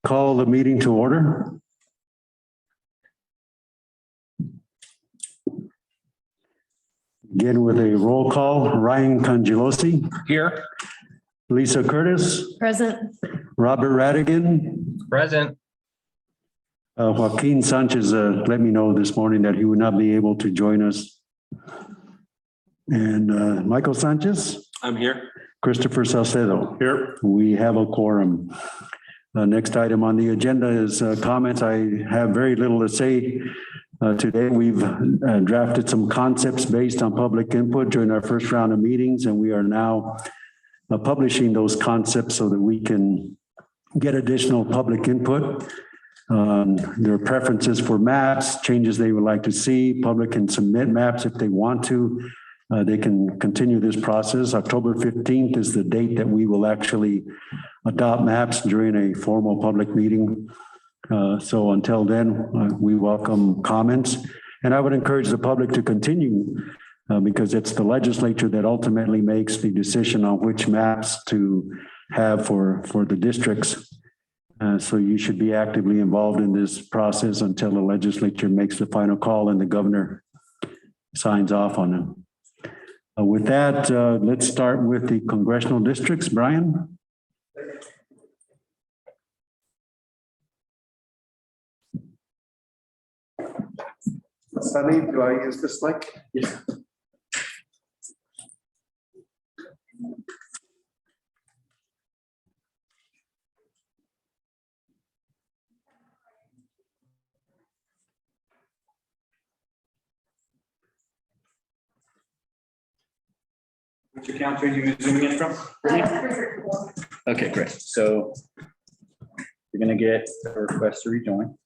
Call the meeting to order. Begin with a roll call. Ryan Congelosi. Here. Lisa Curtis. Present. Robert Radigan. Present. Joaquin Sanchez let me know this morning that he would not be able to join us. And Michael Sanchez. I'm here. Christopher Salcedo. Here. We have a quorum. Next item on the agenda is comments. I have very little to say. Today, we've drafted some concepts based on public input during our first round of meetings, and we are now publishing those concepts so that we can get additional public input. Their preferences for maps, changes they would like to see. Public can submit maps if they want to. They can continue this process. October 15th is the date that we will actually adopt maps during a formal public meeting. So until then, we welcome comments. And I would encourage the public to continue because it's the legislature that ultimately makes the decision on which maps to have for the districts. So you should be actively involved in this process until the legislature makes the final call and the governor signs off on them. With that, let's start with the congressional districts. Brian? Sunny, do I use this mic? Yes. Which account are you zooming in from? Okay, great. So you're going to get a request to rejoin.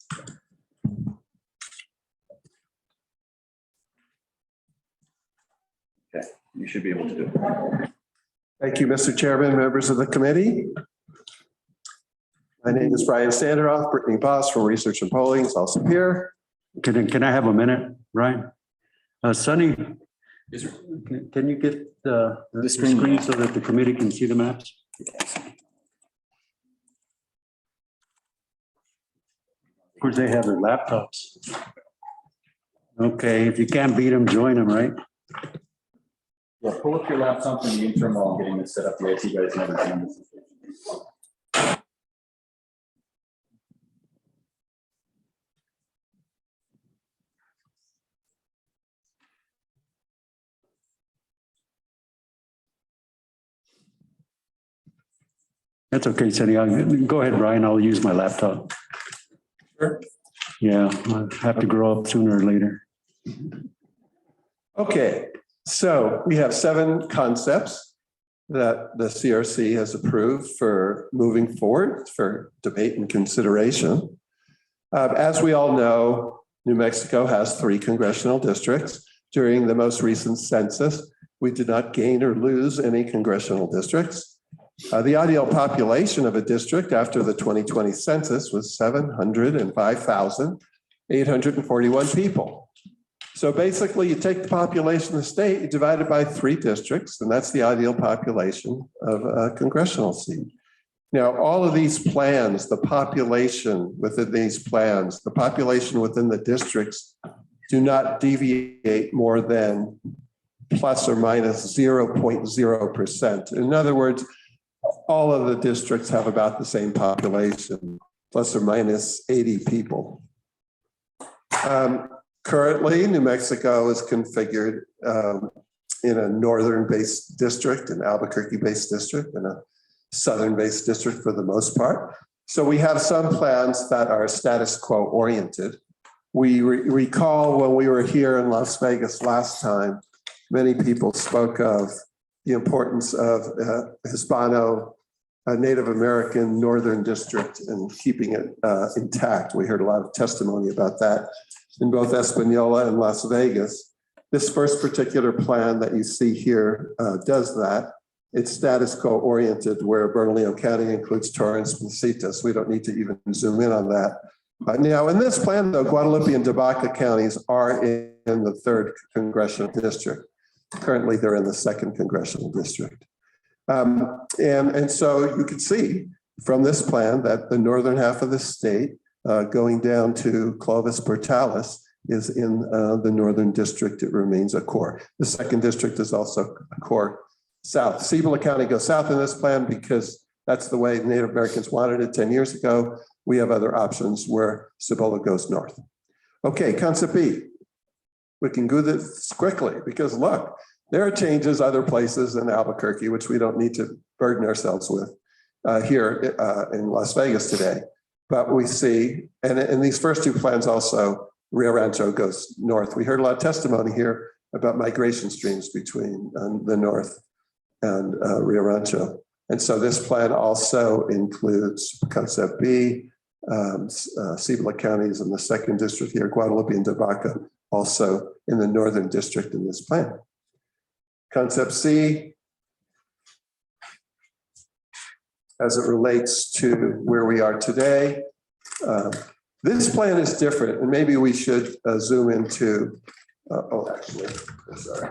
Okay, you should be able to do it. Thank you, Mr. Chairman, members of the committee. My name is Brian Sanderoff. Brittany Boss from Research and Polling is also here. Can I have a minute, Ryan? Sunny, can you get the screen so that the committee can see the maps? Of course, they have their laptops. Okay, if you can't beat them, join them, right? Yeah, pull up your laptop in the interim while I'm getting this set up. Yes, you guys never seen this. That's okay, Sunny. Go ahead, Brian. I'll use my laptop. Sure. Yeah, I have to grow up sooner or later. Okay, so we have 7 concepts that the CRC has approved for moving forward for debate and consideration. As we all know, New Mexico has 3 congressional districts. During the most recent census, we did not gain or lose any congressional districts. The ideal population of a district after the 2020 census was 705,841 people. So basically, you take the population of the state, you divide it by 3 districts, and that's the ideal population of a congressional seat. Now, all of these plans, the population within these plans, the population within the districts do not deviate more than plus or minus 0.0%. In other words, all of the districts have about the same population, plus or minus 80 people. Currently, New Mexico is configured in a northern-based district, an Albuquerque-based district, and a southern-based district for the most part. So we have some plans that are status quo oriented. We recall when we were here in Las Vegas last time, many people spoke of the importance of Hispano, Native American Northern District and keeping it intact. We heard a lot of testimony about that in both Espanola and Las Vegas. This first particular plan that you see here does that. It's status quo oriented where Bernalillo County includes Torrance and Citas. We don't need to even zoom in on that. Now in this plan though, Guadalupe and Debaca counties are in the 3rd congressional district. Currently, they're in the 2nd congressional district. And so you can see from this plan that the northern half of the state, going down to Clovis Portalis, is in the northern district. It remains a core. The second district is also a core south. Cibola County goes south in this plan because that's the way Native Americans wanted it 10 years ago. We have other options where Cibola goes north. Okay, concept B. We can do this quickly because look, there are changes other places in Albuquerque, which we don't need to burden ourselves with here in Las Vegas today. But we see, and in these first two plans also, Rio Rancho goes north. We heard a lot of testimony here about migration streams between the north and Rio Rancho. And so this plan also includes concept B, Cibola counties in the second district here, Guadalupe and Tobacco, also in the northern district in this plan. Concept C, as it relates to where we are today. This plan is different, and maybe we should zoom into, actually, I'm sorry.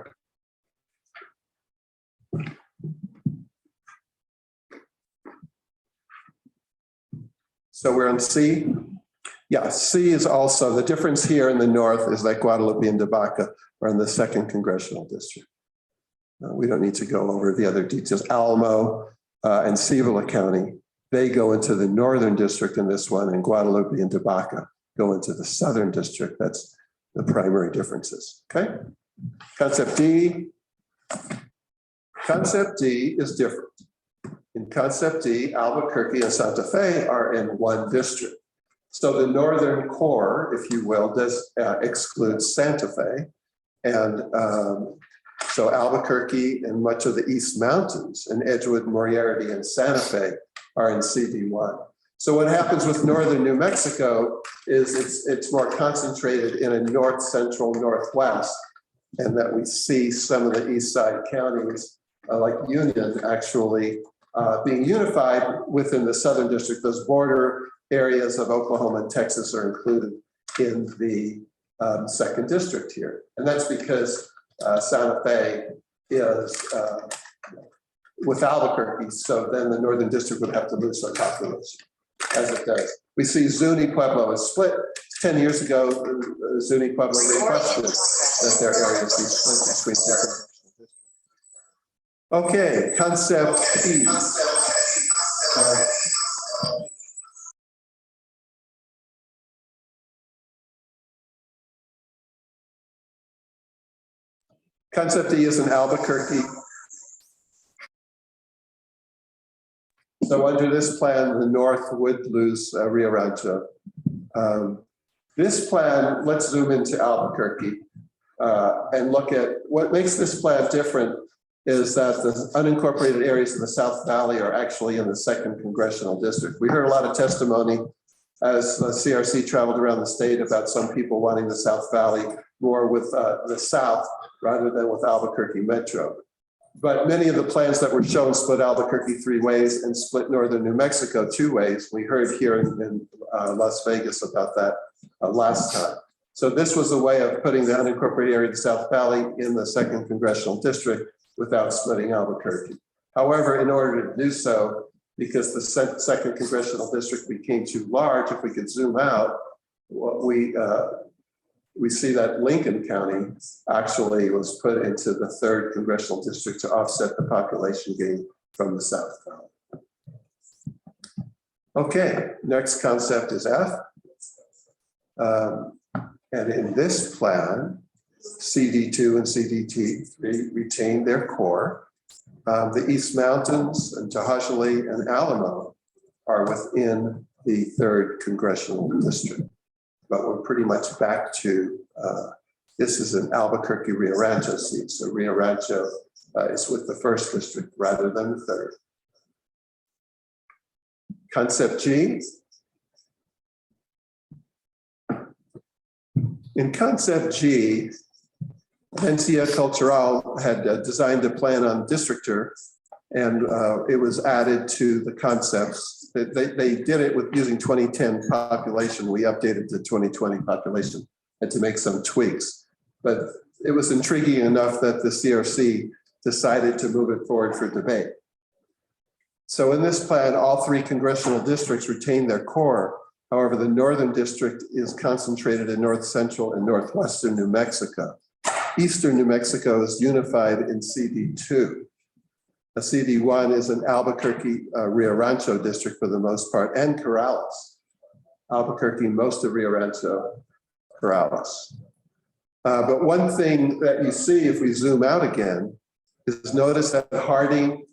So we're on C. Yeah, C is also, the difference here in the north is that Guadalupe and Tobacco are in the second congressional district. We don't need to go over the other details. Alamo and Cibola County, they go into the northern district in this one, and Guadalupe and Tobacco go into the southern district. That's the primary differences, okay? Concept D. Concept D is different. In concept D, Albuquerque and Santa Fe are in one district. So the northern core, if you will, does exclude Santa Fe. And so Albuquerque and much of the East Mountains and Edgewood, Moriarty, and Santa Fe are in CD1. So what happens with northern New Mexico is it's more concentrated in a north central northwest, and that we see some of the east side counties like Union actually being unified within the southern district. Those border areas of Oklahoma and Texas are included in the second district here. And that's because Santa Fe is with Albuquerque, so then the northern district would have to lose some population, as it does. We see Zuni Pueblo is split. 10 years ago, Zuni Pueblo requested that their areas be split between different. Okay, concept E. Concept E is in Albuquerque. So under this plan, the north would lose Rio Rancho. This plan, let's zoom into Albuquerque and look at what makes this plan different is that the unincorporated areas in the South Valley are actually in the second congressional district. We heard a lot of testimony as CRC traveled around the state about some people wanting the South Valley more with the South rather than with Albuquerque Metro. But many of the plans that were shown split Albuquerque 3 ways and split northern New Mexico 2 ways. We heard here in Las Vegas about that last time. So this was a way of putting the unincorporated area of the South Valley in the second congressional district without splitting Albuquerque. However, in order to do so, because the second congressional district became too large, if we could zoom out, what we see that Lincoln County actually was put into the third congressional district to offset the population gain from the South Valley. Okay, next concept is F. And in this plan, CD2 and CD3 retain their core. The East Mountains and Tohajali and Alamo are within the third congressional district. But we're pretty much back to, this is an Albuquerque Rio Rancho seat. So Rio Rancho is with the first district rather than the third. Concept G. In concept G, Agencia Cultural had designed a plan on districtor, and it was added to the concepts. They did it with using 2010 population. We updated the 2020 population and to make some tweaks. But it was intriguing enough that the CRC decided to move it forward for debate. So in this plan, all three congressional districts retain their core. However, the northern district is concentrated in north central and northwestern New Mexico. Eastern New Mexico is unified in CD2. A CD1 is an Albuquerque, Rio Rancho district for the most part, and Corrales. Albuquerque, most of Rio Rancho, Corrales. But one thing that you see if we zoom out again is notice that Harding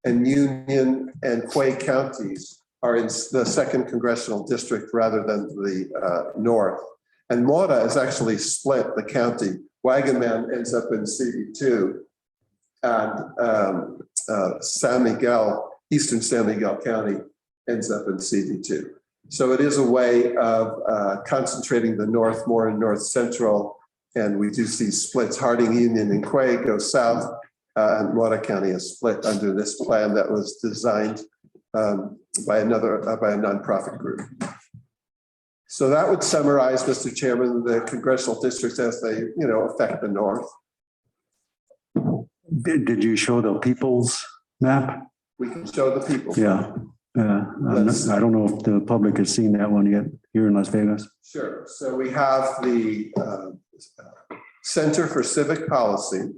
and Union and Quay counties are in the second congressional district rather than the north. And Mora is actually split the county. Wagon Man ends up in CD2 and San Miguel, Eastern San Miguel County ends up in CD2. So it is a way of concentrating the north more in north central. And we do see splits. Harding, Union, and Quay go south, and Mora County is split under this plan that was designed by a nonprofit group. So that would summarize, Mr. Chairman, the congressional districts as they, affect the north. Did you show the people's map? We can show the people. Yeah. I don't know if the public has seen that one yet here in Las Vegas. Sure. So we have the Center for Civic Policy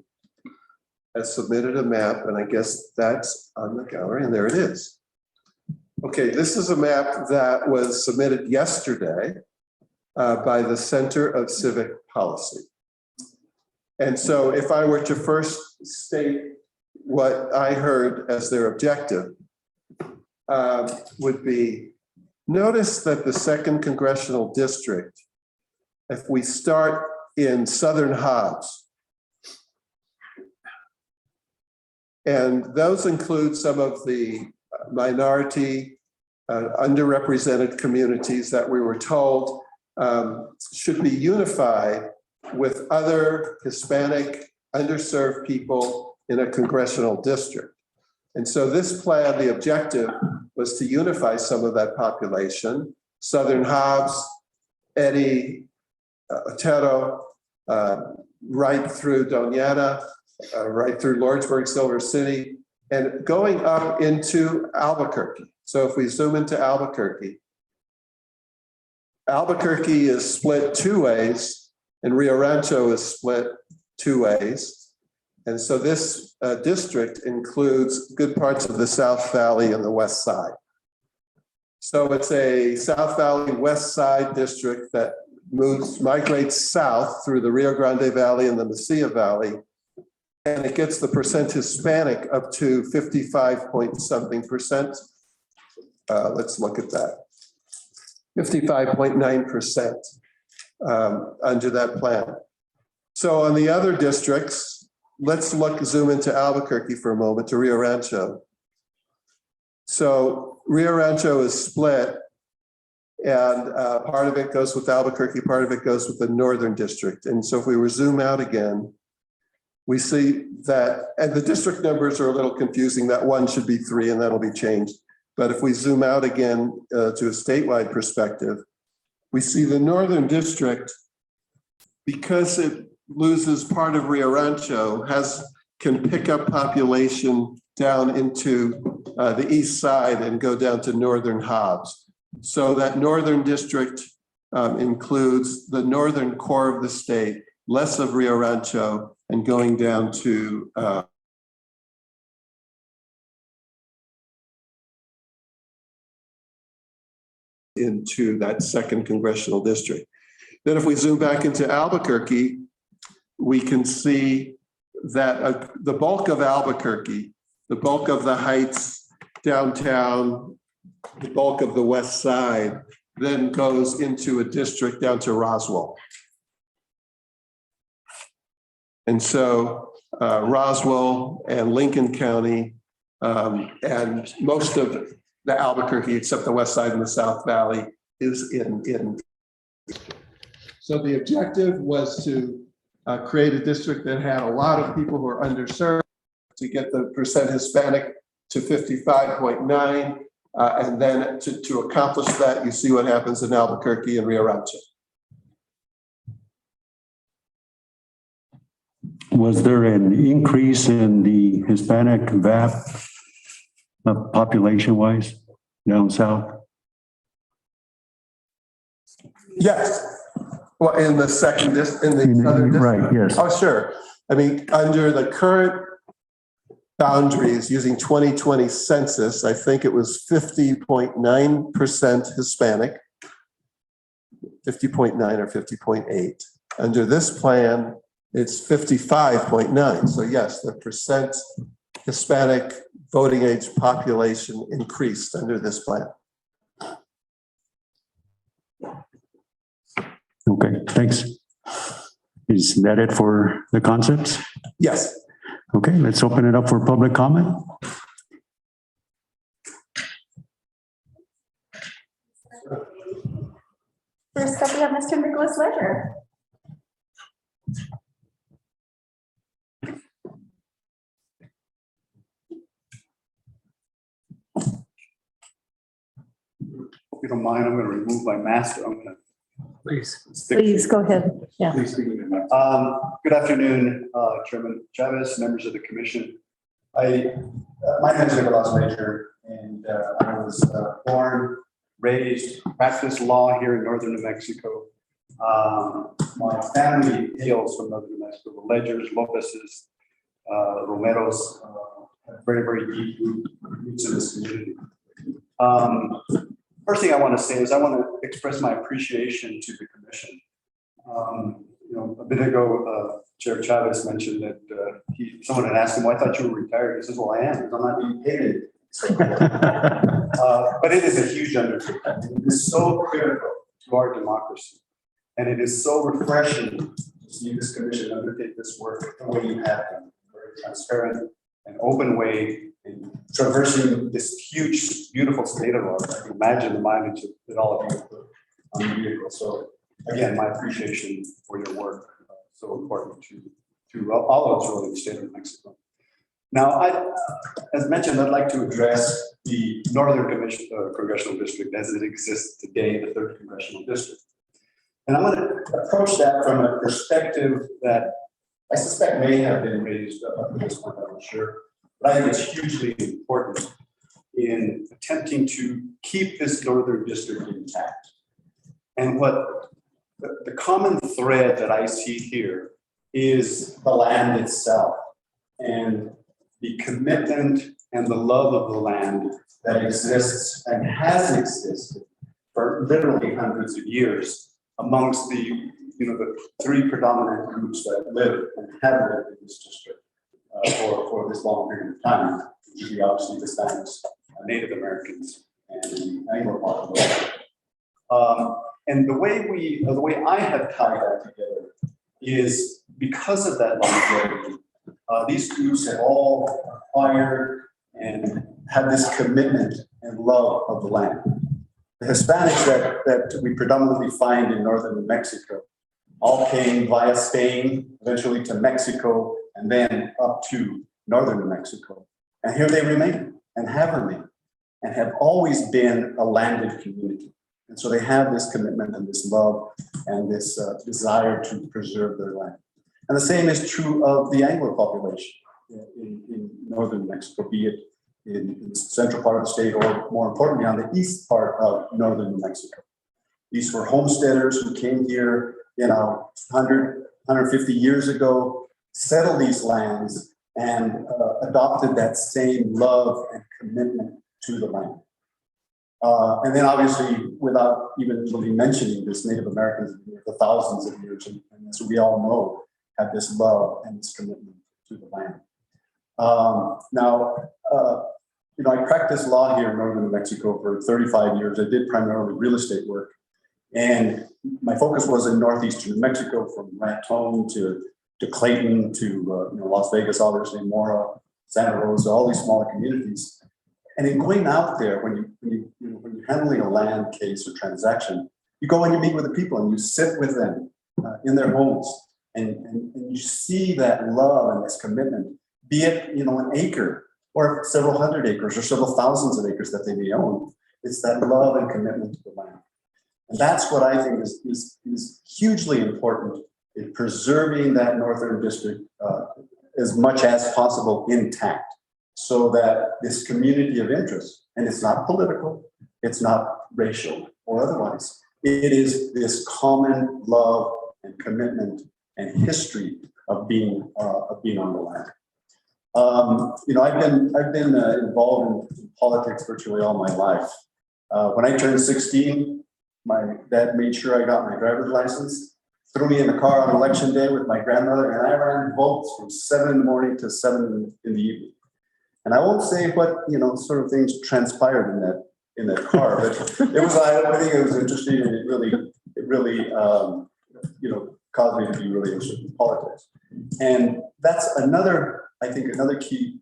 has submitted a map, and I guess that's on the gallery, and there it is. Okay, this is a map that was submitted yesterday by the Center of Civic Policy. And so if I were to first state what I heard as their objective, would be, notice that the second congressional district, if we start in Southern Hobbs, and those include some of the minority, underrepresented communities that we were told should be unified with other Hispanic underserved people in a congressional district. And so this plan, the objective was to unify some of that population, Southern Hobbs, Eddy, Otero, right through Doñana, right through Lordsburg, Silver City, and going up into Albuquerque. So if we zoom into Albuquerque, Albuquerque is split two ways, and Rio Rancho is split two ways. And so this district includes good parts of the South Valley and the West Side. So it's a South Valley, West Side district that migrates south through the Rio Grande Valley and the Mesilla Valley. And it gets the percent Hispanic up to 55 point something percent. Let's look at that. 55.9% under that plan. So on the other districts, let's zoom into Albuquerque for a moment, to Rio Rancho. So Rio Rancho is split, and part of it goes with Albuquerque, part of it goes with the northern district. And so if we were zoom out again, we see that, and the district numbers are a little confusing, that one should be 3 and that'll be changed. But if we zoom out again to a statewide perspective, we see the northern district, because it loses part of Rio Rancho, can pick up population down into the east side and go down to northern Hobbs. So that northern district includes the northern core of the state, less of Rio Rancho, and going down to into that second congressional district. Then if we zoom back into Albuquerque, we can see that the bulk of Albuquerque, the bulk of the Heights, downtown, the bulk of the West Side, then goes into a district down to Roswell. And so Roswell and Lincoln County and most of the Albuquerque, except the West Side and the South Valley, is in. So the objective was to create a district that had a lot of people who are underserved, to get the percent Hispanic to 55.9. And then to accomplish that, you see what happens in Albuquerque and Rio Rancho. Was there an increase in the Hispanic VAP population wise down south? Yes. Well, in the second, in the other district. Right, yes. Oh, sure. I mean, under the current boundaries using 2020 census, I think it was 50.9% Hispanic, 50.9 or 50.8. Under this plan, it's 55.9. So yes, the percent Hispanic voting age population increased under this plan. Okay, thanks. Is that it for the concepts? Yes. Okay, let's open it up for public comment. First up, we have Mr. Nicholas Ledger. If you don't mind, I'm going to remove my mask. I'm going to. Please go ahead. Yeah. Good afternoon, Chairman Chavez, members of the commission. My name is Nicholas Ledger, and I was born, raised, practiced law here in northern New Mexico. My family hails from northern New Mexico. The Ledgers, Lopez's, Romeros, have very, very deep roots in this community. First thing I want to say is I want to express my appreciation to the commission. A bit ago, Chair Chavez mentioned that someone had asked him, well, I thought you were retired. He says, well, I am, because I'm not being paid. But it is a huge undertaking. It is so critical to our democracy. And it is so refreshing to see this commission undertake this work the way you have done. Very transparent and open way in traversing this huge, beautiful state of ours. I can imagine the mileage that all of you put on the vehicle. So again, my appreciation for your work, so important to all of us really in the state of Mexico. Now, as mentioned, I'd like to address the Northern Congressional District as it exists today, the 3rd Congressional District. And I'm going to approach that from a perspective that I suspect may have been raised up to this point, I'm not sure. But I think it's hugely important in attempting to keep this Northern District intact. And what the common thread that I see here is the land itself and the commitment and the love of the land that exists and has existed for literally hundreds of years amongst the 3 predominant groups that live and have lived in this district for this long period of time, which would be obviously the Hispanics, Native Americans, and the Anglo population. And the way I have tied that together is because of that longevity, these groups have all acquired and have this commitment and love of the land. The Hispanics that we predominantly find in northern New Mexico all came via Spain, eventually to Mexico, and then up to northern New Mexico. And here they remain and have remained and have always been a landed community. And so they have this commitment and this love and this desire to preserve their land. And the same is true of the Anglo population in northern New Mexico, be it in the central part of the state or more importantly on the east part of northern New Mexico. These were homesteaders who came here, 100, 150 years ago, settled these lands and adopted that same love and commitment to the land. And then obviously, without even really mentioning this, Native Americans for thousands of years, and as we all know, have this love and this commitment to the land. I practiced law here in northern New Mexico for 35 years. I did primarily real estate work. And my focus was in northeastern New Mexico, from Raton to Clayton to Las Vegas, obviously, Mora, Santa Rosa, all these smaller communities. And in going out there, when you're handling a land case or transaction, you go and you meet with the people and you sit with them in their homes, and you see that love and this commitment, be it an acre or several hundred acres or several thousands of acres that they may own. It's that love and commitment to the land. And that's what I think is hugely important in preserving that northern district as much as possible intact. so that this community of interest, and it's not political, it's not racial or otherwise, it is this common love and commitment and history of being on the land. I've been involved in politics virtually all my life. When I turned 16, my dad made sure I got my driver's license, threw me in the car on election day with my grandmother, and I ran votes from 7 in the morning to 7 in the evening. And I won't say what sort of things transpired in that car, but it was eye-opening. It was interesting, and it really caused me to be really interested in politics. And that's another key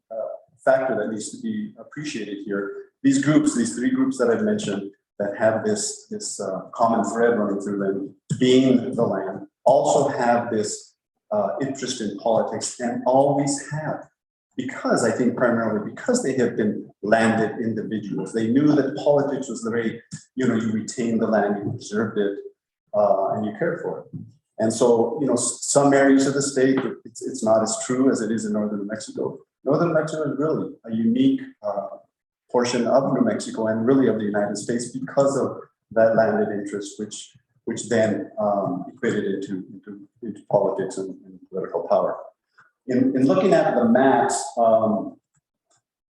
factor that needs to be appreciated here. These three groups that I've mentioned that have this common thread running through them, being the land, also have this interest in politics and always have. Because I think primarily because they have been landed individuals. They knew that politics was the way, you retained the land, you preserved it, and you cared for it. And so, some areas of the state, it's not as true as it is in northern New Mexico. Northern New Mexico is really a unique portion of New Mexico and really of the United States because of that landed interest, which then equated into politics and political power. In looking at the maps,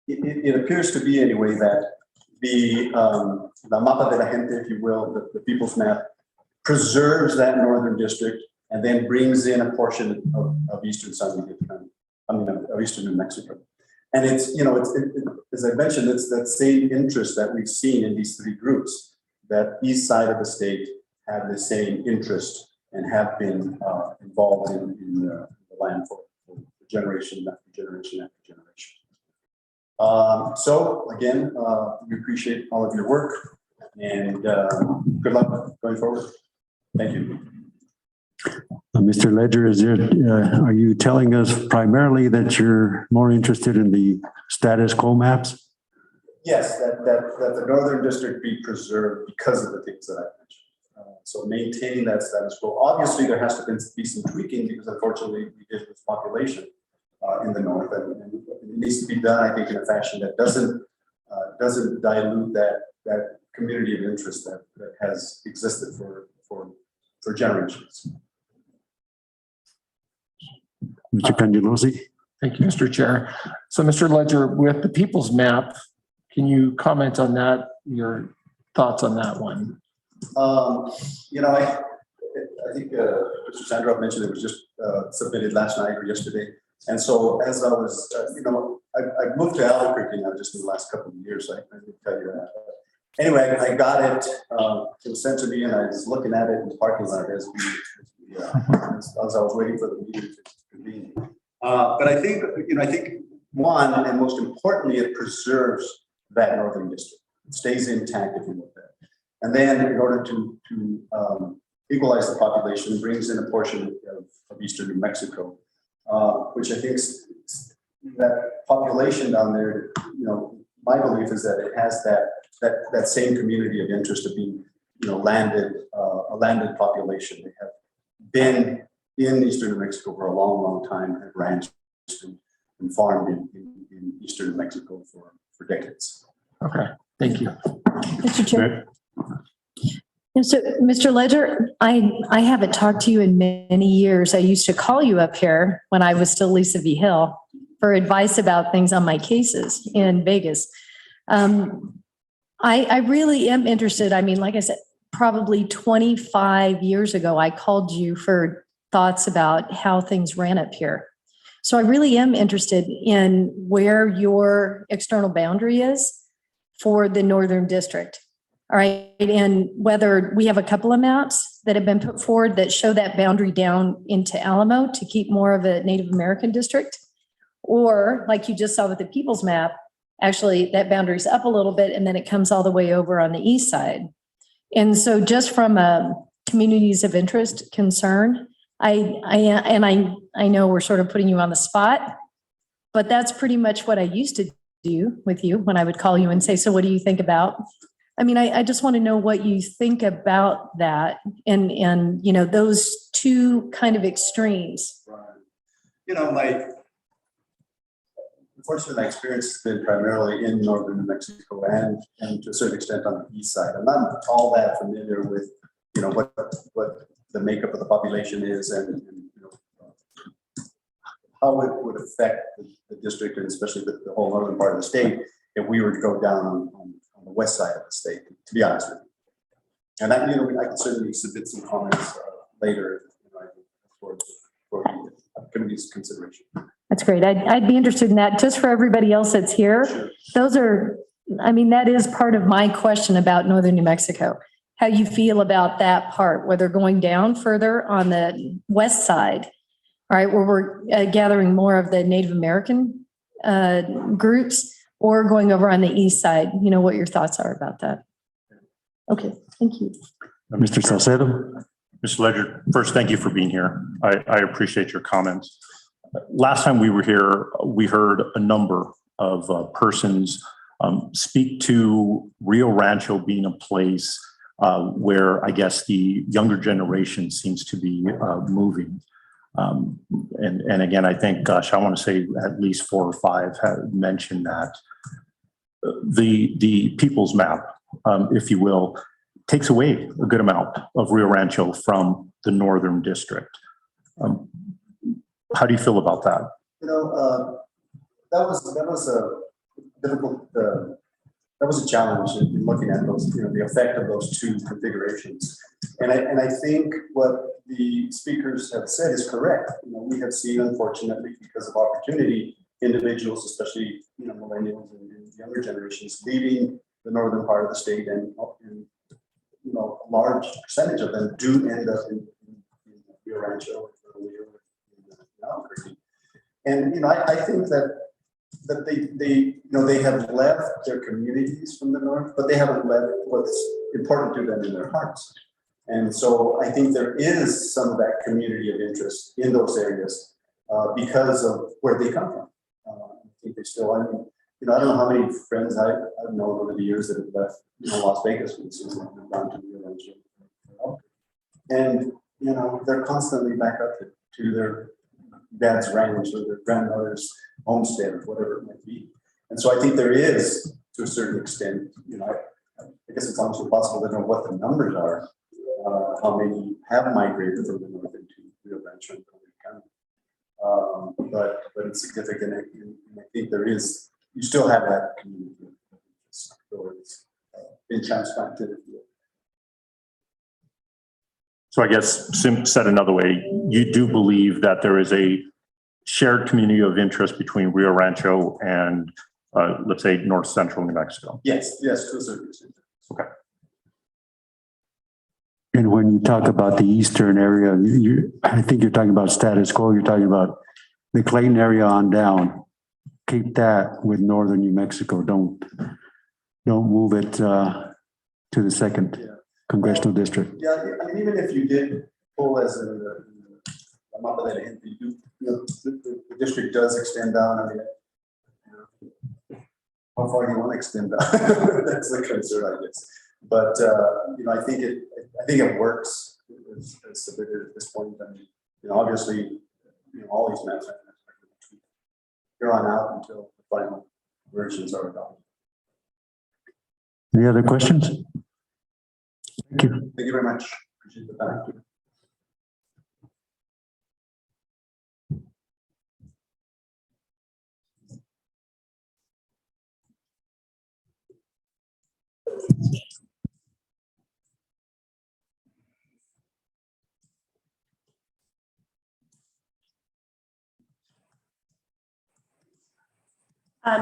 it appears to be anyway that the mapa de la gente, if you will, the people's map, preserves that northern district and then brings in a portion of eastern of eastern New Mexico. And it's as I mentioned, it's that same interest that we've seen in these three groups, that east side of the state have the same interest and have been involved in the land for generation after generation after generation. So again, we appreciate all of your work and good luck going forward. Thank you. Mr. Ledger, are you telling us primarily that you're more interested in the status quo maps? Yes, that the northern district be preserved because of the things that I mentioned. So maintaining that status quo. Obviously, there has to be some tweaking because unfortunately we did with population in the north, and it needs to be done, I think, in a fashion that doesn't dilute that community of interest that has existed for generations. Mr. Cangelosi? Thank you, Mr. Chair. So, Mr. Ledger, with the people's map, can you comment on that, your thoughts on that one? I think Mr. Sandroff mentioned it was just submitted last night or yesterday. And so as I was, I moved to Albuquerque now just in the last couple of years. I can tell you that. Anyway, I got it. It was sent to me and I was looking at it in the parking lot as I was waiting for the meeting to convene. But I think one, and most importantly, it preserves that northern district. It stays intact, if you look at it. And then in order to equalize the population, it brings in a portion of eastern New Mexico, which I think that population down there, my belief is that it has that same community of interest of being, a landed population. They have been in eastern New Mexico for a long, long time, have ranched and farmed in eastern New Mexico for decades. Okay, thank you. Mr. Chair. And so, Mr. Ledger, I haven't talked to you in many years. I used to call you up here when I was still Lisa V. Hill for advice about things on my cases in Vegas. I really am interested. I mean, like I said, probably 25 years ago, I called you for thoughts about how things ran up here. So I really am interested in where your external boundary is for the Northern District. All right, and whether we have a couple of maps that have been put forward that show that boundary down into Alamo to keep more of a Native American district, or like you just saw with the People's Map, actually that boundary's up a little bit and then it comes all the way over on the east side. And so just from a communities of interest concern, I know we're sort of putting you on the spot, but that's pretty much what I used to do with you when I would call you and say, so what do you think about? I mean, I just want to know what you think about that and those two kind of extremes. Right. unfortunately, my experience has been primarily in northern New Mexico and to a certain extent on the east side. I'm not all that familiar with, what the makeup of the population is and how it would affect the district and especially the whole northern part of the state if we were to go down on the west side of the state, to be honest with you. And I can certainly submit some comments later for the committee's consideration. That's great. I'd be interested in that. Just for everybody else that's here, Sure. that is part of my question about northern New Mexico. How you feel about that part, whether going down further on the west side, right, where we're gathering more of the Native American groups, or going over on the east side, what your thoughts are about that. Okay, thank you. Mr. Salcedo? Mr. Ledger, first, thank you for being here. I appreciate your comments. Last time we were here, we heard a number of persons speak to Rio Rancho being a place where I guess the younger generation seems to be moving. And again, I think, I want to say at least 4 or 5 have mentioned that. The people's map, if you will, takes away a good amount of Rio Rancho from the northern district. How do you feel about that? That was a difficult, that was a challenge in looking at those, the effect of those 2 configurations. And I think what the speakers have said is correct. We have seen, unfortunately, because of opportunity, individuals, especially, millennials and younger generations, leaving the northern part of the state, and a large percentage of them do end up in Rio Rancho or Albuquerque. And I think that they have left their communities from the north, but they haven't left what's important to them in their hearts. And so I think there is some of that community of interest in those areas because of where they come from. I think they still, I don't know how many friends I've known over the years that have left Las Vegas, for instance, and have gone to Rio Rancho. And they're constantly back up to their dad's ranch or their grandmother's homestead or whatever it might be. And so I think there is, to a certain extent, I guess it's almost impossible to know what the numbers are, how many have migrated from the north into Rio Rancho and County. But it's significant. And I think there is, you still have that community. So it's been transplanted. So I guess, said another way, you do believe that there is a shared community of interest between Rio Rancho and, let's say, north central New Mexico? Yes, to a certain extent. Okay. And when you talk about the eastern area, I think you're talking about status quo. You're talking about the Clayton area on down. Keep that with northern New Mexico. Don't move it to the second congressional district. Yeah, even if you did pull as in the map that the district does extend down. How far do you want to extend down? That's the concern, I guess. But I think it works as submitted at this point. Obviously, all these maps are here on out until the final versions are adopted. Any other questions? Thank you. Thank you very much. Appreciate the time.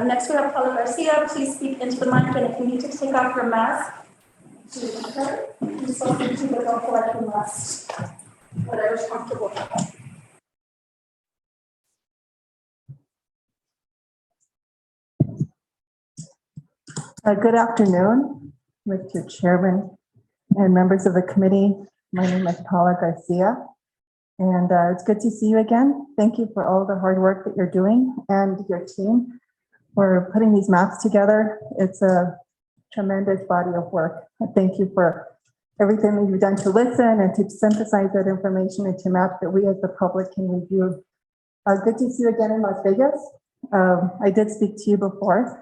Next, we have Paula Garcia. Please speak into the mic, and if you need to take off your mask, please feel free to, but don't feel like you must. Whatever's comfortable. Good afternoon, Mr. Chairman and members of the committee. My name is Paula Garcia, and it's good to see you again. Thank you for all the hard work that you're doing and your team for putting these maps together. It's a tremendous body of work. Thank you for everything that you've done to listen and to synthesize that information into maps that we as the public can review. Good to see you again in Las Vegas. I did speak to you before.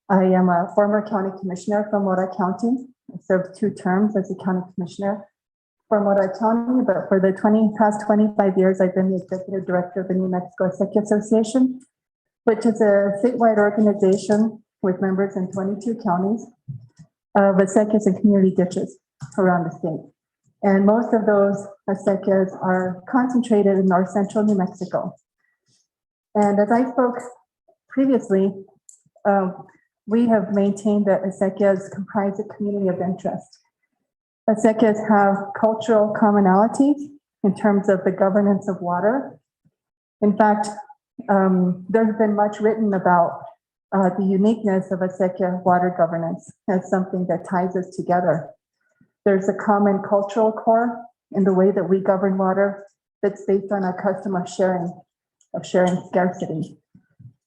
I am a former county commissioner from Mora County. I served 2 terms as a county commissioner for Mora County, but for the past 25 years, I've been the executive director of the New Mexico Acequia Association, which is a statewide organization with members in 22 counties of acequias and community ditches around the state. And most of those acequias are concentrated in north central New Mexico. And as I spoke previously, we have maintained that acequias comprise a community of interest. Acequias have cultural commonalities in terms of the governance of water. In fact, there's been much written about the uniqueness of acequia water governance as something that ties us together. There's a common cultural core in the way that we govern water that's based on a custom of sharing scarcity.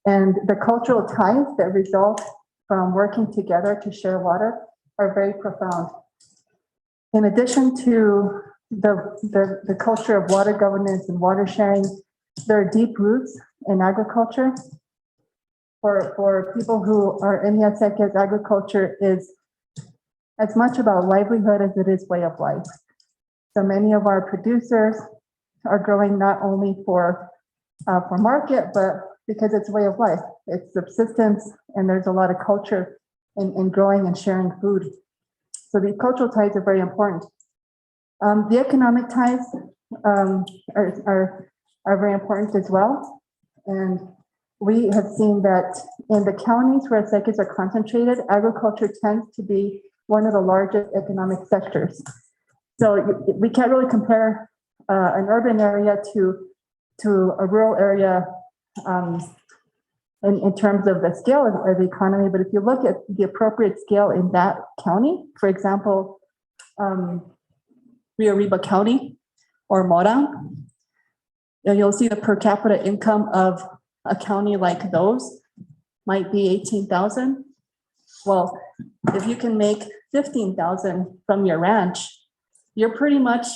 And the cultural ties that result from working together to share water are very profound. In addition to the culture of water governance and water sharing, there are deep roots in agriculture. For people who are in the acequias, agriculture is as much about livelihood as it is way of life. So many of our producers are growing not only for market, but because it's way of life. It's subsistence, and there's a lot of culture in growing and sharing food. So the cultural ties are very important. The economic ties are very important as well. And we have seen that in the counties where acequias are concentrated, agriculture tends to be one of the largest economic sectors. So we can't really compare an urban area to a rural area in terms of the scale of the economy. But if you look at the appropriate scale in that county, for example, Rio Arriba County or Mora, you'll see the per capita income of a county like those might be 18,000. Well, if you can make 15,000 from your ranch, you're pretty much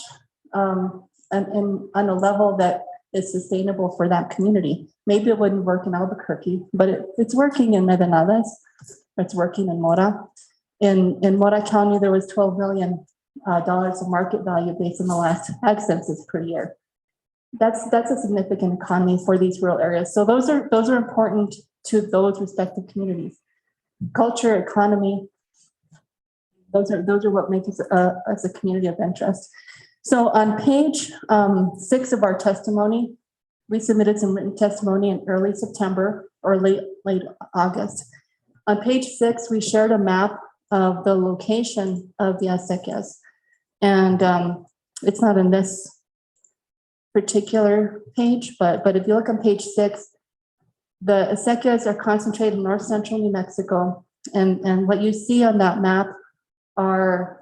on a level that is sustainable for that community. Maybe it wouldn't work in Albuquerque, but it's working in Medellín. It's working in Mora. In Mora County, there was $12 million of market value based on the last ag census per year. That's a significant economy for these rural areas. So those are important to those respective communities. Culture, economy, those are what makes us as a community of interest. So on page 6 of our testimony, we submitted some written testimony in early September or late August. On page 6, we shared a map of the location of the acequias. And it's not in this particular page, but if you look on page 6, the acequias are concentrated in north central New Mexico. And what you see on that map are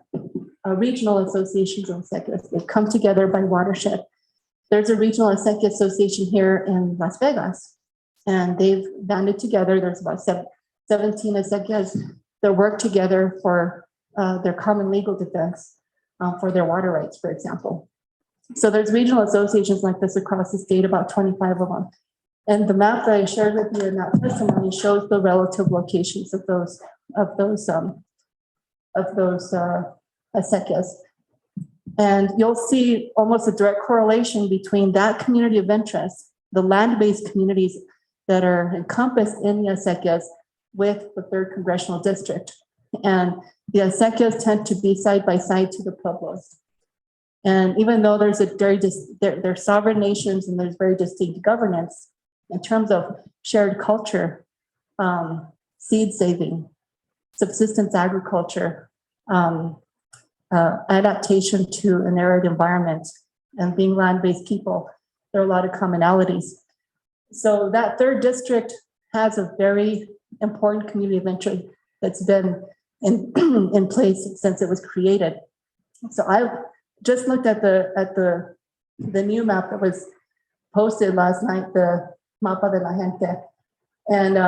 regional associations of acequias. They come together by watershed. There's a regional acequia association here in Las Vegas, and they've banded together. There's about 17 acequias that work together for their common legal defense for their water rights, for example. So there's regional associations like this across the state, about 25 of them. And the map that I shared with you in that testimony shows the relative locations of those acequias. And you'll see almost a direct correlation between that community of interest, the land-based communities that are encompassed in the acequias, with the 3rd Congressional District. And the acequias tend to be side by side to the pueblos. And even though there's they're sovereign nations and there's very distinct governance, in terms of shared culture, seed saving, subsistence agriculture, adaptation to an arid environment, and being land-based people, there are a lot of commonalities. So that 3rd district has a very important community of interest that's been in place since it was created. So I just looked at the new map that was posted last night, the Mapa de la Gente, and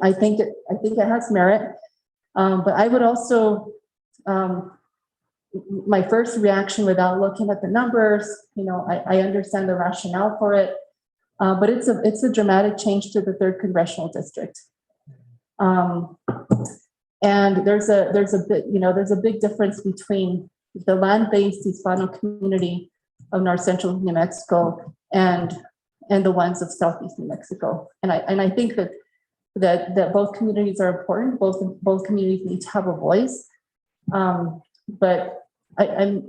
I think it has merit. But I would also, my first reaction without looking at the numbers, I understand the rationale for it. But it's a dramatic change to the 3rd congressional district. And there's a big difference between the land-based Hispano community of North Central New Mexico and the ones of Southeast New Mexico. And I think that both communities are important. Both communities need to have a voice. But I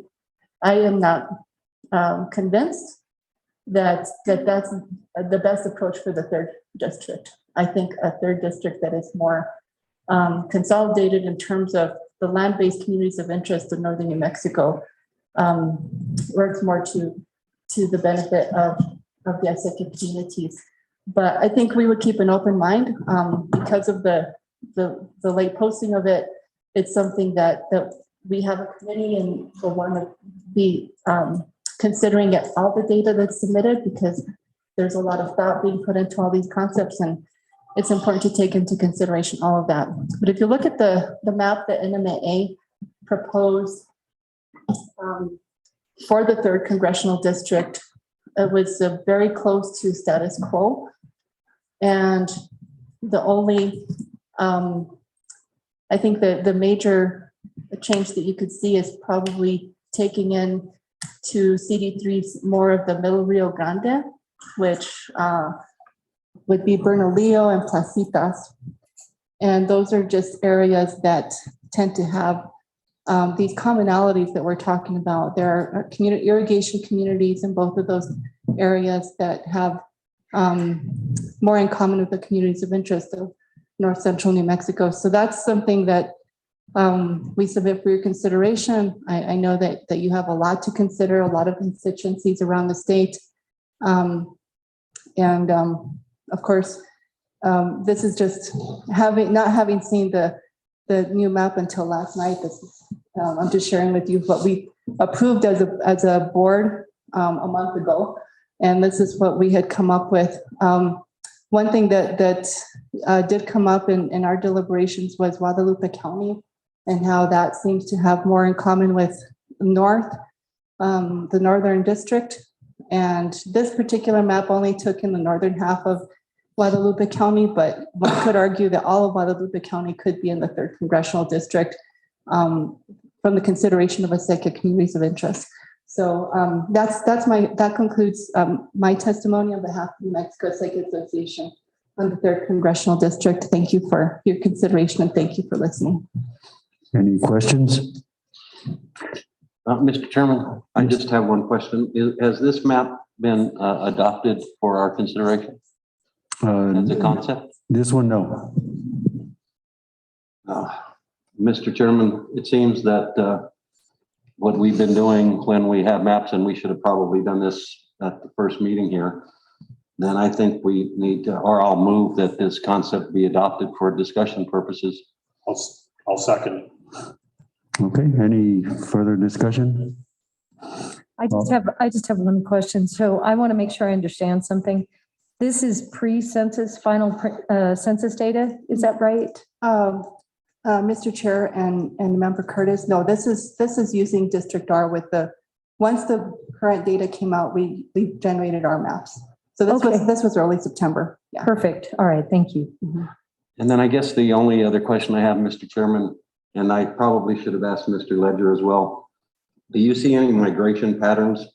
am not convinced that that's the best approach for the 3rd district. I think a 3rd district that is more consolidated in terms of the land-based communities of interest in Northern New Mexico works more to the benefit of the Azteca communities. But I think we would keep an open mind because of the late posting of it. It's something that we have a committee and we'll want to be considering all the data that's submitted, because there's a lot of thought being put into all these concepts, and it's important to take into consideration all of that. But if you look at the map that NMAA proposed for the 3rd congressional district, it was very close to status quo. And the only, I think that the major change that you could see is probably taking in to CD3 more of the Middle Rio Grande, which would be Bernalillo and Placitas. And those are just areas that tend to have these commonalities that we're talking about. There are community irrigation communities in both of those areas that have more in common with the communities of interest of North Central New Mexico. So that's something that we submit for your consideration. I know that you have a lot to consider, a lot of constituencies around the state. Of course, this is just not having seen the new map until last night. I'm just sharing with you what we approved as a board a month ago, and this is what we had come up with. One thing that did come up in our deliberations was Guadalupe County and how that seems to have more in common with the northern district. And this particular map only took in the northern half of Guadalupe County, but one could argue that all of Guadalupe County could be in the 3rd congressional district from the consideration of Azteca communities of interest. So that concludes my testimony on behalf of the New Mexico Azteca Association on the 3rd congressional district. Thank you for your consideration and thank you for listening. Any questions? Mr. Chairman, I just have one question. Has this map been adopted for our consideration as a concept? This one, no. Mr. Chairman, it seems that what we've been doing when we have maps, and we should have probably done this at the first meeting here, then I think we need to, or I'll move that this concept be adopted for discussion purposes. I'll second. Okay, any further discussion? I just have one question. So I want to make sure I understand something. This is pre-census, final census data. Is that right? Mr. Chair and Member Curtis, no, this is using District R once the current data came out, we generated our maps. So this was early September. Yeah. Perfect. All right. Thank you. Mm-hmm. And then I guess the only other question I have, Mr. Chairman, and I probably should have asked Mr. Ledger as well. Do you see any migration patterns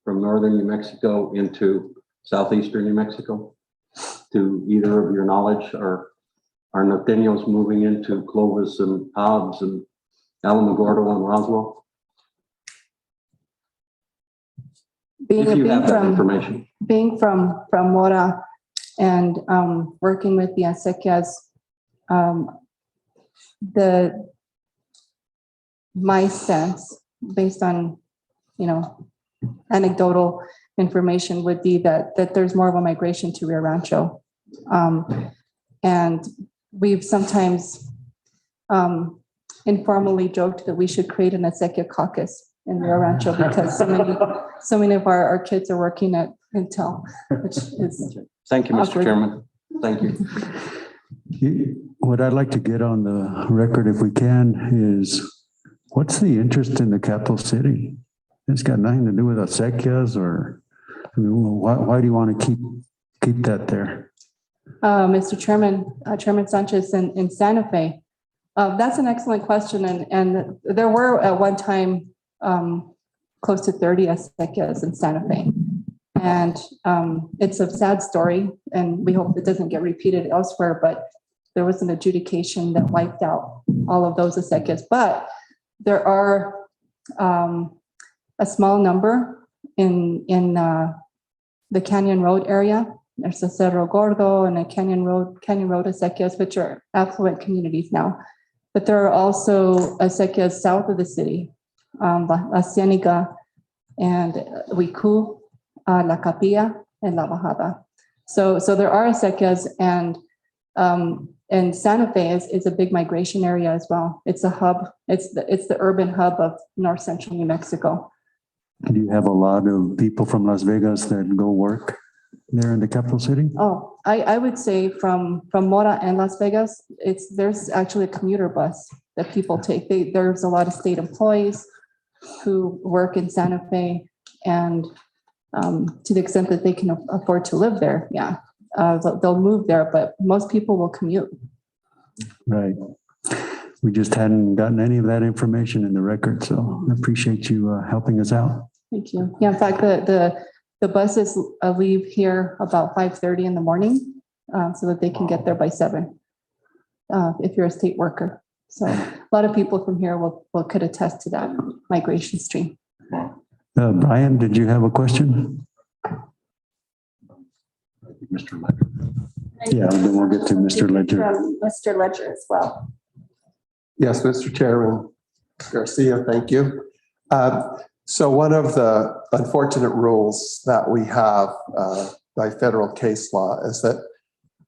from northern New Mexico into southeastern New Mexico? To either of your knowledge, or are Norteños moving into Clovis and Hobbs and Alamogordo and Roswell? If you have that information. Being from Mora and working with the Aztecas, my sense, based on anecdotal information, would be that there's more of a migration to Rio Rancho, and we've sometimes informally joked that we should create an Azteca caucus in Rio Rancho because so many of our kids are working at Intel, which is Thank you, Mr. awkward. Chairman. Thank you. What I'd like to get on the record, if we can, is what's the interest in the capital city? It's got nothing to do with Aztecas, or I mean, why do you want to keep keep that there. Mr. Chairman, Chairman Sanchez in Santa Fe. That's an excellent question. And there were at one time close to 30 acequias in Santa Fe. And it's a sad story, and we hope it doesn't get repeated elsewhere, but there was an adjudication that wiped out all of those acequias. But there are a small number in the Canyon Road area. There's a Cerro Gordo and a Canyon Road acequias, which are affluent communities now. But there are also acequias south of the city, La Cienega and Huicu, La Capilla, and La Bajada. So there are acequias, and Santa Fe is a big migration area as well. It's a hub. It's the urban hub of north central New Mexico. Do you have a lot of people from Las Vegas that go work there in the capital city? Oh, I would say from Mora and Las Vegas, there's actually a commuter bus that people take. There's a lot of state employees who work in Santa Fe, and to the extent that they can afford to live there, yeah, they'll move there, but most people will commute. Right. We just hadn't gotten any of that information in the record, so I appreciate you helping us out. Thank you. Yeah, in fact, the buses leave here about 5:30 in the morning, so that they can get there by 7 if you're a state worker. So a lot of people from here could attest to that migration stream. Brian, did you have a question? Mr. Ledger. Yeah, then we'll get to Mr. Ledger. From Mr. Ledger as well. Yes, Mr. Chairman Garcia, thank you. So one of the unfortunate rules that we have by federal case law is that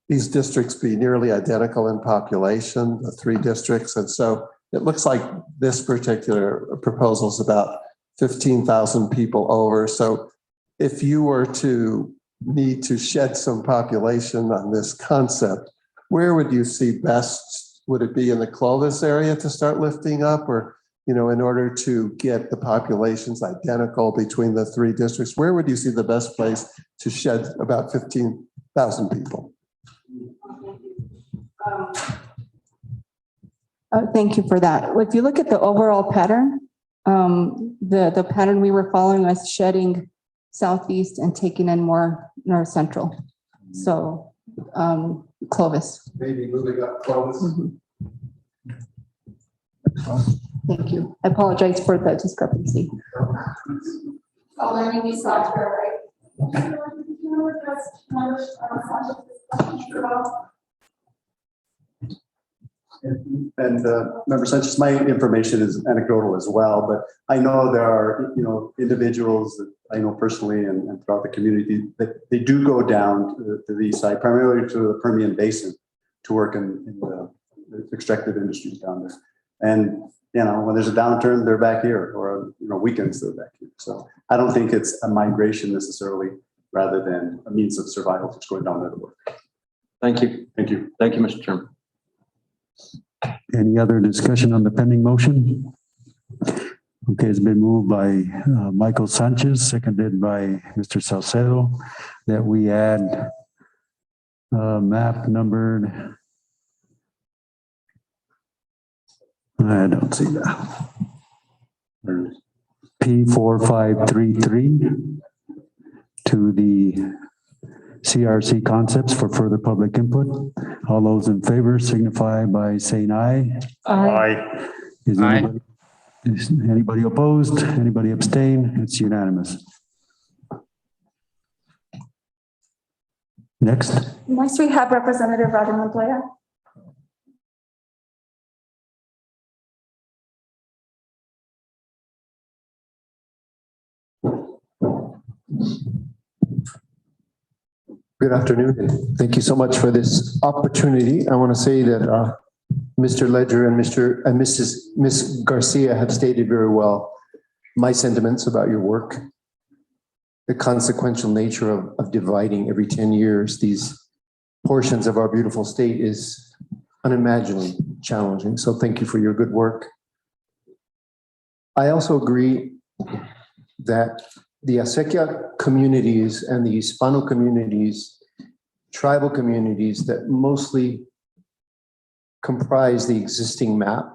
these districts be nearly identical in population, the 3 districts. And so it looks like this particular proposal is about 15,000 people over. So if you were to need to shed some population on this concept, where would you see best? Would it be in the Clovis area to start lifting up, or, in order to get the populations identical between the 3 districts, where would you see the best place to shed about 15,000 people? Thank you for that. If you look at the overall pattern, the pattern we were following was shedding southeast and taking in more north central. So Clovis. Maybe moving up Clovis. Mhm. Thank you. I apologize for the discrepancy. Following you saw her, right? And Member Sanchez, my information is anecdotal as well, but I know there are, individuals that I know personally and throughout the community that they do go down to the east side, primarily to the Permian Basin, to work in the extractive industries down there. And, when there's a downturn, they're back here, or, weekends, they're back here. So I don't think it's a migration necessarily, rather than a means of survival that's going down there to work. Thank you. Thank you. Thank you, Mr. Chairman. Any other discussion on the pending motion? Okay, it's been moved by Michael Sanchez, seconded by Mr. Salcedo, that we add map numbered. I don't see that. P4533 to the CRC concepts for further public input. All those in favor signify by saying aye. Aye. Is anybody opposed? Anybody abstain? It's unanimous. Next. Next, we have Representative Roger Montoya. Good afternoon, and thank you so much for this opportunity. I want to say that Mr. Ledger and Ms. Garcia have stated very well my sentiments about your work. The consequential nature of dividing every 10 years these portions of our beautiful state is unimaginably challenging. So thank you for your good work. I also agree that the Acequia communities and the Hispano communities tribal communities that mostly comprise the existing map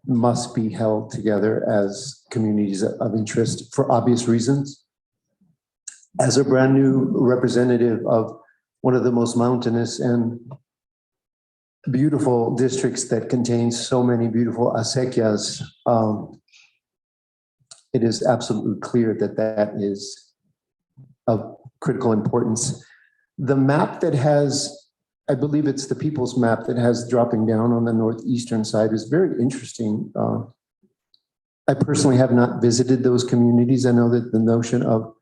must be held together as communities of interest for obvious reasons. As a brand new representative of one of the most mountainous and beautiful districts that contains so many beautiful acequias, it is absolutely clear that that is of critical importance. The map that has, I believe it's the people's map that has dropping down on the northeastern side is very interesting. I personally have not visited those communities. I know that the notion of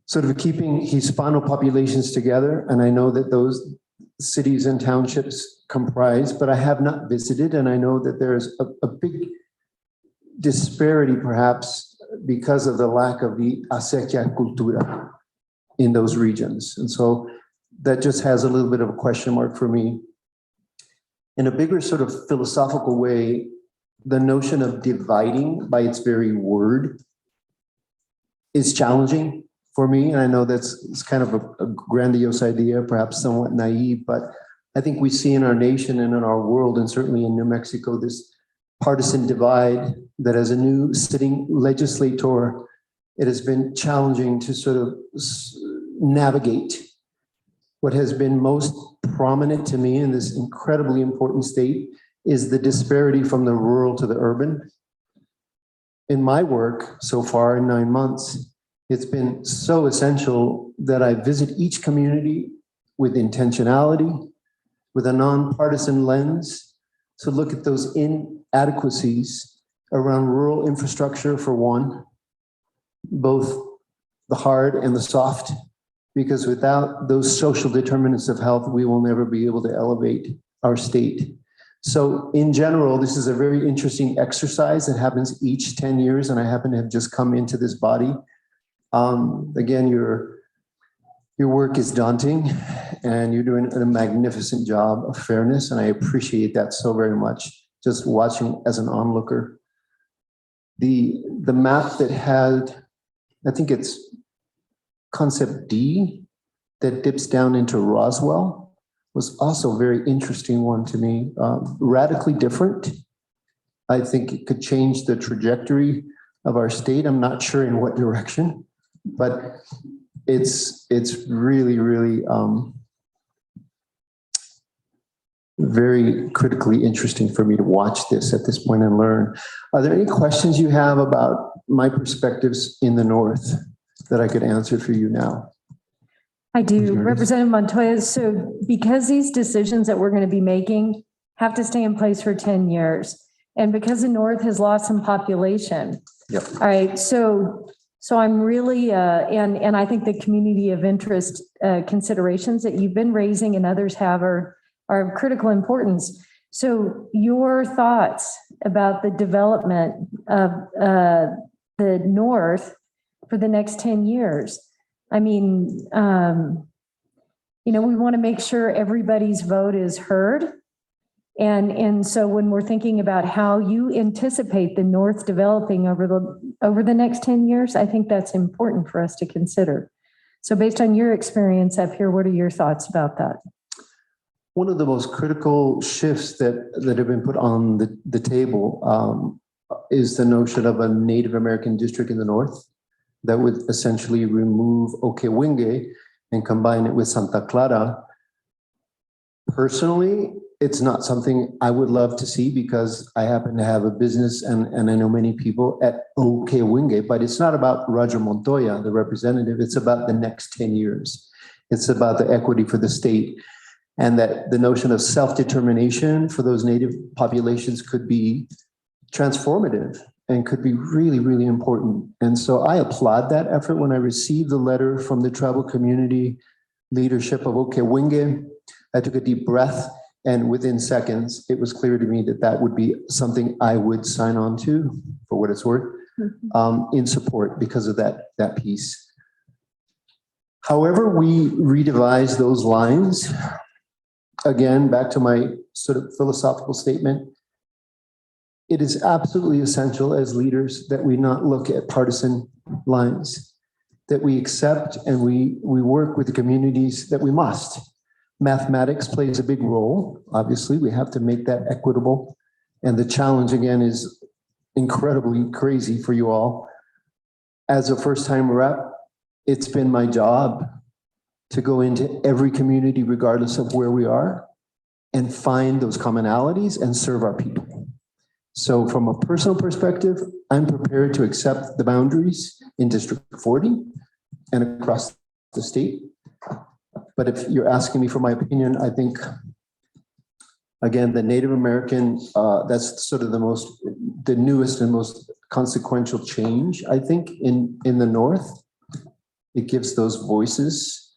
sort of keeping Hispano populations together, and I know that those cities and townships comprise, but I have not visited, and I know that there's a big disparity perhaps because of the lack of the acequia cultura in those regions. And so that just has a little bit of a question mark for me. In a bigger sort of philosophical way, the notion of dividing by its very word is challenging for me. And I know it's kind of a grandiose idea, perhaps somewhat naive, but I think we see in our nation and in our world, and certainly in New Mexico, this partisan divide that as a new sitting legislator, it has been challenging to sort of navigate. What has been most prominent to me in this incredibly important state is the disparity from the rural to the urban. In my work so far in 9 months, it's been so essential that I visit each community with intentionality, with a nonpartisan lens, to look at those inadequacies around rural infrastructure for one, both the hard and the soft, because without those social determinants of health, we will never be able to elevate our state. So in general, this is a very interesting exercise that happens each 10 years, and I happen to have just come into this body. Again, your work is daunting, and you're doing a magnificent job of fairness, and I appreciate that so very much, just watching as an onlooker. The map that had, I think it's concept D, that dips down into Roswell, was also a very interesting one to me. Radically different. I think it could change the trajectory of our state. I'm not sure in what direction, but it's really, really very critically interesting for me to watch this at this point and learn. Are there any questions you have about my perspectives in the North that I could answer for you now? I do, Representative Montoya. So because these decisions that we're going to be making have to stay in place for 10 years, and because the North has lost some population. Yep. All right. So I'm really, and I think the community of interest considerations that you've been raising and others have are of critical importance. So your thoughts about the development of the North for the next 10 years. I mean, we want to make sure everybody's vote is heard. And so when we're thinking about how you anticipate the North developing over the next 10 years, I think that's important for us to consider. So based on your experience up here, what are your thoughts about that? One of the most critical shifts that have been put on the table is the notion of a Native American district in the North that would essentially remove Okewinge and combine it with Santa Clara. Personally, it's not something I would love to see because I happen to have a business and I know many people at Okewinge, but it's not about Roger Montoya, the representative. It's about the next 10 years. It's about the equity for the state, and that the notion of self-determination for those Native populations could be transformative and could be really, really important. And so I applaud that effort. When I received the letter from the tribal community leadership of Okewinge, I took a deep breath, and within seconds, it was clear to me that that would be something I would sign on to, for what it's worth, in support because of that piece. However, we redevise those lines, again, back to my sort of philosophical statement, it is absolutely essential as leaders that we not look at partisan lines. that we accept and we work with the communities that we must. Mathematics plays a big role. Obviously, we have to make that equitable. And the challenge again is incredibly crazy for you all. As a first-time rep, it's been my job to go into every community, regardless of where we are, and find those commonalities and serve our people. So from a personal perspective, I'm prepared to accept the boundaries in District 40 and across the state. But if you're asking me for my opinion, I think, again, the Native American, that's sort of the newest and most consequential change, I think, in the North. It gives those voices.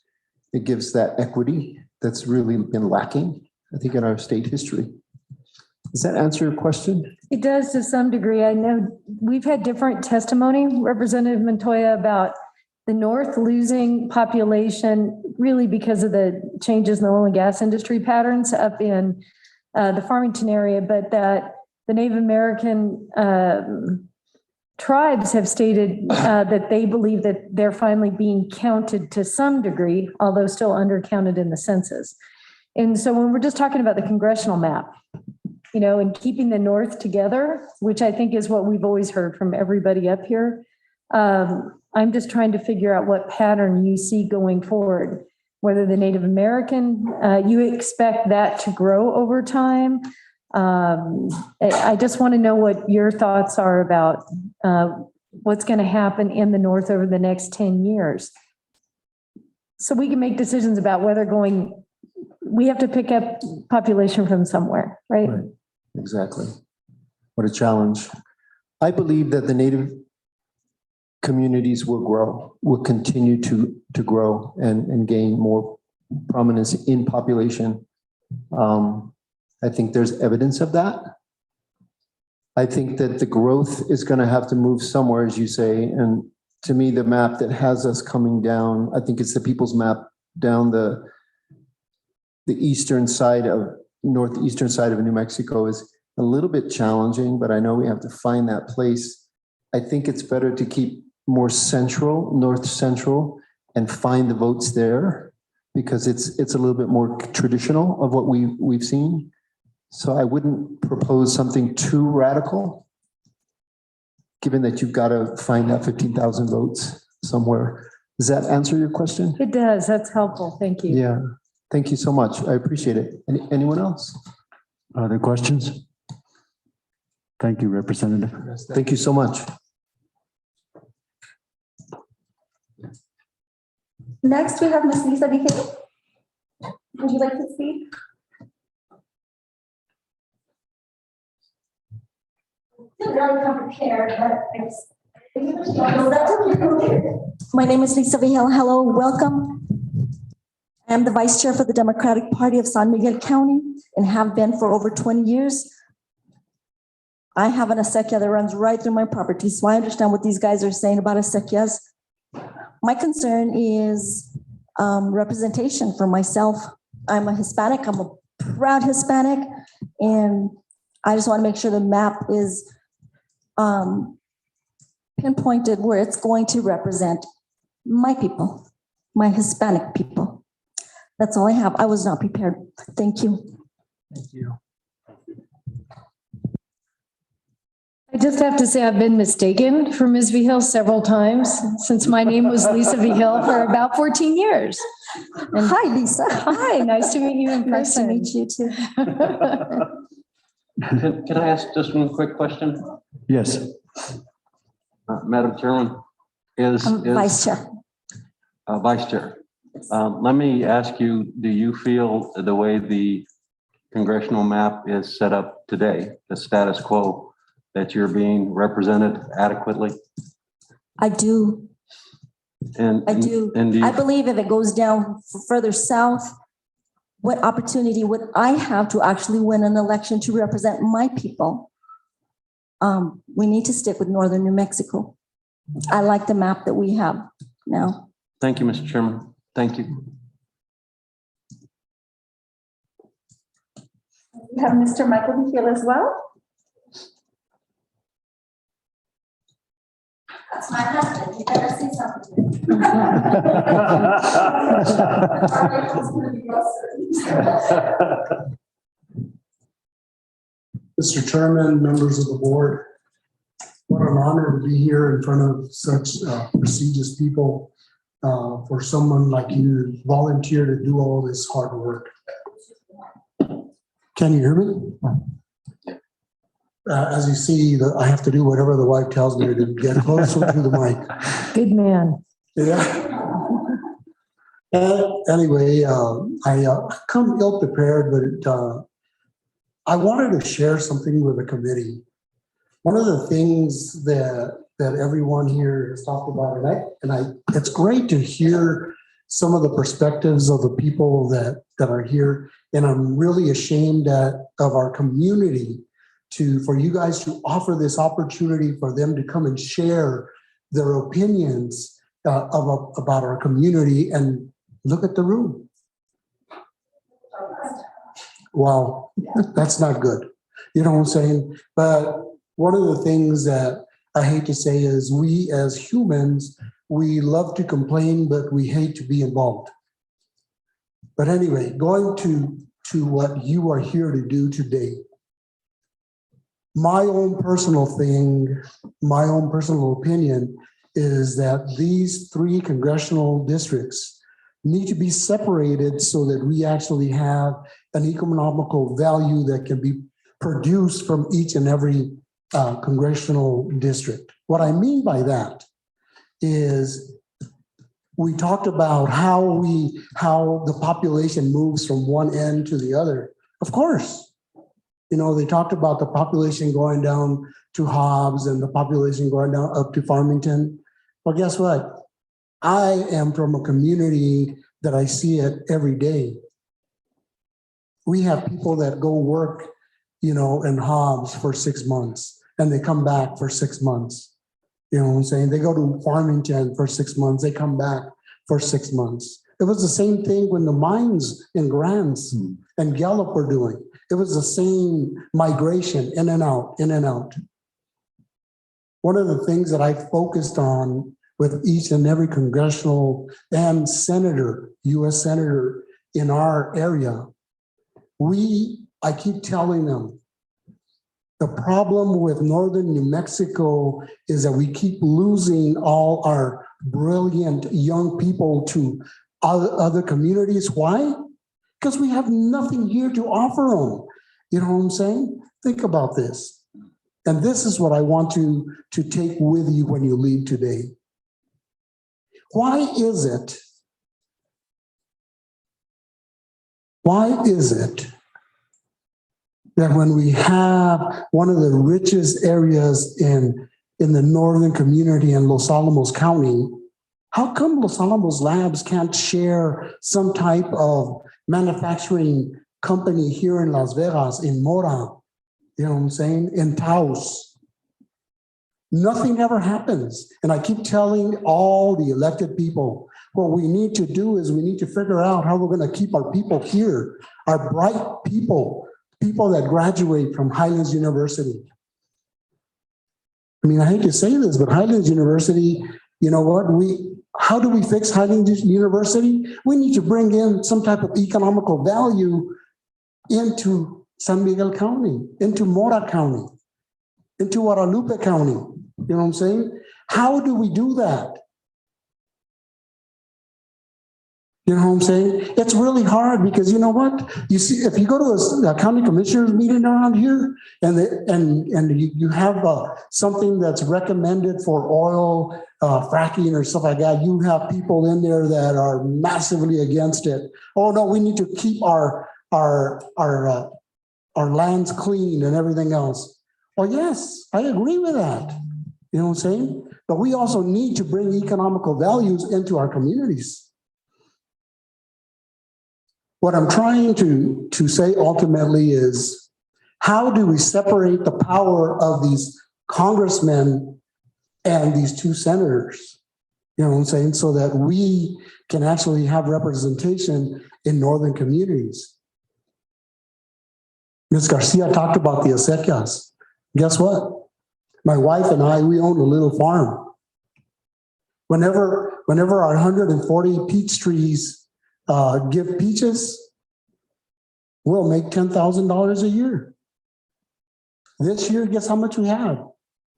It gives that equity that's really been lacking, I think, in our state history. Does that answer your question? It does to some degree. I know we've had different testimony, Representative Montoya, about the North losing population really because of the changes in the oil and gas industry patterns up in the Farmington area, but that the Native American tribes have stated that they believe that they're finally being counted to some degree, although still undercounted in the census. And so when we're just talking about the congressional map, you know, and keeping the North together, which I think is what we've always heard from everybody up here, I'm just trying to figure out what pattern you see going forward, whether the Native American, you expect that to grow over time. I just want to know what your thoughts are about what's going to happen in the North over the next 10 years. So we can make decisions about whether we have to pick up population from somewhere, right? Right. Exactly. What a challenge. I believe that the Native communities will continue to grow and gain more prominence in population. I think there's evidence of that. I think that the growth is going to have to move somewhere, as you say. And to me, the map that has us coming down, I think it's the people's map down the northeastern side of New Mexico is a little bit challenging, but I know we have to find that place. I think it's better to keep more central, north central, and find the votes there because it's a little bit more traditional of what we've seen. So I wouldn't propose something too radical, given that you've got to find that 15,000 votes somewhere. Does that answer your question? It does. That's helpful. Thank you. Yeah. Thank you so much. I appreciate it. Anyone else? Other questions? Thank you, Representative. Thank you so much. Next, we have Ms. Lisa Vigil. Would you like to speak? Really come prepared, but I just. My name is Lisa Vigil. Hello, welcome. I am the Vice Chair for the Democratic Party of San Miguel County and have been for over 20 years. I have an acequia that runs right through my property, so I understand what these guys are saying about acequias. My concern is representation for myself. I'm a Hispanic, I'm a proud Hispanic, and I just want to make sure the map is pinpointed where it's going to represent my people, my Hispanic people. That's all I have. I was not prepared. Thank you. Thank you. I just have to say I've been mistaken for Ms. Vigil several times since my name was Lisa Vigil for about 14 years. And Hi, Lisa. hi, nice to meet you in Nice to person. meet you too. Can I ask just one quick question? Yes. Madam Chairman, Vice Chair. Vice Chair, let me ask you, do you feel the way the congressional map is set up today, the status quo, that you're being represented adequately? I do. And I do. And do I you, believe if it goes down further south, what opportunity would I have to actually win an election to represent my people? We need to stick with northern New Mexico. I like the map that we have now. thank you, Mr. Chairman. Thank you. We have Mr. Michael Vigil as well. That's my husband. You better see Mr. Chairman, members of the board, what an honor to be here in front of such prestigious people. For someone like you to volunteer to do all this hard work. Can you hear me? As you see, I have to do whatever the wife tells me to do, get closer to the mic. Good man. Yeah. Anyway, I come ill prepared, but I wanted to share something with the committee. One of the things that everyone here has talked about, it's great to hear some of the perspectives of the people that are here. And I'm really ashamed of our community for you guys to offer this opportunity for them to come and share their opinions about our community. And look at the room. Wow, that's not good. You know what I'm saying? But one of the things that I hate to say is we as humans, we love to complain, but we hate to be involved. But anyway, going to what you are here to do today. My own personal thing, my own personal opinion is that these 3 congressional districts need to be separated so that we actually have an economical value that can be produced from each and every congressional district. What I mean by that is we talked about how the population moves from one end to the other. Of course, they talked about the population going down to Hobbs and the population going down up to Farmington. Well, guess what? I am from a community that I see it every day. We have people that go work, in Hobbs for 6 months. And they come back for 6 months. You know what I'm saying? They go to Farmington for 6 months. They come back for 6 months. It was the same thing when the mines in Grants and Gallup were doing. It was the same migration in and out, in and out. One of the things that I focused on with each and every congressional and senator, U.S. senator in our area, I keep telling them, the problem with northern New Mexico is that we keep losing all our brilliant young people to other communities. Why? Because we have nothing here to offer them. You know what I'm saying? Think about this. And this is what I want to take with you when you leave today. Why is it that when we have one of the richest areas in the northern community in Los Alamos County, how come Los Alamos Labs can't share some type of manufacturing company here in Las Vegas, in Mora, you know what I'm saying, in Taos? Nothing ever happens. And I keep telling all the elected people, what we need to do is we need to figure out how we're going to keep our people here, our bright people that graduate from Highlands University. I mean, I hate to say this, but Highlands University, you know what? How do we fix Highlands University? We need to bring in some type of economical value into San Miguel County, into Mora County, into Guadalupe County. You know what I'm saying? How do we do that? You know what I'm saying? It's really hard because you know what? You see, if you go to a county commissioners meeting around here and you have something that's recommended for oil fracking or stuff like that, you have people in there that are massively against it. Oh no, we need to keep our lands clean and everything else. Well, yes, I agree with that. You know what I'm saying? But we also need to bring economical values into our communities. What I'm trying to say ultimately is, how do we separate the power of these congressmen and these 2 senators? You know what I'm saying? So that we can actually have representation in northern communities. Ms. Garcia talked about the acequias. Guess what? My wife and I, we own a little farm. Whenever our 140 peach trees give peaches, we'll make $10,000 a year. This year, guess how much we had?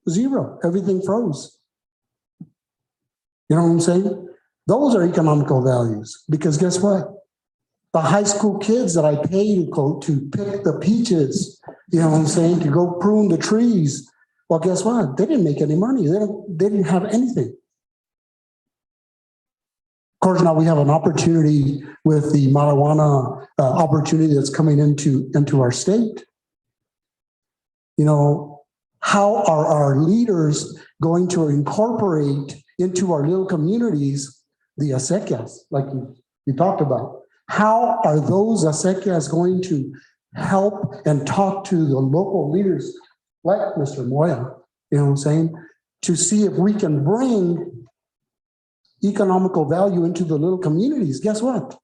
Zero. Everything froze. You know what I'm saying? Those are economical values, because guess what? The high school kids that I pay to pick the peaches, you know what I'm saying, to go prune the trees. Well, guess what? They didn't make any money. They didn't have anything. Of course, now we have an opportunity with the marijuana opportunity that's coming into our state. You know, how are our leaders going to incorporate into our little communities the acequias, like you talked about? How are those acequias going to help and talk to the local leaders like Mr. Moya, you know what I'm saying, to see if we can bring economical value into the little communities? Guess what?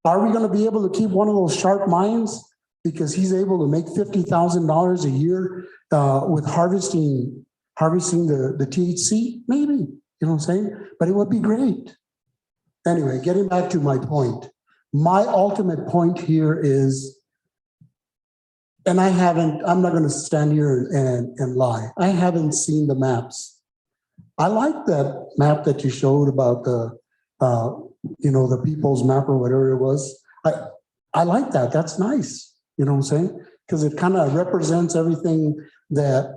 Are we going to be able to keep one of those sharp minds because he's able to make $50,000 a year with harvesting the THC? Maybe, you know what I'm saying? But it would be great. Anyway, getting back to my point, my ultimate point here is, and I'm not going to stand here and lie. I haven't seen the maps. I like that map that you showed about the people's map or whatever it was. I like that. That's nice. You know what I'm saying? Because it kind of represents everything that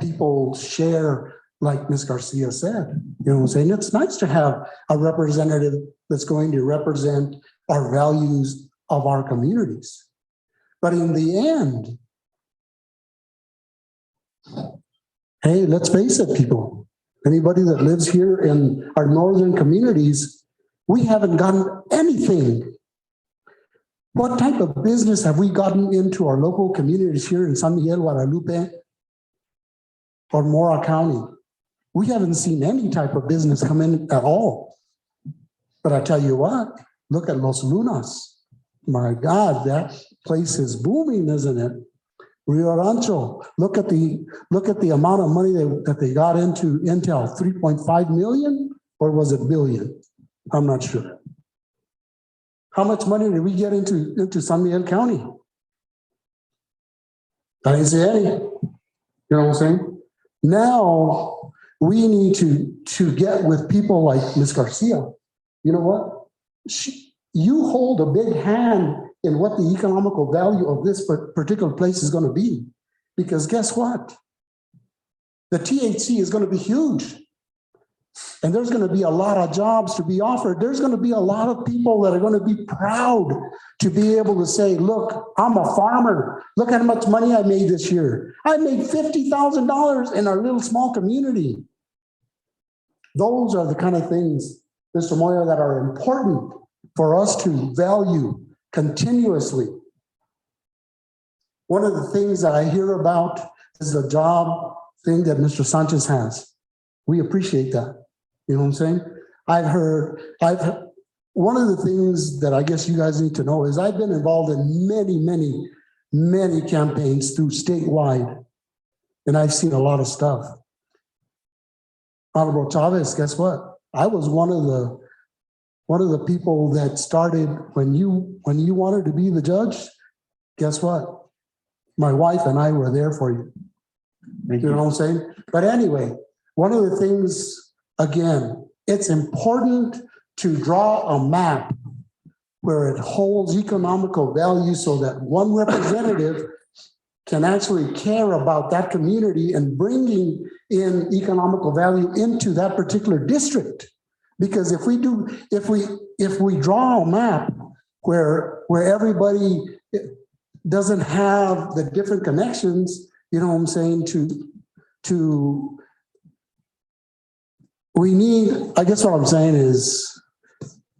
people share, like Ms. Garcia said. You know what I'm saying? It's nice to have a representative that's going to represent our values of our communities. But in the end, hey, let's face it, people. Anybody that lives here in our northern communities, we haven't gotten anything. What type of business have we gotten into our local communities here in San Miguel, Guadalupe, or Mora County? We haven't seen any type of business come in at all. But I tell you what, look at Los Lunas. My God, that place is booming, isn't it? Rio Rancho, look at the amount of money that they got into Intel, 3.5 million, or was it billion? I'm not sure. How much money did we get into San Miguel County? I didn't see any. You know what I'm saying? Now we need to get with people like Ms. Garcia. You know what? You hold a big hand in what the economical value of this particular place is going to be. Because guess what? The THC is going to be huge. And there's going to be a lot of jobs to be offered. There's going to be a lot of people that are going to be proud to be able to say, look, I'm a farmer. Look how much money I made this year. I made $50,000 in our little small community. Those are the kind of things, Mr. Moya, that are important for us to value continuously. One of the things that I hear about is the job thing that Mr. Sanchez has. We appreciate that. You know what I'm saying? One of the things that I guess you guys need to know is I've been involved in many campaigns through statewide, and I've seen a lot of stuff. Honorable Chavez, guess what? I was one of the people that started when you wanted to be the judge. Guess what? My wife and I were there for you. You know what I'm saying? But anyway, one of the things, again, it's important to draw a map where it holds economical value so that one representative can actually care about that community and bringing in economical value into that particular district. Because if we draw a map where everybody doesn't have the different connections, you know what I'm saying, we need, I guess what I'm saying is,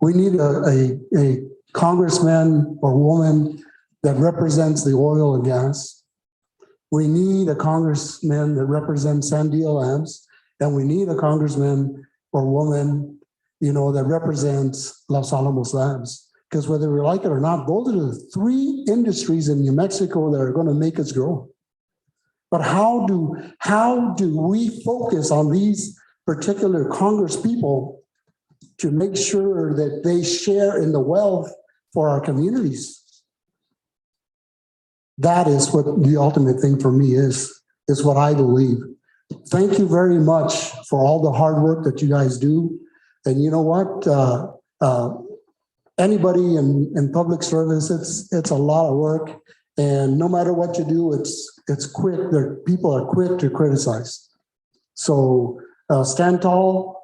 we need a congressman or woman that represents the oil and gas. We need a congressman that represents Sandia Labs, and we need a congressman or woman, you know, that represents Los Alamos Labs. Because whether we like it or not, those are the three industries in New Mexico that are going to make us grow. But how do we focus on these particular Congress people to make sure that they share in the wealth for our communities. That is what the ultimate thing for me is what I believe. Thank you very much for all the hard work that you guys do. And you know what? Anybody in public service, it's a lot of work. And no matter what you do, it's quick. People are quick to criticize. So stand tall.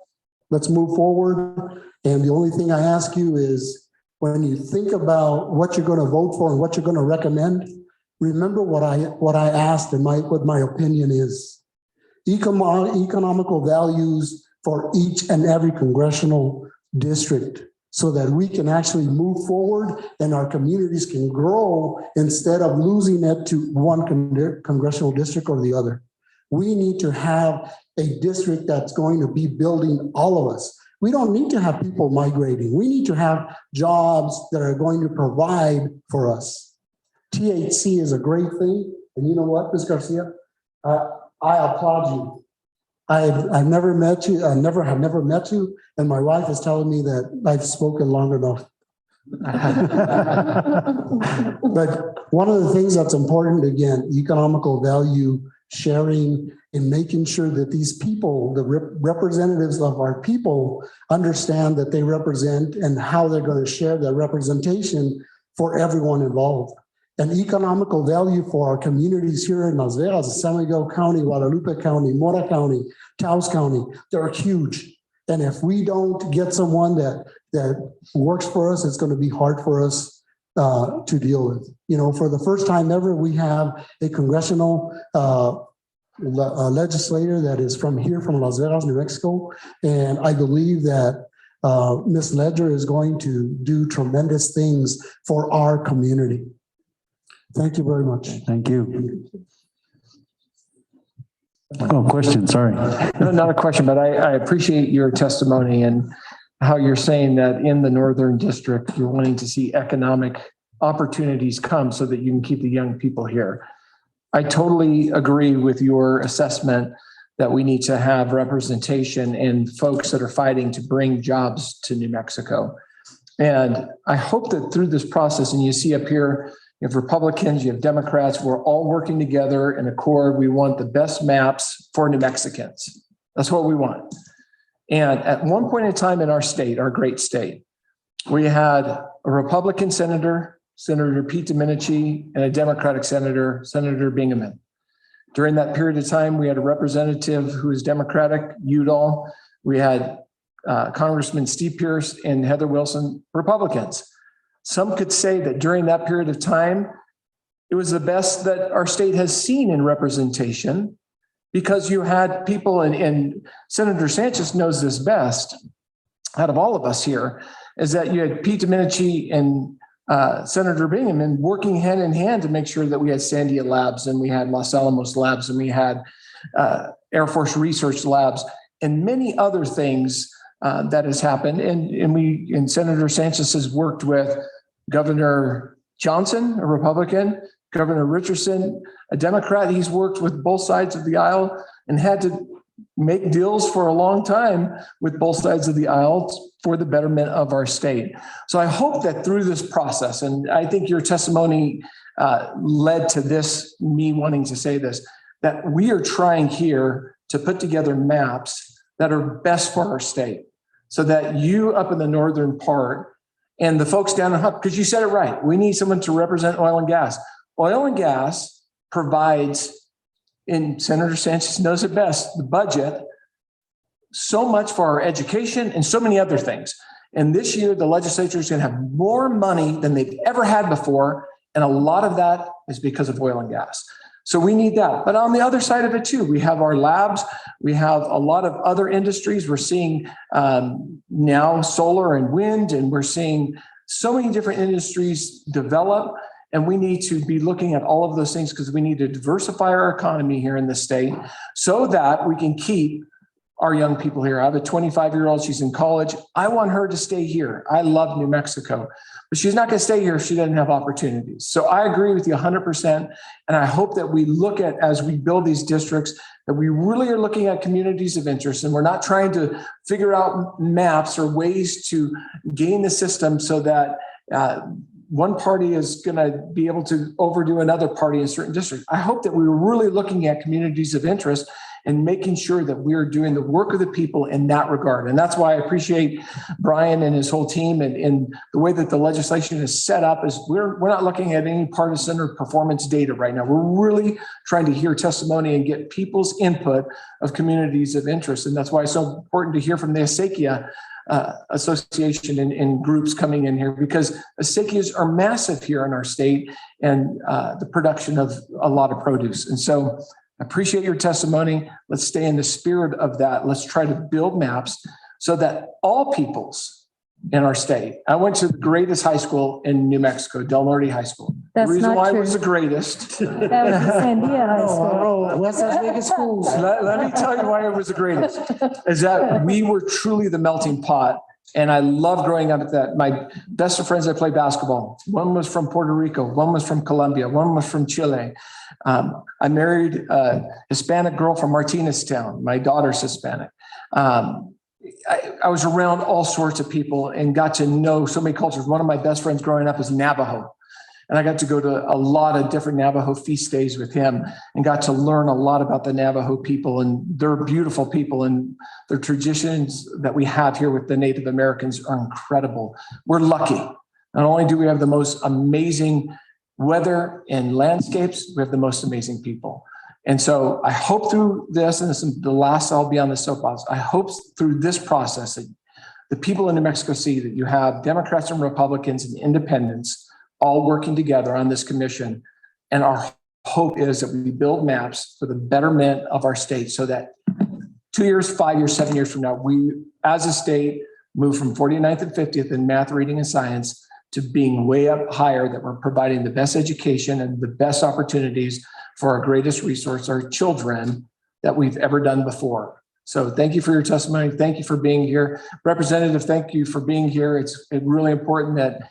Let's move forward. And the only thing I ask you is when you think about what you're going to vote for and what you're going to recommend, remember what I asked and what my opinion is. Economical values for each and every congressional district so that we can actually move forward and our communities can grow instead of losing it to one congressional district or the other. We need to have a district that's going to be building all of us. We don't need to have people migrating. We need to have jobs that are going to provide for us. THC is a great thing. And you know what, Ms. Garcia? I applaud you. I've never met you. I have never met you. And my wife is telling me that I've spoken long enough. But one of the things that's important, again, economical value sharing and making sure that these people, the representatives of our people, understand that they represent and how they're going to share their representation for everyone involved. And economical value for our communities here in Las Vegas, San Miguel County, Guadalupe County, Mora County, Taos County, they're huge. And if we don't get someone that works for us, it's going to be hard for us to deal with. You know, for the first time ever, we have a congressional legislator that is from here, from Las Vegas, New Mexico. And I believe that Ms. Ledger is going to do tremendous things for our community. Thank you very much. Thank you. Oh, question, sorry. Not a question, but I appreciate your testimony and how you're saying that in the Northern District, you're wanting to see economic opportunities come so that you can keep the young people here. I totally agree with your assessment that we need to have representation in folks that are fighting to bring jobs to New Mexico. And I hope that through this process, and you see up here, you have Republicans, you have Democrats, we're all working together in accord. We want the best maps for New Mexicans. That's what we want. And at one point in time in our state, our great state, we had a Republican senator, Senator Pete Domenici, and a Democratic senator, Senator Bingaman. During that period of time, we had a representative who was Democratic, Udall. We had Congressman Steve Pierce and Heather Wilson, Republicans. Some could say that during that period of time, it was the best that our state has seen in representation because you had people, and Senator Sanchez knows this best out of all of us here, is that you had Pete Domenici and Senator Bingaman working hand in hand to make sure that we had Sandia Labs and we had Los Alamos Labs and we had Air Force Research Labs and many other things that has happened. And Senator Sanchez has worked with Governor Johnson, a Republican, Governor Richardson, a Democrat. He's worked with both sides of the aisle and had to make deals for a long time with both sides of the aisle for the betterment of our state. So I hope that through this process, and I think your testimony led to this, me wanting to say this, that we are trying here to put together maps that are best for our state so that you up in the northern part and the folks down in Hunt, because you said it right, we need someone to represent oil and gas. Oil and gas provides, and Senator Sanchez knows it best, the budget, so much for our education and so many other things. And this year, the legislature is going to have more money than they've ever had before. And a lot of that is because of oil and gas. So we need that. But on the other side of it too, we have our labs. We have a lot of other industries. We're seeing now solar and wind, and we're seeing so many different industries develop. And we need to be looking at all of those things because we need to diversify our economy here in the state so that we can keep our young people here. I have a 25-year-old, she's in college. I want her to stay here. I love New Mexico, but she's not going to stay here if she doesn't have opportunities. So I agree with you 100%. And I hope that we look at, as we build these districts, that we really are looking at communities of interest, and we're not trying to figure out maps or ways to gain the system so that one party is going to be able to overdo another party in certain districts. I hope that we were really looking at communities of interest and making sure that we're doing the work of the people in that regard. And that's why I appreciate Brian and his whole team, and the way that the legislation is set up is we're not looking at any partisan or performance data right now. We're really trying to hear testimony and get people's input of communities of interest. And that's why it's so important to hear from the Acequia association and groups coming in here, because acequias are massive here in our state and the production of a lot of produce. And so I appreciate your testimony. Let's stay in the spirit of that. Let's try to build maps so that all peoples in our state. I went to the greatest high school in New Mexico, Del Norte High School. That's the reason not why true. it was the greatest. That was the Sandia High School. West Las Vegas schools. Let me tell you why it was the greatest, is that we were truly the melting pot. And I love growing up at that. My best of friends that play basketball, one was from Puerto Rico, one was from Colombia, one was from Chile. I married a Hispanic girl from Martineztown. My daughter's Hispanic. I was around all sorts of people and got to know so many cultures. One of my best friends growing up is Navajo. And I got to go to a lot of different Navajo feast days with him and got to learn a lot about the Navajo people, and they're beautiful people, and their traditions that we have here with the Native Americans are incredible. We're lucky. Not only do we have the most amazing weather and landscapes, we have the most amazing people. And so I hope through this, and this is the last I'll be on the soapbox, I hope through this process that the people in New Mexico see that you have Democrats and Republicans and independents all working together on this commission. And our hope is that we build maps for the betterment of our state so that 2 years, 5 years, 7 years from now, we as a state move from 49th and 50th in math, reading, and science to being way up higher, that we're providing the best education and the best opportunities for our greatest resource, our children, that we've ever done before. So thank you for your testimony. Thank you for being here. Representative, thank you for being here. It's really important that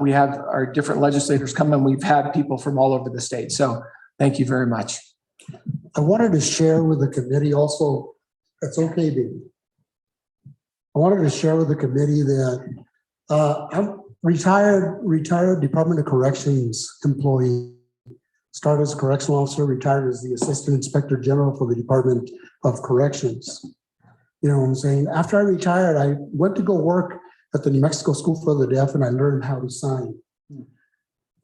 we have our different legislators come, and we've had people from all over the state. So thank you very much. I wanted to share with the committee also, that's okay, baby. I wanted to share with the committee that I'm retired Department of Corrections employee. Started as a correctional officer, retired as the Assistant Inspector General for the Department of Corrections. You know what I'm saying? After I retired, I went to go work at the New Mexico School for the Deaf, and I learned how to sign.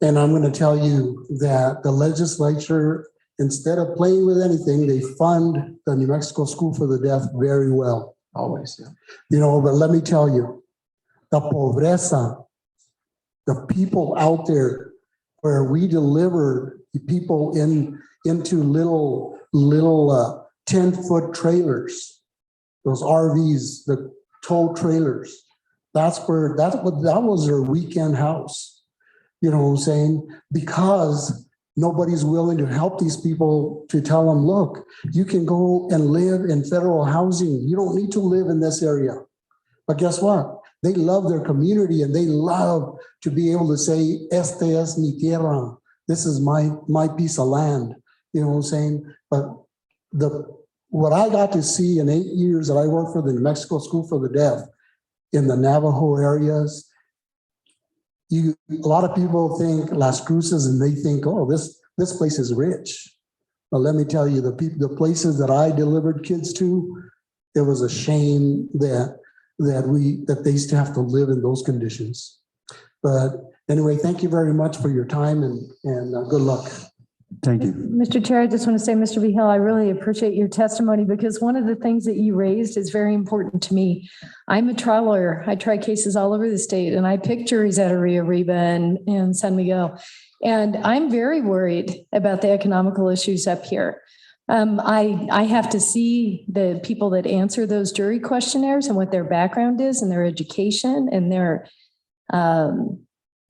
And I'm going to tell you that the legislature, instead of playing with anything, they fund the New Mexico School for the Deaf very well. Always, yeah. You know, but let me tell you, the pobreza, the people out there where we delivered the people into little 10-foot trailers, those RVs, the tow trailers. That was their weekend house. You know what I'm saying? Because nobody's willing to help these people, to tell them, look, you can go and live in federal housing. You don't need to live in this area. But guess what? They love their community, and they love to be able to say, este es mi tierra. This is my piece of land. You know what I'm saying? But what I got to see in 8 years that I worked for the New Mexico School for the Deaf in the Navajo areas, a lot of people think Las Cruces, and they think, oh, this place is rich. But let me tell you, the places that I delivered kids to, it was a shame that they used to have to live in those conditions. But anyway, thank you very much for your time, and good luck. Thank you. Mr. Chair, I just want to say, Mr. Vigil, I really appreciate your testimony, because one of the things that you raised is very important to me. I'm a trial lawyer. I try cases all over the state, and I pick juries out of Rio Arriba and San Miguel. And I'm very worried about the economical issues up here. I have to see the people that answer those jury questionnaires and what their background is and their education, and their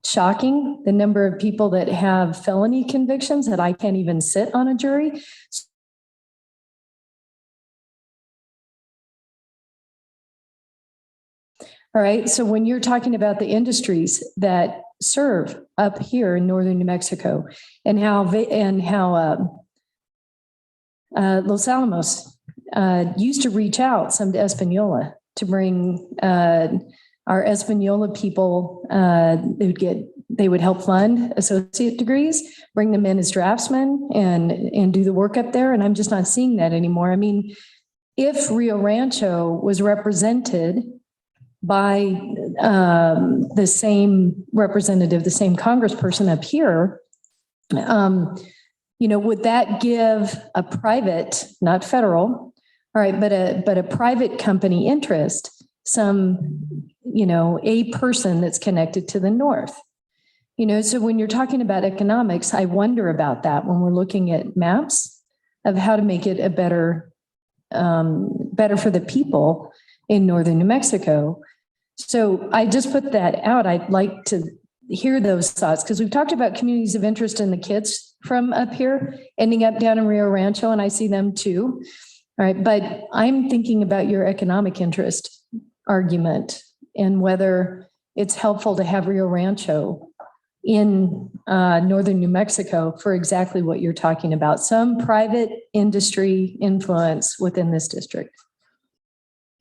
shocking, the number of people that have felony convictions that I can't even sit on a jury. All right. So when you're talking about the industries that serve up here in northern New Mexico and how Los Alamos used to reach out some to Espanola to bring our Espanola people, they would help fund associate degrees, bring them in as draftsmen and do the work up there. And I'm just not seeing that anymore. I mean, if Rio Rancho was represented by the same representative, the same congressperson up here, would that give a private, not federal, all right, but a private company interest, a person that's connected to the north? So when you're talking about economics, I wonder about that when we're looking at maps of how to make it a better for the people in northern New Mexico. So I just put that out. I'd like to hear those thoughts because we've talked about communities of interest in the kids from up here ending up down in Rio Rancho, and I see them too. All right, but I'm thinking about your economic interest argument and whether it's helpful to have Rio Rancho in northern New Mexico for exactly what you're talking about, some private industry influence within this district.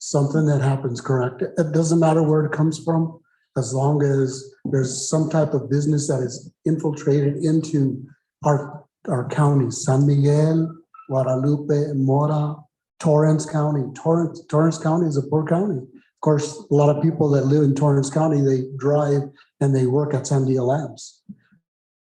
Something that happens, correct? It doesn't matter where it comes from, as long as there's some type of business that is infiltrated into our counties, San Miguel, Guadalupe, Mora, Torrance County. Torrance County is a poor county. Of course, a lot of people that live in Torrance County, they drive and they work at Sandia Labs.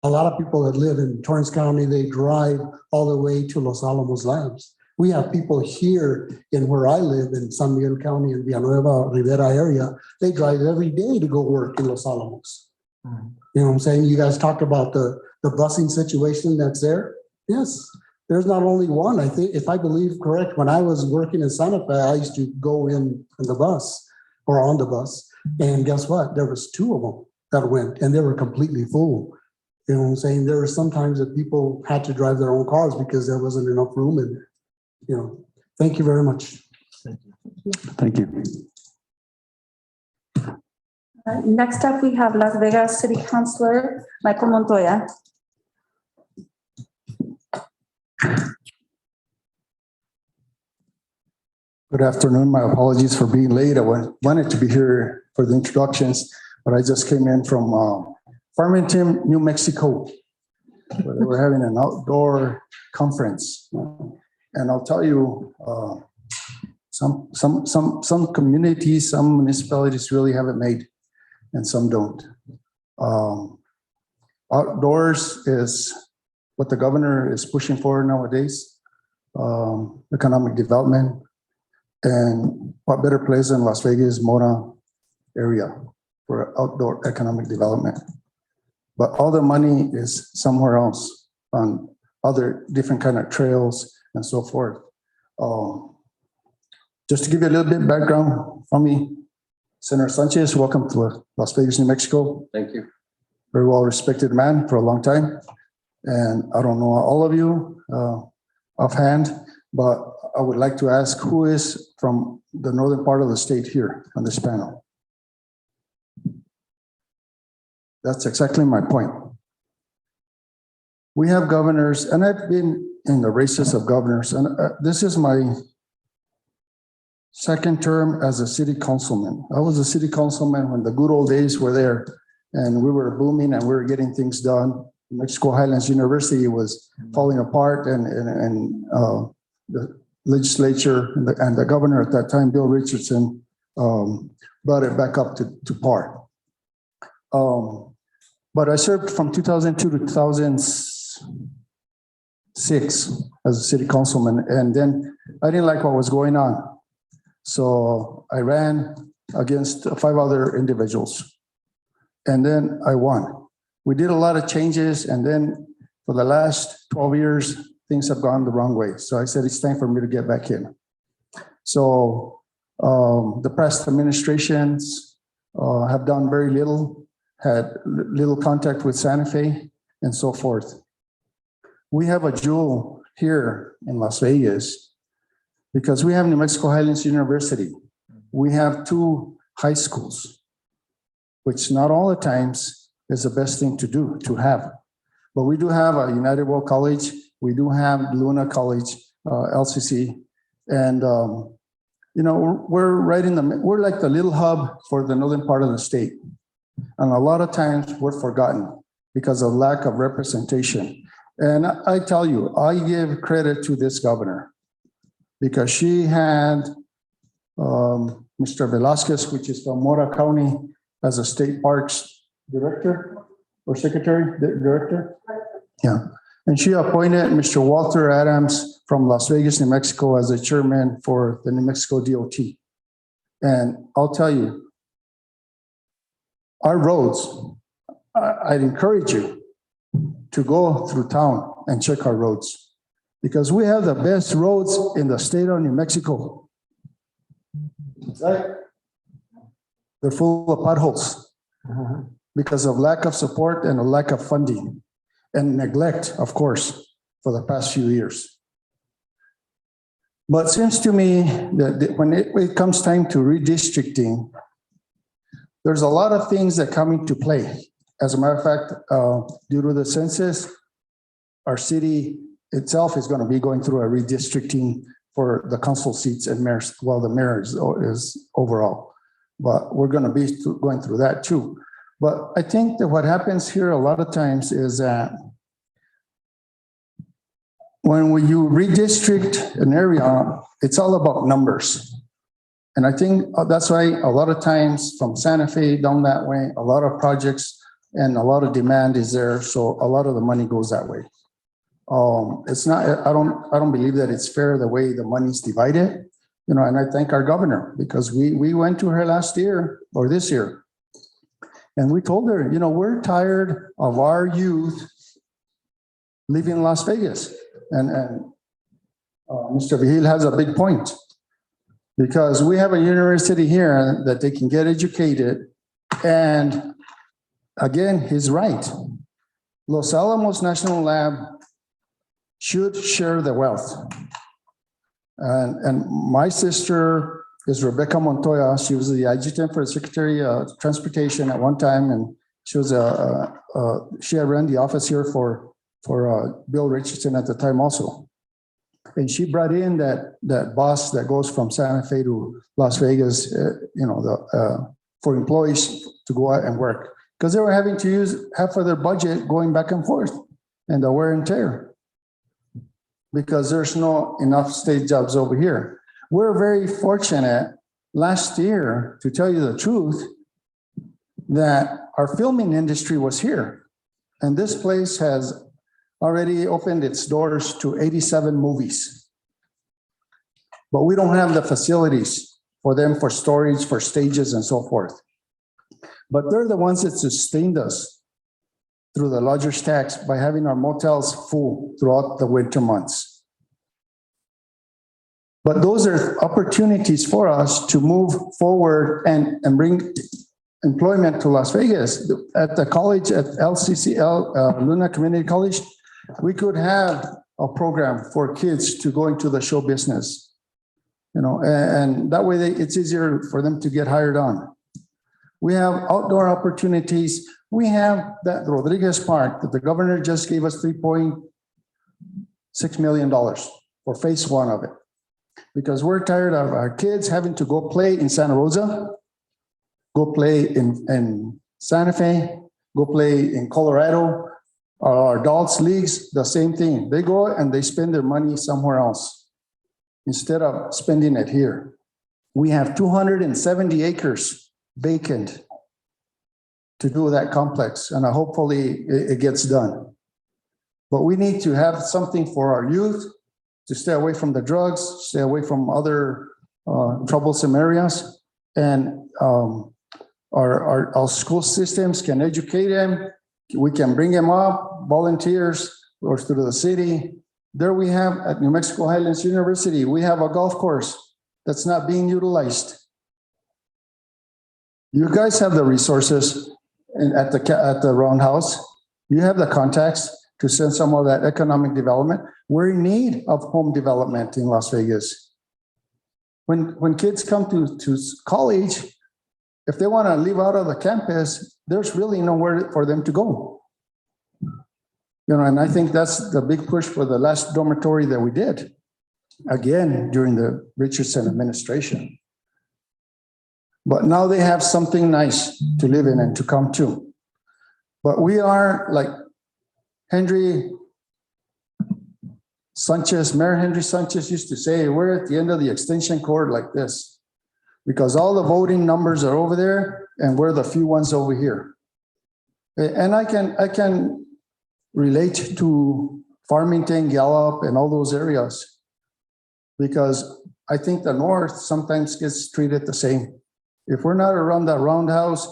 A lot of people that live in Torrance County, they drive all the way to Los Alamos Labs. We have people here in where I live in San Miguel County and Villanueva, Rivera area. They drive every day to go work in Los Alamos. You know what I'm saying? You guys talked about the busing situation that's there. Yes, there's not only one. I think, if I believe correct, when I was working in Santa Fe, I used to go in the bus or on the bus. And guess what? There was two of them that went and they were completely full. You know what I'm saying? There were sometimes that people had to drive their own cars because there wasn't enough room in there. Thank you very much. Thank you. Next up, we have Las Vegas City Councilor Michael Montoya. Good afternoon. My apologies for being late. I wanted to be here for the introductions, but I just came in from Farmington, New Mexico, where they were having an outdoor conference. And I'll tell you, some communities, some municipalities really have it made, and some don't. Outdoors is what the governor is pushing for nowadays, economic development, and what better place than Las Vegas, Mora area for outdoor economic development. But all the money is somewhere else on other different kind of trails and so forth. Just to give you a little bit background from me, Senator Sanchez, welcome to Las Vegas, New Mexico. Thank you. Very well respected man for a long time. And I don't know all of you offhand, but I would like to ask who is from the northern part of the state here on this panel. That's exactly my point. We have governors, and I've been in the races of governors, and this is my second term as a city councilman. I was a city councilman when the good old days were there, and we were booming and we were getting things done. Mexico Highlands University was falling apart, and the legislature and the governor at that time, Bill Richardson, brought it back up to par. But I served from 2002 to 2006 as a city councilman, and then I didn't like what was going on. So I ran against 5 other individuals, and then I won. We did a lot of changes, and then for the last 12 years, things have gone the wrong way. So I said, it's time for me to get back in. So the past administrations have done very little, had little contact with Santa Fe and so forth. We have a jewel here in Las Vegas because we have New Mexico Highlands University. We have 2 high schools, which not all the times is the best thing to do, to have. But we do have a United World College. We do have Luna College, LCC. And, we're right in we're like the little hub for the northern part of the state. And a lot of times we're forgotten because of lack of representation. And I tell you, I give credit to this governor because she had Mr. Velasquez, which is from Mora County, as a state parks director or secretary, director. Yeah. And she appointed Mr. Walter Adams from Las Vegas, New Mexico, as the chairman for the New Mexico DOT. And I'll tell you, our roads, I'd encourage you to go through town and check our roads because we have the best roads in the state of New Mexico. Right? They're full of potholes because of lack of support and a lack of funding and neglect, of course, for the past few years. But it seems to me that when it comes time to redistricting, there's a lot of things that come into play. As a matter of fact, due to the census, our city itself is going to be going through a redistricting for the council seats and mayors, well, the mayor is overall. But we're going to be going through that too. But I think that what happens here a lot of times is that when you redistrict an area, it's all about numbers. And I think that's why a lot of times from Santa Fe down that way, a lot of projects and a lot of demand is there. So a lot of the money goes that way. It's not, I don't believe that it's fair the way the money's divided, and I thank our governor because we went to her last year or this year. And we told her, we're tired of our youth living in Las Vegas. And Mr. Vigil has a big point because we have a university here that they can get educated. And again, he's right. Los Alamos National Lab should share the wealth. And my sister is Rebecca Montoya. She was the adjutant for the Secretary of Transportation at one time, and she was she had run the office here for Bill Richardson at the time also. And she brought in that bus that goes from Santa Fe to Las Vegas, for employees to go out and work because they were having to use half of their budget going back and forth and the wear and tear because there's no enough state jobs over here. We're very fortunate last year, to tell you the truth, that our filming industry was here. And this place has already opened its doors to 87 movies. But we don't have the facilities for them for storage, for stages and so forth. But they're the ones that sustained us through the lodger's tax by having our motels full throughout the winter months. But those are opportunities for us to move forward and bring employment to Las Vegas. At the college, at LCCL, Luna Community College, we could have a program for kids to go into the show business, and that way it's easier for them to get hired on. We have outdoor opportunities. We have that Rodriguez Park that the governor just gave us $3.6 million for phase one of it. Because we're tired of our kids having to go play in Santa Rosa, go play in Santa Fe, go play in Colorado. Our adults leagues, the same thing. They go and they spend their money somewhere else instead of spending it here. We have 270 acres vacant to do that complex, and hopefully it gets done. But we need to have something for our youth to stay away from the drugs, stay away from other troublesome areas, and our school systems can educate them. We can bring them up, volunteers, or through the city. There we have at New Mexico Highlands University, we have a golf course that's not being utilized. You guys have the resources at the Roundhouse. You have the contacts to send some of that economic development. We're in need of home development in Las Vegas. When kids come to college, if they want to leave out of the campus, there's really nowhere for them to go. And I think that's the big push for the last dormitory that we did, again, during the Richardson administration. But now they have something nice to live in and to come to. But we are, like Henry Sanchez, Mayor Henry Sanchez used to say, we're at the end of the extension cord like this, because all the voting numbers are over there and we're the few ones over here. And I can relate to Farmington, Gallup, and all those areas, because I think the North sometimes gets treated the same. If we're not around that roundhouse,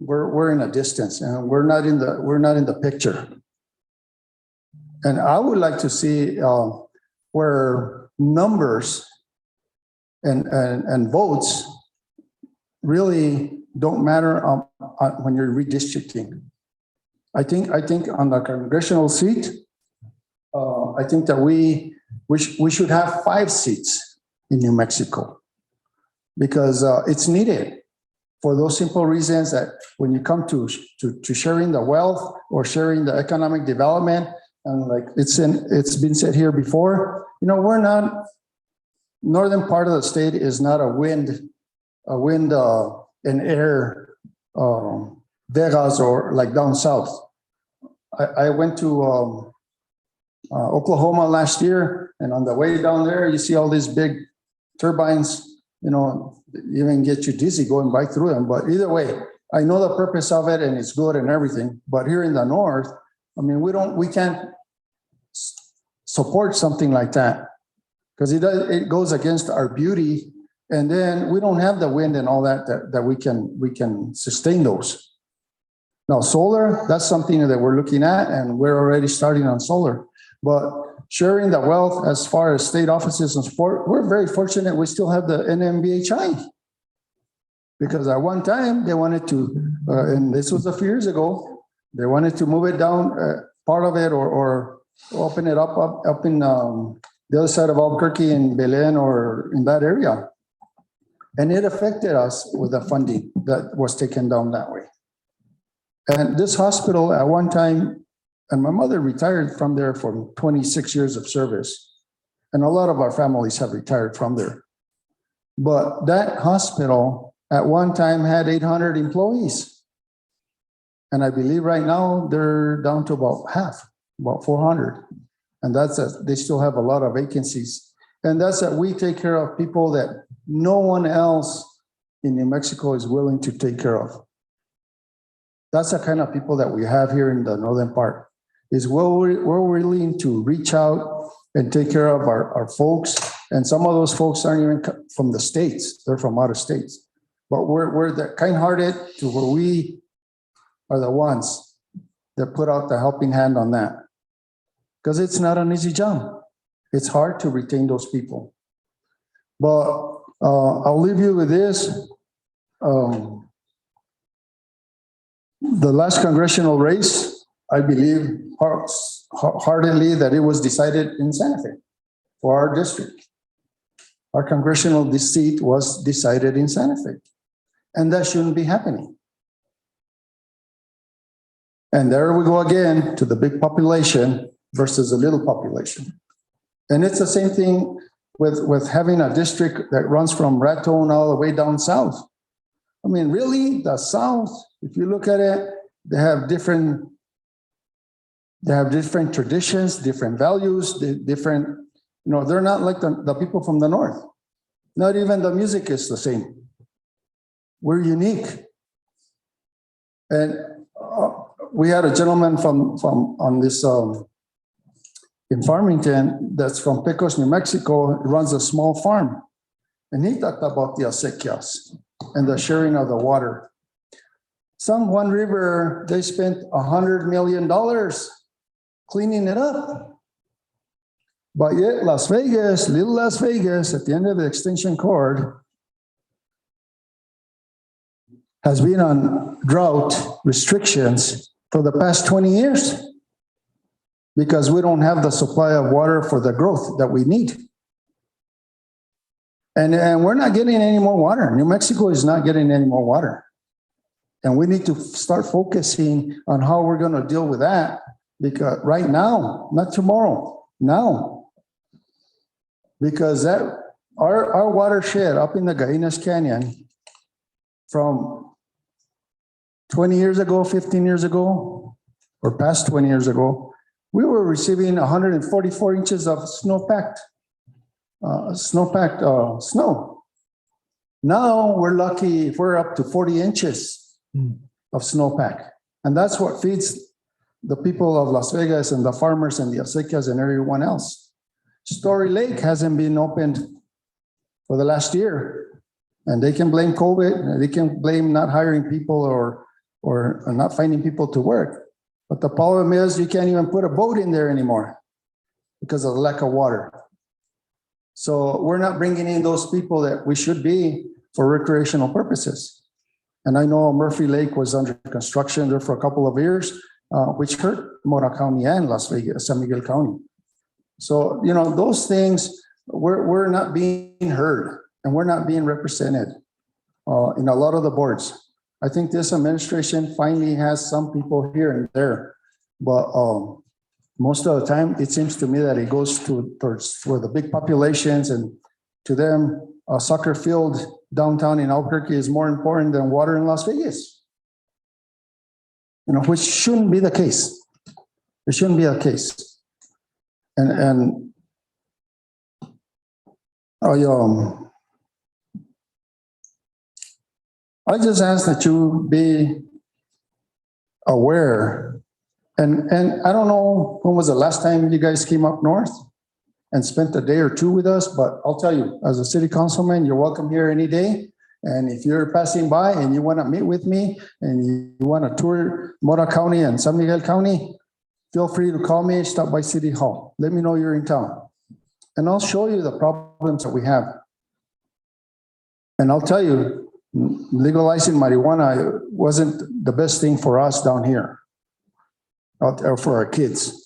we're in a distance and we're not in the picture. And I would like to see where numbers and votes really don't matter when you're redistricting. I think on the congressional seat, I think that we should have 5 seats in New Mexico, because it's needed for those simple reasons that when you come to sharing the wealth or sharing the economic development, and like it's been said here before, we're not, northern part of the state is not a wind and air Vegas or like down south. I went to Oklahoma last year, and on the way down there, you see all these big turbines, even get you dizzy going by through them. But either way, I know the purpose of it and it's good and everything. But here in the North, I mean, we can't support something like that because it goes against our beauty. And then we don't have the wind and all that we can sustain those. Now, solar, that's something that we're looking at, and we're already starting on solar. But sharing the wealth as far as state offices and support, we're very fortunate we still have the NMBHI. Because at one time, they wanted to, and this was a few years ago, they wanted to move it down, part of it, or open it up in the other side of Albuquerque in Belen or in that area. And it affected us with the funding that was taken down that way. And this hospital at one time, and my mother retired from there for 26 years of service. And a lot of our families have retired from there. But that hospital at one time had 800 employees. And I believe right now they're down to about half, about 400. And they still have a lot of vacancies. And that's that we take care of people that no one else in New Mexico is willing to take care of. That's the kind of people that we have here in the northern part, is we're willing to reach out and take care of our folks. And some of those folks aren't even from the States, they're from out of states. But we're the kind-hearted to where we are the ones that put out the helping hand on that. Because it's not an easy job. It's hard to retain those people. But I'll leave you with this. The last congressional race, I believe heartedly that it was decided in Santa Fe for our district. Our congressional seat was decided in Santa Fe. And that shouldn't be happening. And there we go again to the big population versus the little population. And it's the same thing with having a district that runs from Raton all the way down south. I mean, really, the South, if you look at it, they have different traditions, different values, they're not like the people from the North. Not even the music is the same. We're unique. And we had a gentleman from on this in Farmington that's from Pecos, New Mexico, runs a small farm. And he talked about the acequias and the sharing of the water. San Juan River, they spent $100 million cleaning it up. But yet Las Vegas, little Las Vegas, at the end of the extension cord, has been on drought restrictions for the past 20 years because we don't have the supply of water for the growth that we need. And we're not getting any more water. New Mexico is not getting any more water. And we need to start focusing on how we're going to deal with that, because right now, not tomorrow, now. Because that our watershed up in the Gainas Canyon from 20 years ago, 15 years ago, or past 20 years ago, we were receiving 144 inches of snowpacked snow. Now we're lucky if we're up to 40 inches of snowpack. And that's what feeds the people of Las Vegas and the farmers and the acequias and everyone else. Story Lake hasn't been opened for the last year. And they can blame COVID, they can blame not hiring people or not finding people to work. But the problem is you can't even put a boat in there anymore because of the lack of water. So we're not bringing in those people that we should be for recreational purposes. And I know Murphy Lake was under construction there for a couple of years, which hurt Mora County and Las Vegas, San Miguel County. So, you know, those things, we're not being heard and we're not being represented in a lot of the boards. I think this administration finally has some people here and there, but most of the time, it seems to me that it goes towards where the big populations, and to them, a soccer field downtown in Albuquerque is more important than water in Las Vegas. You know, which shouldn't be the case. It shouldn't be the case. And I just ask that you be aware. And I don't know when was the last time you guys came up north and spent a day or two with us, but I'll tell you, as a city councilman, you're welcome here any day. And if you're passing by and you want to meet with me and you want to tour Mora County and San Miguel County, feel free to call me, stop by City Hall. Let me know you're in town. And I'll show you the problems that we have. And I'll tell you, legalizing marijuana wasn't the best thing for us down here, out there for our kids.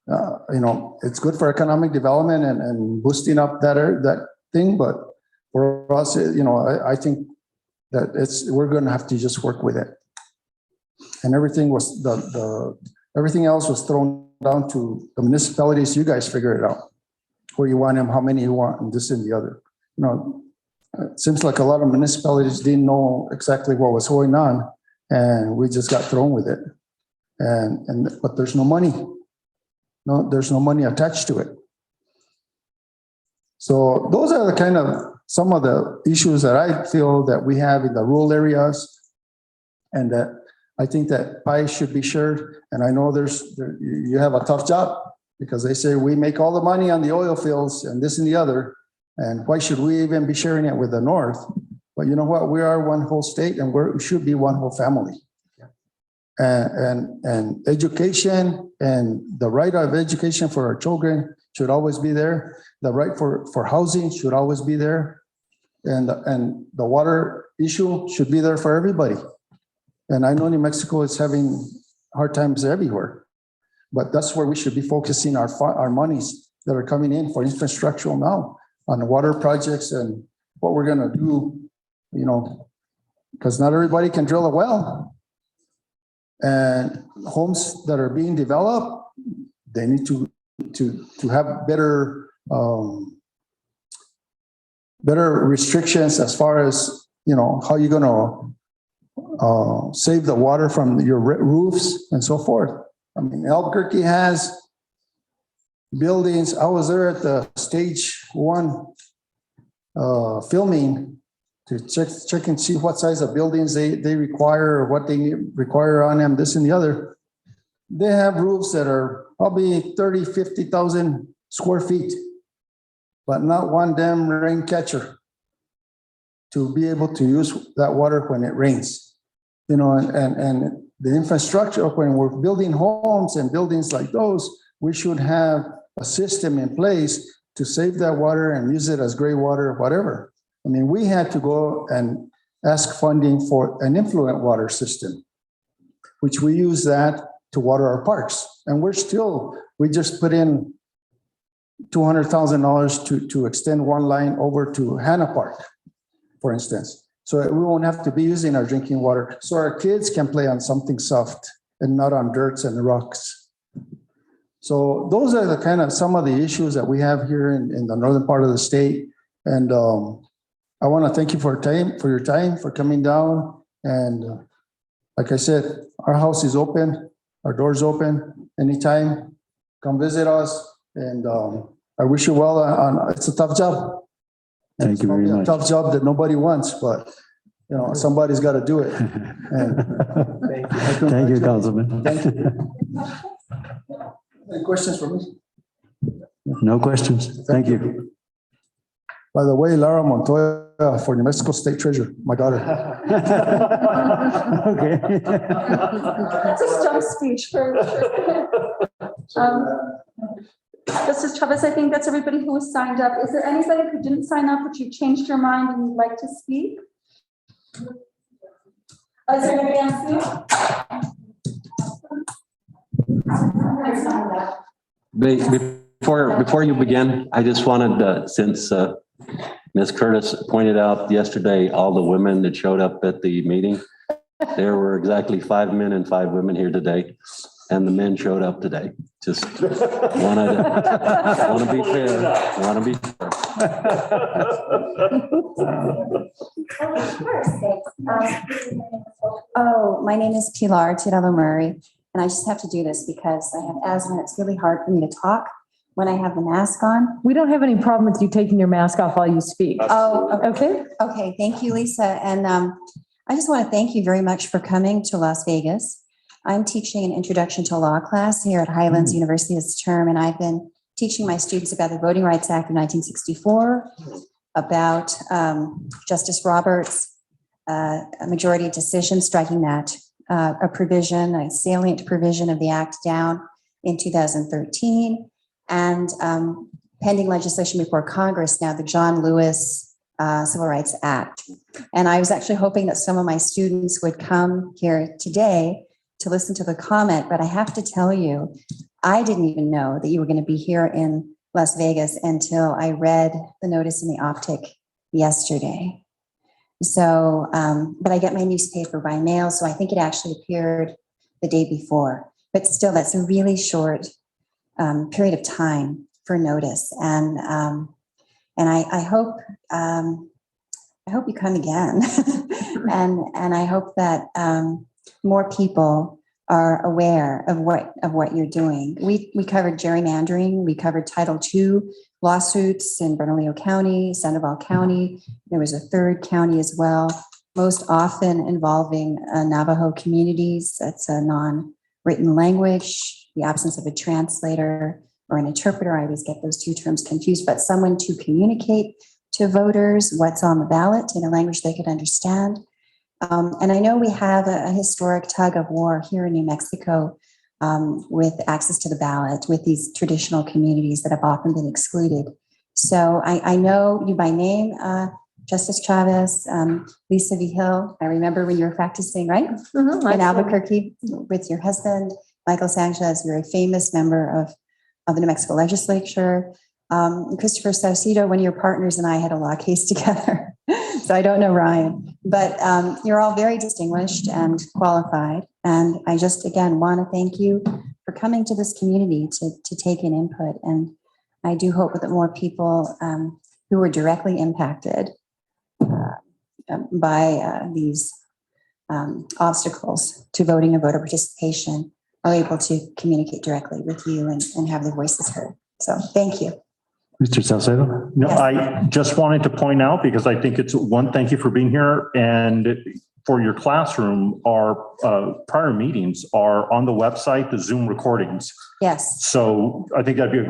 You know, it's good for economic development and boosting up that thing, but for us, you know, I think that we're going to have to just work with it. And everything everything else was thrown down to the municipalities. You guys figure it out, where you want them, how many you want, and this and the other. You know, it seems like a lot of municipalities didn't know exactly what was going on, and we just got thrown with it. But there's no money. No, there's no money attached to it. So those are the kind of some of the issues that I feel that we have in the rural areas, and that I think that pie should be shared. And I know you have a tough job, because they say we make all the money on the oil fields and this and the other, and why should we even be sharing it with the North? But you know what? We are one whole state, and we should be one whole family. And education and the right of education for our children should always be there. The right for housing should always be there. And the water issue should be there for everybody. And I know New Mexico is having hard times everywhere, but that's where we should be focusing our monies that are coming in for infrastructural now on the water projects and what we're going to do, you know, because not everybody can drill a well. And homes that are being developed, they need to have better restrictions as far as, you know, how you're going to save the water from your roofs and so forth. I mean, Albuquerque has buildings. I was there at the stage 1 filming to check and see what size of buildings they require or what they require on them, this and the other. They have roofs that are probably 30, 50,000 square feet, but not one damn rain catcher to be able to use that water when it rains. You know, and the infrastructure, when we're building homes and buildings like those, we should have a system in place to save that water and use it as gray water, whatever. I mean, we had to go and ask funding for an influent water system, which we use that to water our parks. And we just put in $200,000 to extend one line over to Hanna Park, for instance. So we won't have to be using our drinking water. So our kids can play on something soft and not on dirts and rocks. So those are the kind of some of the issues that we have here in the northern part of the state. And I want to thank you for your time, for coming down. And like I said, our house is open, our door's open. Anytime, come visit us. And I wish you well. It's a tough job. Thank you very It's probably much. a tough job that nobody wants, but you know, somebody's got to do it. And Thank you, Councilman. thank you. Any questions for me? No questions. Thank you. By the way, Lara Montoya for New Mexico State Treasurer, my daughter. Okay. That's a strong speech for. Justice Chavez, I think that's everybody who was signed up. Is there anybody who didn't sign up, but you changed your mind and you'd like to speak? Is there anybody else here? Before you begin, I just wanted, since Ms. Curtis pointed out yesterday, all the women that showed up at the meeting, there were exactly 5 men and 5 women here today, and the men showed up today. Just want to be fair. Want to be fair. Oh, my name is Pilar Tirado Murray, and I just have to do this because I have asthma. And it's really hard for me to talk when I have the mask on. We don't have any problem with you taking your mask off while you speak. Oh, Okay. okay. Thank you, Lisa. And I just want to thank you very much for coming to Las Vegas. I'm teaching an introduction to law class here at Highlands University this term, and I've been teaching my students about the Voting Rights Act of 1964, about Justice Roberts' a majority decision striking that a provision, a salient provision of the act down in 2013, and pending legislation before Congress now, the John Lewis Civil Rights Act. And I was actually hoping that some of my students would come here today to listen to the comment, but I have to tell you, I didn't even know that you were going to be here in Las Vegas until I read the notice in the Optic yesterday. So, but I get my newspaper by mail, so I think it actually appeared the day before. But still, that's a really short period of time for notice, and I hope you come again, and I hope that more people are aware of what you're doing. We covered gerrymandering, we covered Title II lawsuits in Bernalillo County, Sandoval County. There was a third county as well, most often involving Navajo communities. That's a non-written language, the absence of a translator or an interpreter. I always get those two terms confused, but someone to communicate to voters what's on the ballot in a language they could understand. And I know we have a historic tug of war here in New Mexico with access to the ballot with these traditional communities that have often been excluded. So I know you by name, Justice Chavez, Lisa Vigil. I remember when you were practicing, right? Mm-hmm. In Albuquerque with your husband, Michael Sanchez. You're a famous member of the New Mexico legislature. Christopher Saucedo, one of your partners, and I had a law case together. So I don't know Ryan, but you're all very distinguished and qualified. And I just, again, want to thank you for coming to this community to take an input. And I do hope that more people who were directly impacted by these obstacles to voting and voter participation are able to communicate directly with you and have their voices heard. So thank you. Mr. Salcedo? No, I just wanted to point out, because I think it's one, thank you for being here. And for your classroom, our prior meetings are on the website, the Zoom recordings. Yes. So I think that'd be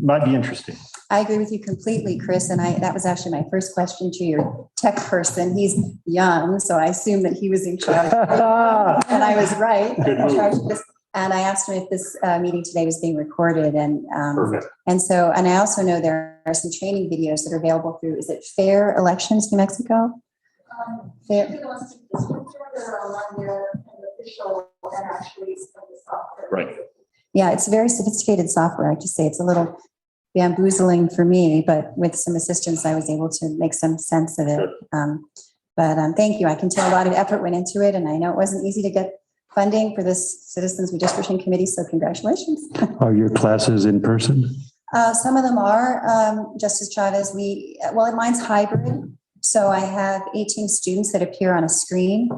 might be interesting. I agree with you completely, Chris. And that was actually my first question to your tech person. He's young, so I assumed that he was in charge. And I was right. Good move. In charge of this. And I asked him if this meeting today was being recorded. And and I also know there are some training videos that are available through, is it Fair Elections New Mexico? Fair. Right. Yeah, it's very sophisticated software. I have to say it's a little bamboozling for me, but with some assistance, I was able to make some sense of it. thank you. I can tell a lot of effort went into it, and I know it wasn't easy to get funding for this Citizens Redistricting Committee, so congratulations. Are your classes in person? Some of them are, Justice Chavez, mine's hybrid. So I have 18 students that appear on a screen.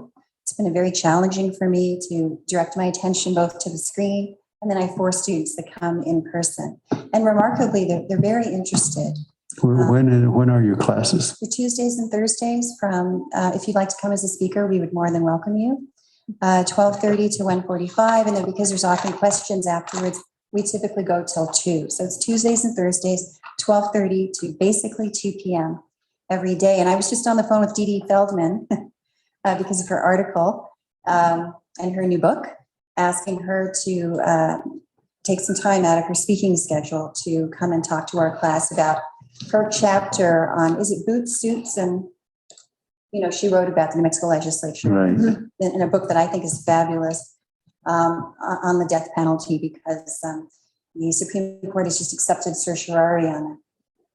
It's been very challenging for me to direct my attention both to the screen, and then I have 4 students that come in person. And remarkably, they're very interested. When are your classes? The Tuesdays and Thursdays from, if you'd like to come as a speaker, we would more than welcome you. 12:30 to 1:45, and then because there's often questions afterwards, we typically go till 2. So it's Tuesdays and Thursdays, 12:30 to basically 2 p.m. every day. And I was just on the phone with Dee Dee Feldman because of her article and her new book, asking her to take some time out of her speaking schedule to come and talk to our class about her chapter on, is it boots, suits, and she wrote about the New Mexico legislature Right. in a book that I think is fabulous on the death penalty, because the Supreme Court has just accepted certiorari on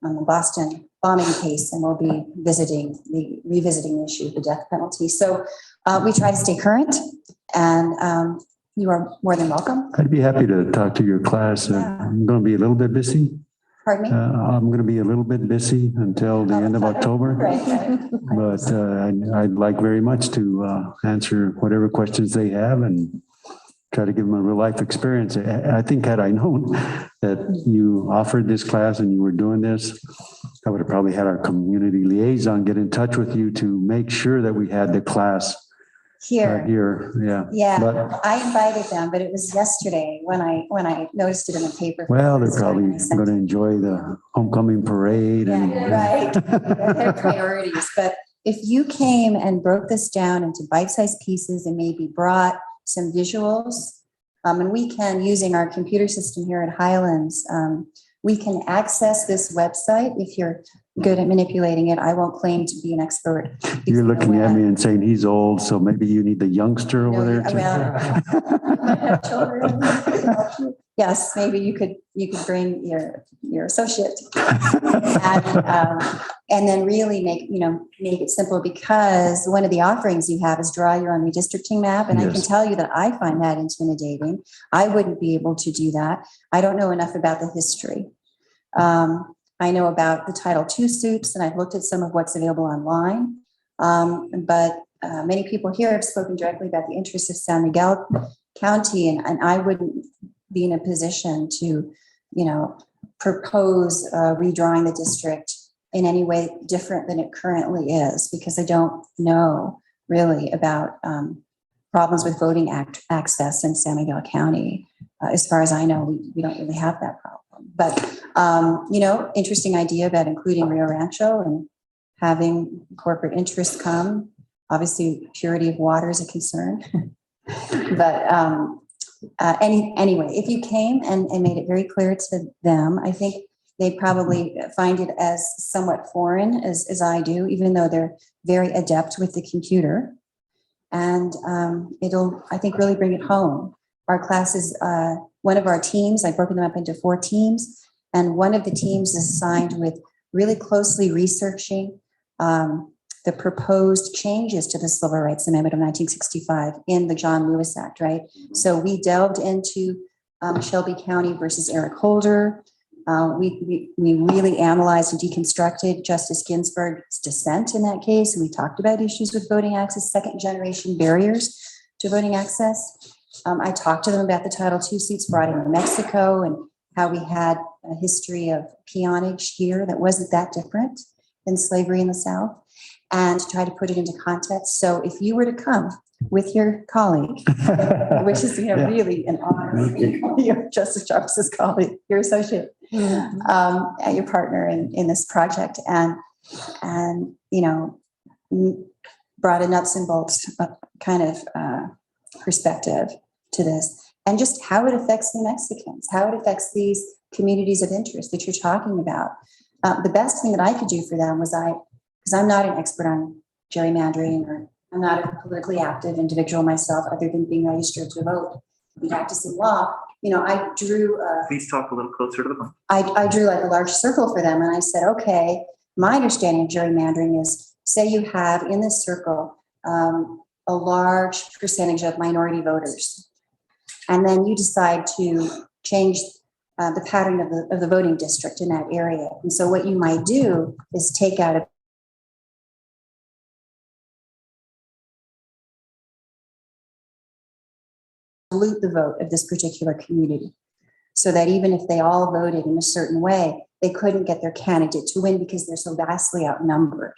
the Boston bombing case, and we'll be revisiting the issue of the death penalty. So we try to stay current, and you are more than welcome. I'd be happy to talk to your class. Yeah. I'm going to be a little bit busy. Pardon me? I'm going to be a little bit busy until the end of October. Right. But I'd like very much to answer whatever questions they have and try to give them a real life experience. I think had I known that you offered this class and you were doing this, I would have probably had our community liaison get in touch with you to make sure that we had the class Here. Yeah. Yeah, But, I invited them, but it was yesterday when I noticed it in the paper. well, they're probably going to enjoy the homecoming parade. Yeah, right. Their priorities. But if you came and broke this down into bite-sized pieces and maybe brought some visuals, and we can, using our computer system here at Highlands, we can access this website. If you're good at manipulating it, I won't claim to be an expert. You're looking at me and saying he's old, so maybe you need the youngster over there. Children. Yes, maybe you could bring your associate and then really make it simple, because one of the offerings you have is draw your own redistricting map. And I can tell you that I find that intimidating. I wouldn't be able to do that. I don't know enough about the history. I know about the Title II suits, and I've looked at some of what's available online. But many people here have spoken directly about the interests of San Miguel County, and I wouldn't be in a position to, propose redrawing the district in any way different than it currently is, because I don't know really about problems with voting access in San Miguel County. As far as I know, we don't really have that problem. But, interesting idea about including Rio Rancho and having corporate interests come. Obviously, purity of water is a concern. But anyway, if you came and made it very clear to them, I think they probably find it as somewhat foreign as I do, even though they're very adept with the computer. And it'll, I think, really bring it home. Our classes, one of our teams, I've broken them up into 4 teams, and one of the teams is assigned with really closely researching the proposed changes to the Civil Rights Amendment of 1965 in the John Lewis Act, right? So we delved into Shelby County versus Eric Holder. We really analyzed and deconstructed Justice Ginsburg's dissent in that case. And we talked about issues with voting access, second generation barriers to voting access. I talked to them about the Title II suits brought in New Mexico and how we had a history of peonage here that wasn't that different than slavery in the South, and to try to put it into context. So if you were to come with your colleague, which is really an honor, you're Justice Chavez's colleague, your associate, your partner in this project, and brought a nuts and bolts kind of perspective to this, and just how it affects New Mexicans, how it affects these communities of interest that you're talking about. The best thing that I could do for them was because I'm not an expert on gerrymandering, or I'm not a politically active individual myself, other than being registered to vote and practicing law. I drew. Please talk a little closer to the mic. I drew like a large circle for them, and I said, okay, my understanding of gerrymandering is say you have in this circle a large percentage of minority voters, and then you decide to change the pattern of the voting district in that area. And so what you might do is take out a dilute the vote of this particular community, so that even if they all voted in a certain way, they couldn't get their candidate to win because they're so vastly outnumbered.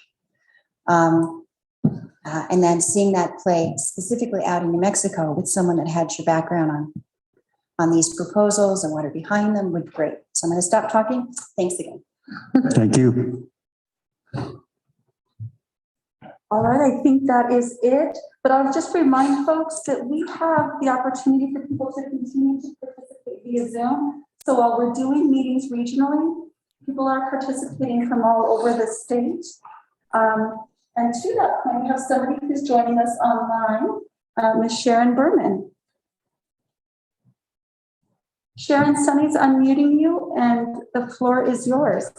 And then seeing that play specifically out in New Mexico with someone that had your background on these proposals and what are behind them would be great. So I'm going to stop talking. Thanks again. Thank you. All right, I think that is it. But I'll just remind folks that we have the opportunity for people to continue to participate via Zoom. So while we're doing meetings regionally, people are participating from all over the state. And to that point, we have somebody who's joining us online, Ms. Sharon Berman. Sharon, Sunny's unmuting you and the floor is yours.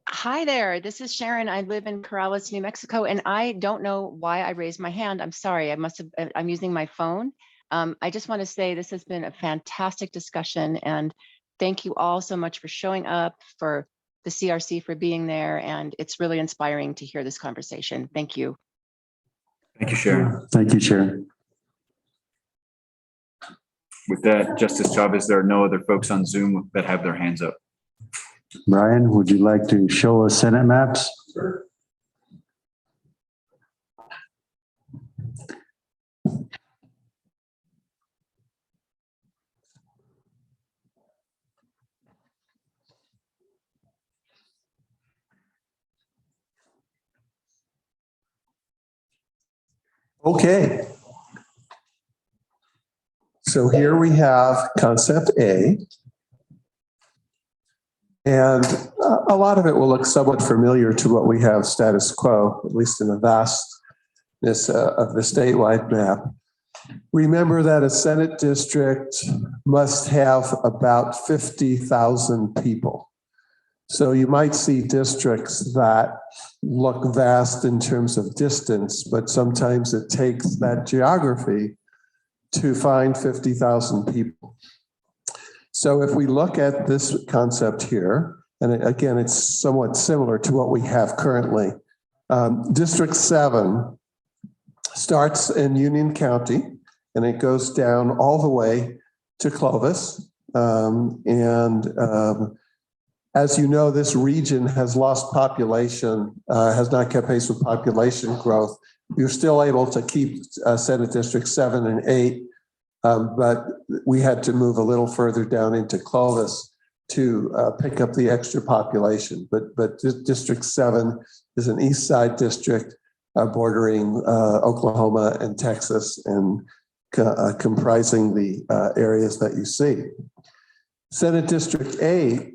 Hi there, this is Sharon. I live in Corrales, New Mexico, and I don't know why I raised my hand. I'm sorry, I'm using my phone. I just want to say this has been a fantastic discussion, and thank you all so much for showing up, for the CRC for being there, and it's really inspiring to hear this conversation. Thank you. Thank you, Sharon. Thank you, Sharon. With that, Justice Chavez, there are no other folks on Zoom that have their hands up. Brian, would you like to show us Senate maps? Sure. Okay. So here we have concept A. And a lot of it will look somewhat familiar to what we have status quo, at least in the vastness of the statewide map. Remember that a Senate district must have about 50,000 people. So you might see districts that look vast in terms of distance, but sometimes it takes that geography to find 50,000 people. So if we look at this concept here, and again, it's somewhat similar to what we have currently. District 7 starts in Union County, and it goes down all the way to Clovis. As you know, this region has lost population, has not kept pace with population growth. You're still able to keep Senate District 7 and 8, but we had to move a little further down into Clovis to pick up the extra population. But District 7 is an East Side district bordering Oklahoma and Texas and comprising the areas that you see. Senate District 8,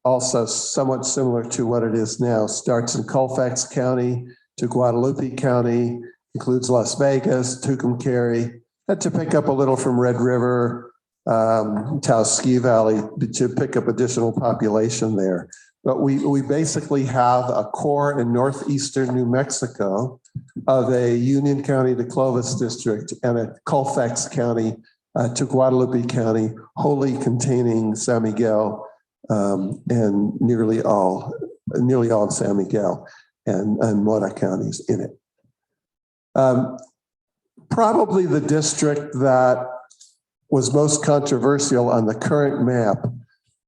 also somewhat similar to what it is now, starts in Colfax County to Guadalupe County, includes Las Vegas, Tucumcari, had to pick up a little from Red River, Taos Valley to pick up additional population there. But we basically have a core in northeastern New Mexico of a Union County to Clovis district and a Colfax County to Guadalupe County, wholly containing San Miguel and nearly all of San Miguel and Mora counties in it. Probably the district that was most controversial on the current map,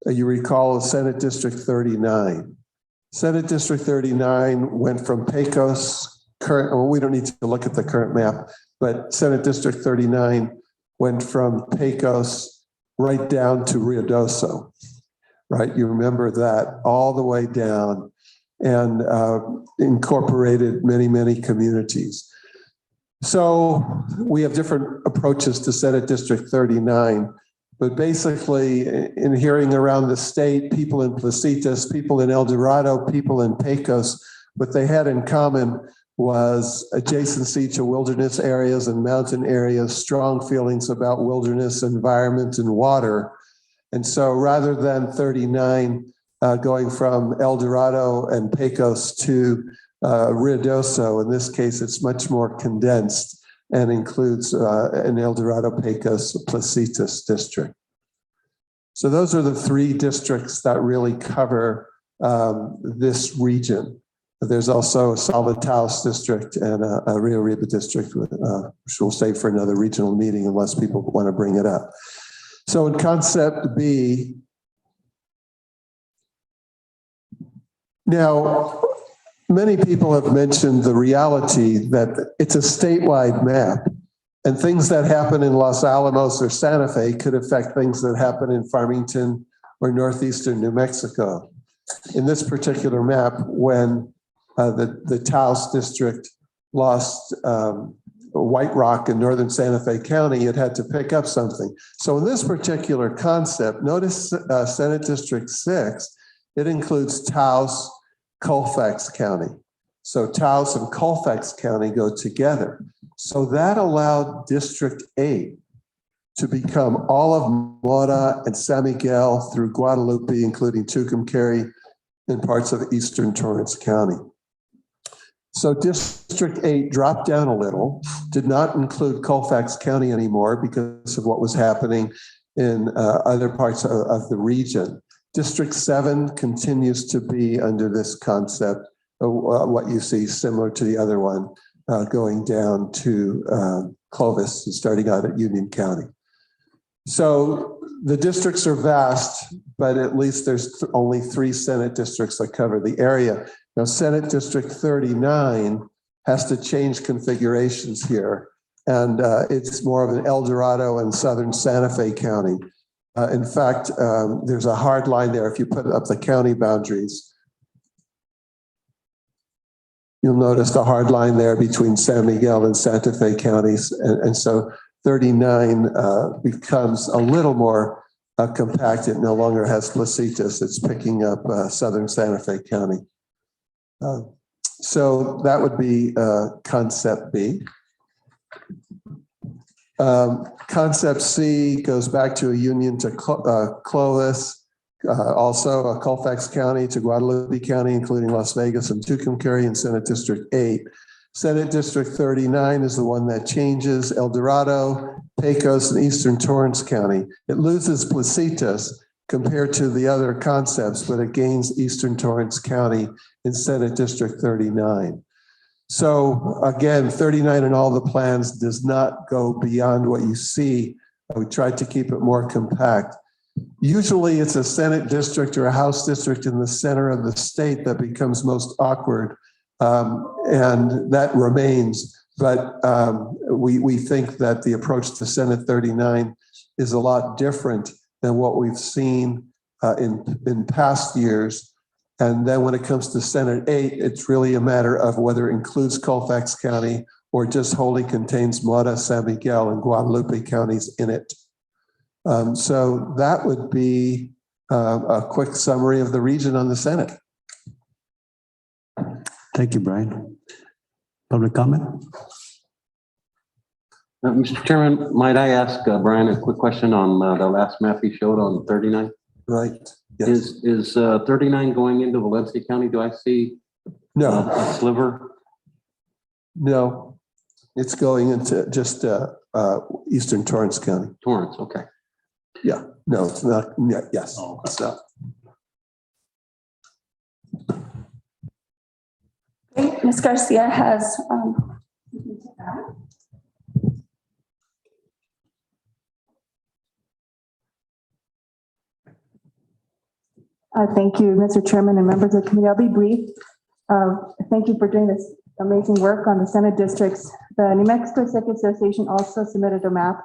you recall, is Senate District 39. Senate District 39 went from Pecos, we don't need to look at the current map, but Senate District 39 went from Pecos right down to Ruidoso, right? You remember that all the way down and incorporated many, many communities. So we have different approaches to Senate District 39, but basically in hearing around the state, people in Placitas, people in El Dorado, people in Pecos, what they had in common was adjacency to wilderness areas and mountain areas, strong feelings about wilderness, environment, and water. And so rather than 39 going from El Dorado and Pecos to Ruidoso. In this case, it's much more condensed and includes an El Dorado, Pecos, Placitas district. So those are the three districts that really cover this region. There's also a Salva Taos district and a Rio Arriba district, which we'll save for another regional meeting unless people want to bring it up. So in concept B, now, many people have mentioned the reality that it's a statewide map, and things that happen in Los Alamos or Santa Fe could affect things that happen in Farmington or northeastern New Mexico. In this particular map, when the Taos district lost White Rock in northern Santa Fe County, it had to pick up something. So in this particular concept, notice Senate District 6, it includes Taos, Colfax County. So Taos and Colfax County go together. So that allowed District 8 to become all of Mora and San Miguel through Guadalupe, including Tucumcari and parts of eastern Torrance County. So District 8 dropped down a little, did not include Colfax County anymore because of what was happening in other parts of the region. District 7 continues to be under this concept of what you see similar to the other one, going down to Clovis and starting out at Union County. So the districts are vast, but at least there's only 3 Senate districts that cover the area. Now, Senate District 39 has to change configurations here, and it's more of an El Dorado and southern Santa Fe County. In fact, there's a hard line there. If you put up the county boundaries, you'll notice the hard line there between San Miguel and Santa Fe counties. And so 39 becomes a little more compact. It no longer has Placitas. It's picking up southern Santa Fe County. So that would be concept B. Concept C goes back to a union to Clovis, also a Colfax County to Guadalupe County, including Las Vegas and Tucumcari and Senate District 8. Senate District 39 is the one that changes El Dorado, Pecos, and eastern Torrance County. It loses Placitas compared to the other concepts, but it gains eastern Torrance County in Senate District 39. So again, 39 in all the plans does not go beyond what you see. We tried to keep it more compact. Usually it's a Senate district or a House district in the center of the state that becomes most awkward, and that remains. But we think that the approach to Senate 39 is a lot different than what we've seen in past years. And then when it comes to Senate 8, it's really a matter of whether it includes Colfax County or just wholly contains Mora, San Miguel, and Guadalupe counties in it. So that would be a quick summary of the region on the Senate. Thank you, Brian. Public comment? Mr. Chairman, might I ask Brian a quick question on the last map he showed on 39? Right. Yes. Is 39 going into Valencia County? Do I see No. a sliver? No, it's going into just eastern Torrance County. Torrance, okay. Yeah, no, it's not. Yeah, yes, it's not. Okay, Ms. Garcia has thank you, Mr. Chairman and members of the committee. I'll be brief. Thank you for doing this amazing work on the Senate districts. The New Mexico Civic Association also submitted a map,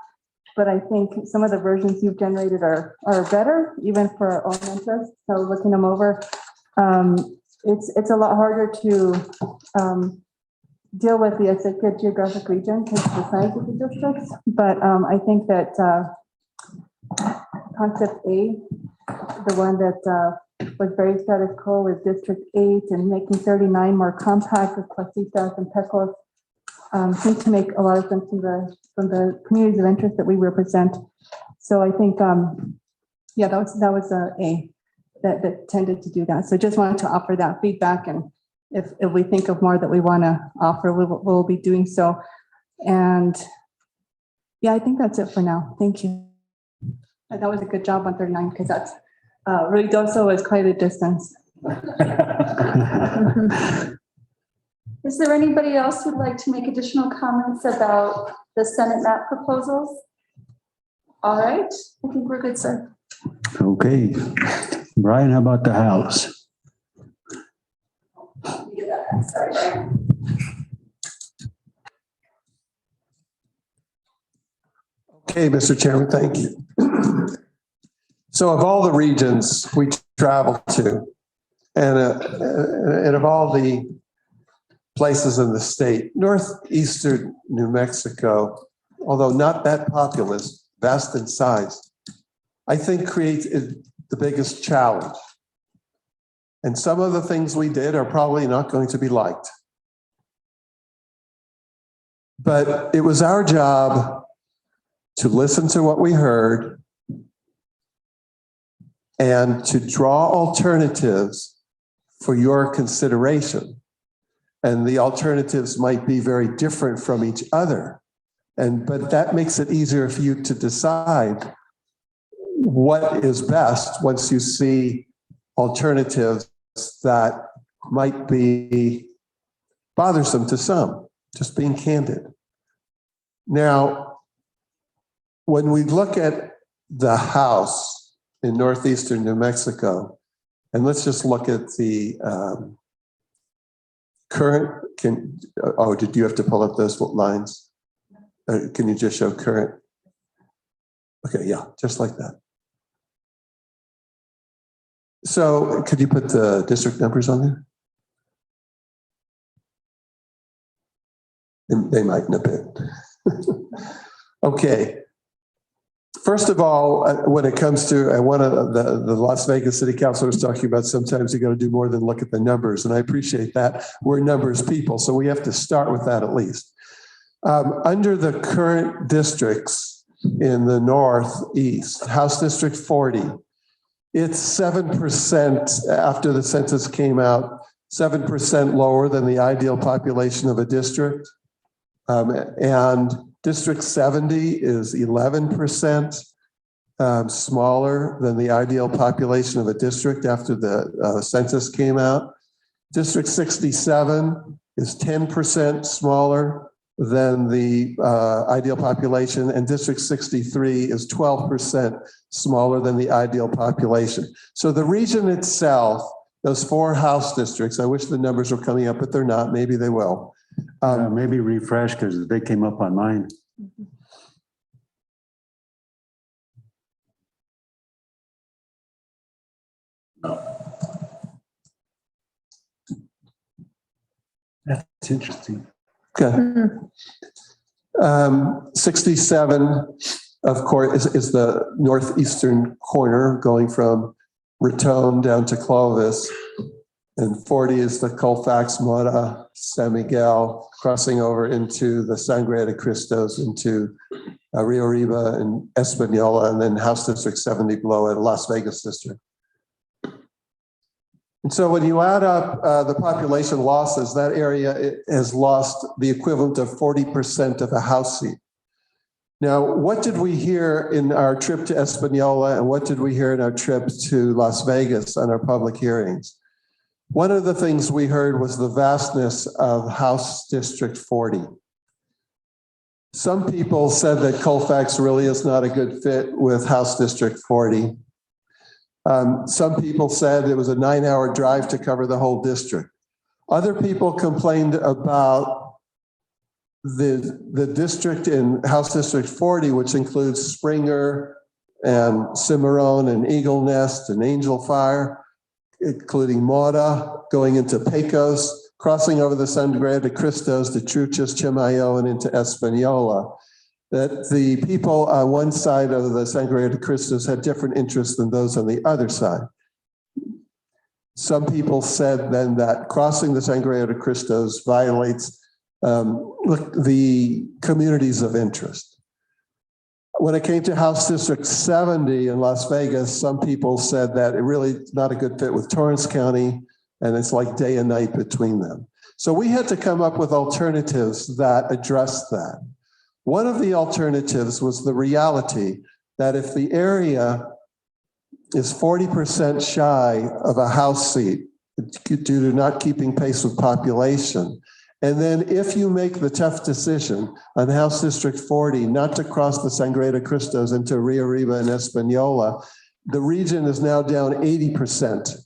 but I think some of the versions you've generated are better, even for our own interest. So looking them over, it's a lot harder to deal with the Azteca geographic region because of the size of the districts. But I think that concept A, the one that was very status quo with District 8 and making 39 more compact with Placitas and Pecos, seems to make a lot of sense from the communities of interest that we represent. So I think, yeah, that was A. that tended to do that. So just wanted to offer that feedback, and if we think of more that we want to offer, we'll be doing so. And yeah, I think that's it for now. Thank you. And that was a good job on 39, because that's Ruidoso is quite a distance. Is there anybody else who'd like to make additional comments about the Senate map proposals? All right, I think we're good, sir. Okay. Brian, how about the House? Sorry, Brian. Okay, Mr. Chairman, thank you. So of all the regions we travel to, and of all the places in the state, northeastern New Mexico, although not that populous, vast in size, I think creates the biggest challenge. And some of the things we did are probably not going to be liked. But it was our job to listen to what we heard and to draw alternatives for your consideration. And the alternatives might be very different from each other. But that makes it easier for you to decide what is best once you see alternatives that might be bothersome to some, just being candid. Now, when we look at the House in northeastern New Mexico, and let's just look at the current, did you have to pull up those lines? Can you just show current? Okay, yeah, just like that. So could you put the district numbers on there? They might in a bit. Okay. First of all, when it comes to one of the Las Vegas City Council was talking about, sometimes you got to do more than look at the numbers, and I appreciate that. We're numbers people, so we have to start with that at least. Under the current districts in the Northeast, House District 40, it's 7% after the census came out, 7% lower than the ideal population of a district. And District 70 is 11% smaller than the ideal population of a district after the census came out. District 67 is 10% smaller than the ideal population, and District 63 is 12% smaller than the ideal population. So the region itself, those 4 House districts, I wish the numbers were coming up, but they're not. Maybe they will. Maybe refresh because they came up on mine. That's interesting. Okay. 67, of course, is the northeastern corner going from Raton down to Clovis. And 40 is the Colfax, Mora, San Miguel, crossing over into the Sangre de Cristos, into Rio Arriba and Espanola, and then House District 70 below it, Las Vegas District. And so when you add up the population losses, that area has lost the equivalent of 40% of a House seat. Now, what did we hear in our trip to Espanola, and what did we hear in our trip to Las Vegas on our public hearings? One of the things we heard was the vastness of House District 40. Some people said that Colfax really is not a good fit with House District 40. Some people said it was a 9-hour drive to cover the whole district. Other people complained about the district in House District 40, which includes Springer and Cimarron and Eagle Nest and Angel Fire, including Mora, going into Pecos, crossing over the Sangre de Cristos to Truchas, Chimayo, and into Espanola. That the people on one side of the Sangre de Cristos had different interests than those on the other side. Some people said then that crossing the Sangre de Cristos violates the communities of interest. When it came to House District 70 in Las Vegas, some people said that it really is not a good fit with Torrance County, and it's like day and night between them. So we had to come up with alternatives that addressed that. One of the alternatives was the reality that if the area is 40% shy of a House seat due to not keeping pace with population, and then if you make the tough decision on House District 40 not to cross the Sangre de Cristos into Rio Arriba and Española, the region is now down 80%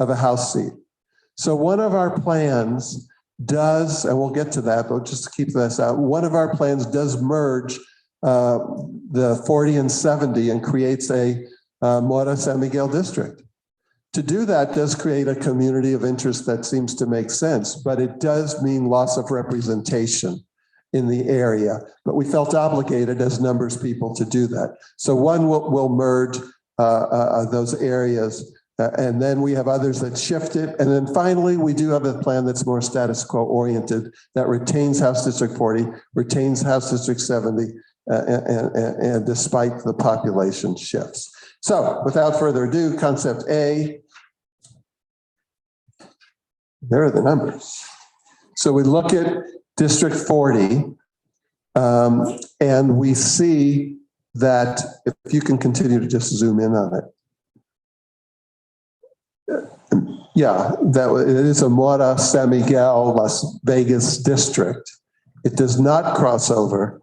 of a House seat. So one of our plans does, and we'll get to that, but just to keep this out, one of our plans does merge the 40 and 70 and creates a Mora San Miguel district. To do that does create a community of interest that seems to make sense, but it does mean loss of representation in the area. But we felt obligated as numbers people to do that. So one will merge those areas, and then we have others that shift it. And then finally, we do have a plan that's more status quo oriented that retains House District 40, retains House District 70, and despite the population shifts. So without further ado, concept A, there are the numbers. So we look at District 40, and we see that if you can continue to just zoom in on it. Yeah, that it is a Mora San Miguel Las Vegas district. It does not cross over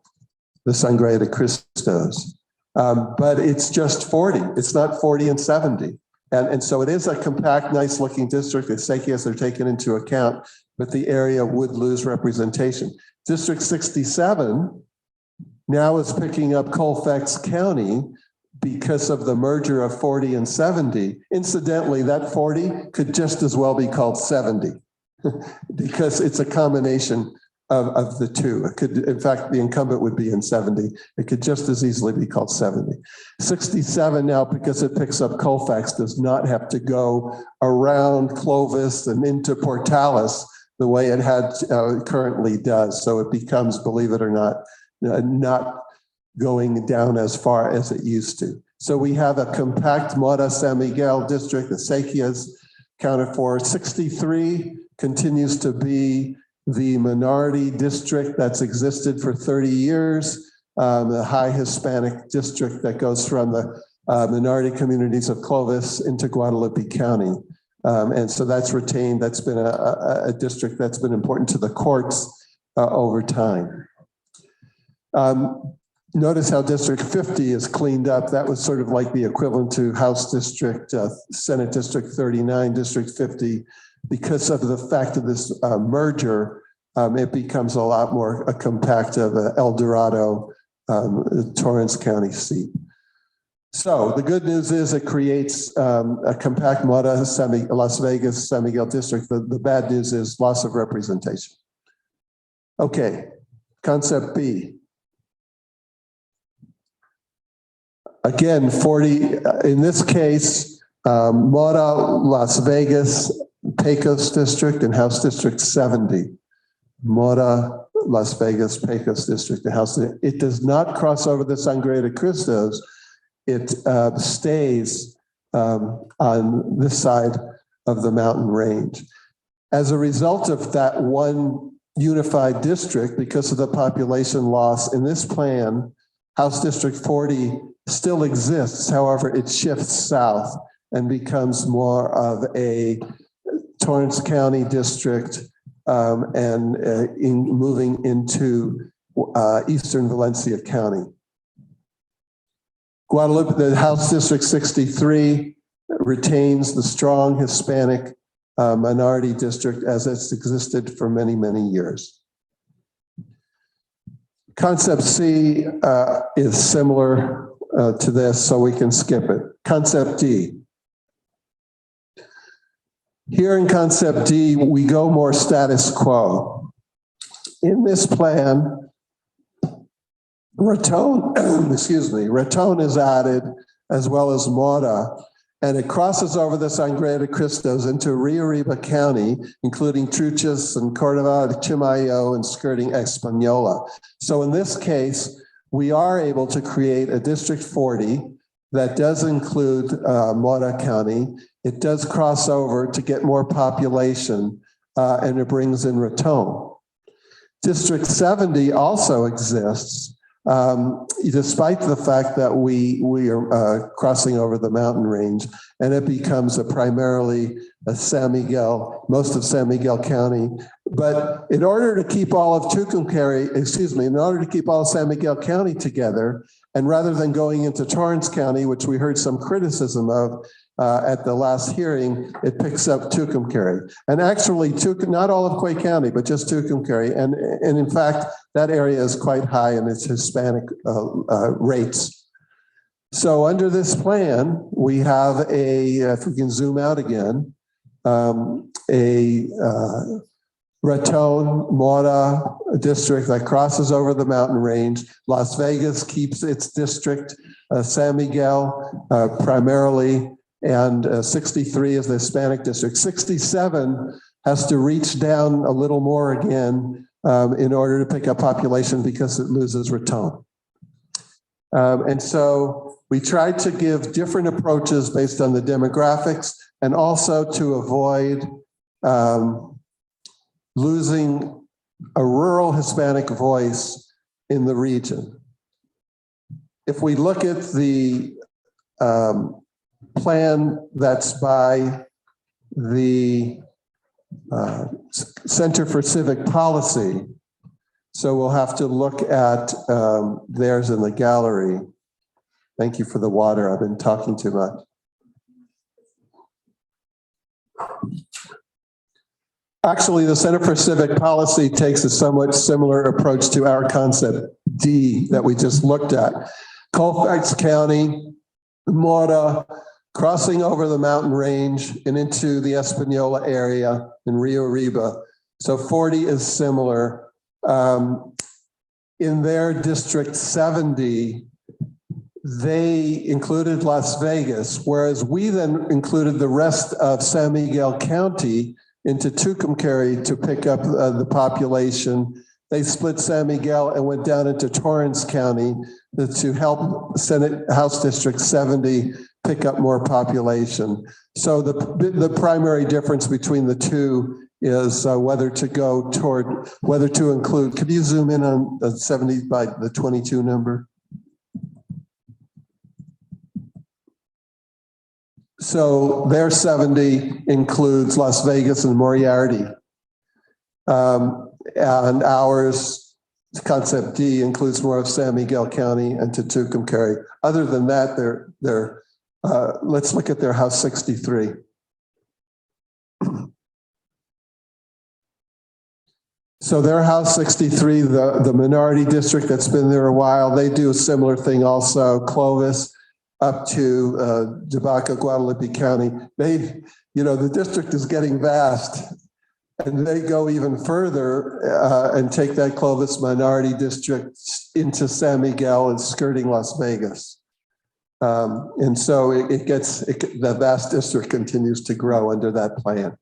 the Sangre de Cristos, but it's just 40. It's not 40 and 70. And so it is a compact, nice looking district. The acequias are taken into account, but the area would lose representation. District 67 now is picking up Colfax County because of the merger of 40 and 70. Incidentally, that 40 could just as well be called 70 because it's a combination of the two. It could, in fact, the incumbent would be in 70. It could just as easily be called 70. 67 now, because it picks up Colfax, does not have to go around Clovis and into Portales the way it currently does. So it becomes, believe it or not, not going down as far as it used to. So we have a compact Mora San Miguel district, the acequias counted for. 63 continues to be the minority district that's existed for 30 years, the high Hispanic district that goes from the minority communities of Clovis into Guadalupe County. And so that's retained. That's been a district that's been important to the courts over time. Notice how District 50 is cleaned up. That was sort of like the equivalent to House District, Senate District 39, District 50. Because of the fact of this merger, it becomes a lot more compact of El Dorado, Torrance County seat. So the good news is it creates a compact Mora Las Vegas San Miguel district. The bad news is loss of representation. Okay, concept B. Again, 40, in this case, Mora Las Vegas Pecos district and House District 70. Mora Las Vegas Pecos district and House. It does not cross over the Sangre de Cristos. It stays on this side of the mountain range. As a result of that one unified district, because of the population loss in this plan, House District 40 still exists. However, it shifts south and becomes more of a Torrance County district and moving into eastern Valencia County. Guadalupe, the House District 63 retains the strong Hispanic minority district as it's existed for many, many years. Concept C is similar to this, so we can skip it. Concept D. Here in Concept D, we go more status quo. In this plan, Raton, excuse me, Raton is added as well as Mora, and it crosses over the Sangre de Cristos into Rio Arriba County, including Truchas and Cordova, Chimayo, and skirting Española. So in this case, we are able to create a District 40 that does include Mora County. It does cross over to get more population, and it brings in Raton. District 70 also exists, despite the fact that we are crossing over the mountain range, and it becomes primarily a San Miguel, most of San Miguel County. But in order to keep all of in order to keep all of San Miguel County together, and rather than going into Torrance County, which we heard some criticism of at the last hearing, it picks up Tucumcari. And actually, not all of Quay County, but just Tucumcari. And in fact, that area is quite high in its Hispanic rates. So under this plan, we have if we can zoom out again, Raton, Mora district that crosses over the mountain range. Las Vegas keeps its district, San Miguel primarily, and 63 is the Hispanic district. 67 has to reach down a little more again in order to pick up population because it loses Raton. And so we tried to give different approaches based on the demographics and also to avoid losing a rural Hispanic voice in the region. If we look at the plan that's by the Center for Civic Policy, so we'll have to look at theirs in the gallery. Thank you for the water. I've been talking too much. Actually, the Center for Civic Policy takes a somewhat similar approach to our concept D that we just looked at. Colfax County, Mora, crossing over the mountain range and into the Espanola area in Rio Arriba. So 40 is similar. In their District 70, they included Las Vegas, whereas we then included the rest of San Miguel County into Tucumcari to pick up the population. They split San Miguel and went down into Torrance County to help Senate House District 70 pick up more population. So the primary difference between the two is whether to include, could you zoom in on the 70 by the 22 number? So their 70 includes Las Vegas and Moriarty. And ours, concept D, includes more of San Miguel County and to Tucumcari. Other than that, let's look at their House 63. So their House 63, the minority district that's been there a while, they do a similar thing also. Clovis up to Jabaca, Guadalupe County. The district is getting vast, and they go even further and take that Clovis minority district into San Miguel and skirting Las Vegas. And so the vast district continues to grow under that plan.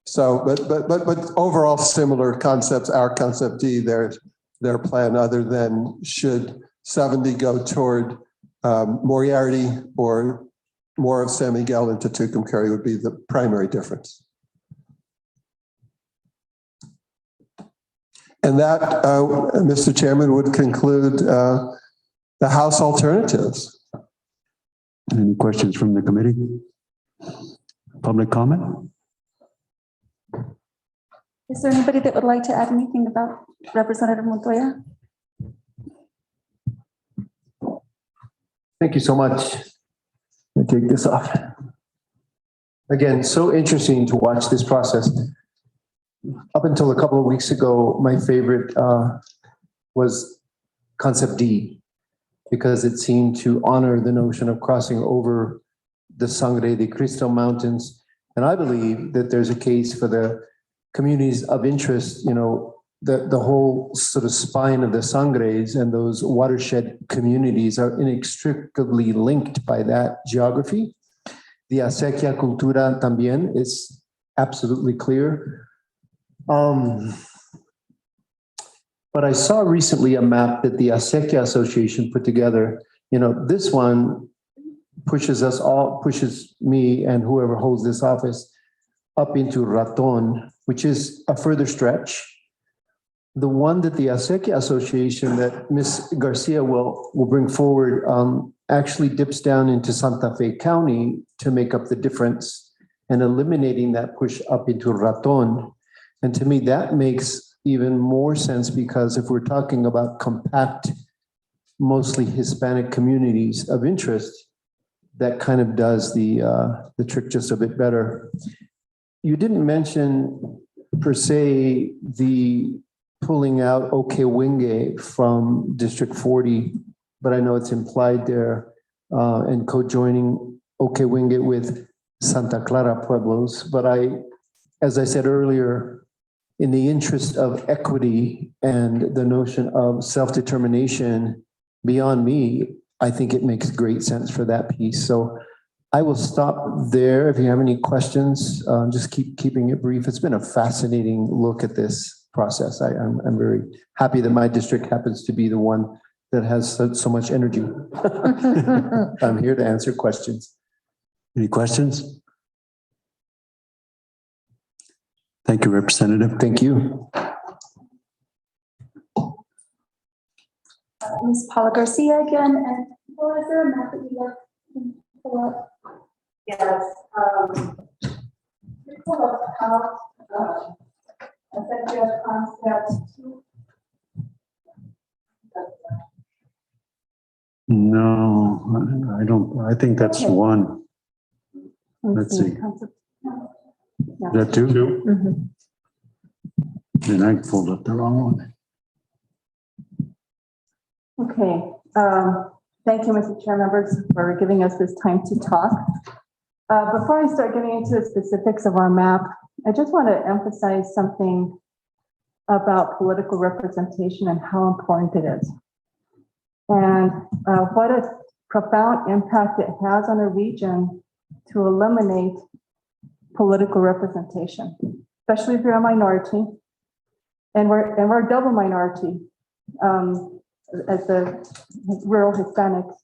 So, but overall similar concepts, our concept D, their plan, other than should 70 go toward Moriarty or more of San Miguel into Tucumcari would be the primary difference. And that, Mr. Chairman, would conclude the House alternatives. Any questions from the committee? Public comment? Is there anybody that would like to add anything about Representative Montoya? Thank you so much. I'll take this off. Again, so interesting to watch this process. Up until a couple of weeks ago, my favorite was concept D, because it seemed to honor the notion of crossing over the Sangre de Cristo Mountains. And I believe that there's a case for the communities of interest, the whole sort of spine of the Sangres and those watershed communities are inextricably linked by that geography. The acequia cultura también is absolutely clear. But I saw recently a map that the Acequia Association put together. You know, this one pushes me and whoever holds this office up into Raton, which is a further stretch. The one that the Acequia Association that Ms. Garcia will bring forward actually dips down into Santa Fe County to make up the difference and eliminating that push up into Raton. And to me, that makes even more sense because if we're talking about compact, mostly Hispanic communities of interest, that kind of does the trick just a bit better. You didn't mention per se the pulling out Okewinge from District 40, but I know it's implied there and co-joining Okewinge with Santa Clara Pueblos. But as I said earlier, in the interest of equity and the notion of self-determination beyond me, I think it makes great sense for that piece. So I will stop there. If you have any questions, just keeping it brief. It's been a fascinating look at this process. I'm very happy that my district happens to be the one that has so much energy. I'm here to answer questions. Any questions? Thank you, Representative. Thank you. Ms. Paula Garcia again, and well, is there a map that you like to pull up? Yes. We pull up how effective concept. No, I don't. I think that's Okay. one. Let's see. Is that two? Mhm. Then I pulled up the wrong one. Okay, thank you, Mr. Chair, members, for giving us this time to talk. Before I start getting into the specifics of our map, I just want to emphasize something about political representation and how important it is. And what a profound impact it has on a region to eliminate political representation, especially if you're a minority. And we're a double minority. As the rural Hispanics,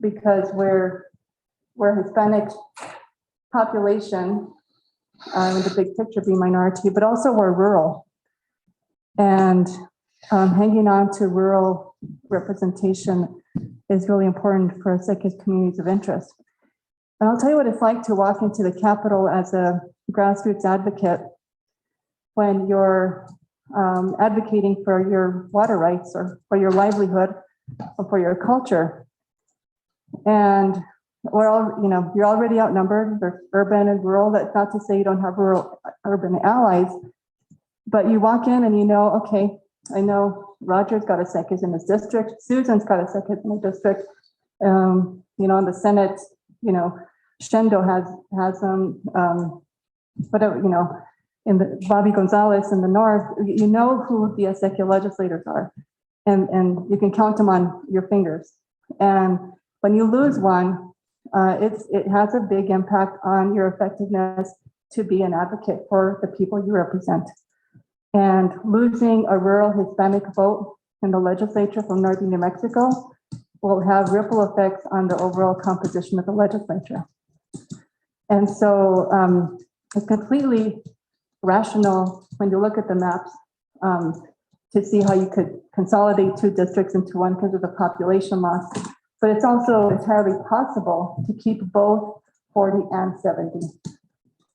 because we're Hispanic population, in the big picture being minority, but also we're rural. And hanging on to rural representation is really important for us as communities of interest. And I'll tell you what it's like to walk into the Capitol as a grassroots advocate when you're advocating for your water rights or for your livelihood or for your culture. And we're all, you're already outnumbered. There's urban and rural. That's not to say you don't have rural, urban allies, but you walk in and okay, I know Roger's got a second in his district. Susan's got a second in the district. In the Senate, Shendo has some, whatever, in the Bobby Gonzalez in the north, you know who the Acequia legislators are, and you can count them on your fingers. And when you lose one, it has a big impact on your effectiveness to be an advocate for the people you represent. And losing a rural Hispanic vote in the legislature from northern New Mexico will have ripple effects on the overall composition of the legislature. And so it's completely rational when you look at the maps to see how you could consolidate two districts into one because of the population loss. But it's also entirely possible to keep both 40 and 70,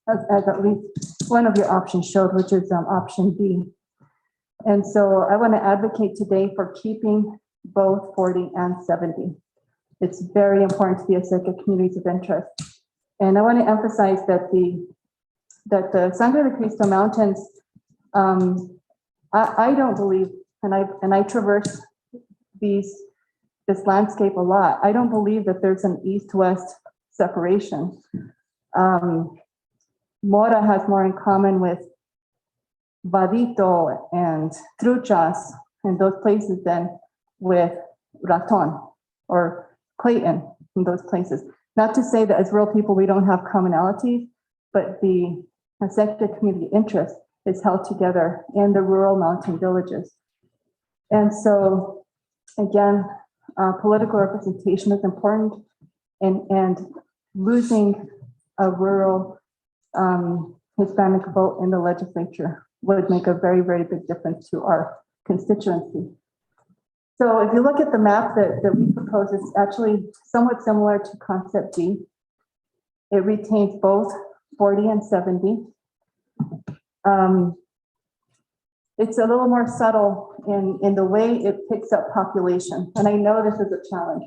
as at least one of your options showed, which is option B. And so I want to advocate today for keeping both 40 and 70. It's very important to the Acequia communities of interest. And I want to emphasize that the Sangre de Cristo Mountains, I don't believe, and I traverse this landscape a lot. I don't believe that there's an east-west separation. Mora has more in common with Vadito and Truchas and those places than with Raton or Clayton in those places. Not to say that as rural people we don't have commonalities, but the Acequia community interest is held together in the rural mountain villages. And so, again, political representation is important, and losing a rural Hispanic vote in the legislature would make a very, very big difference to our constituency. So if you look at the map that we propose, it's actually somewhat similar to concept D. It retains both 40 and 70. It's a little more subtle in the way it picks up population. And I know this is a challenge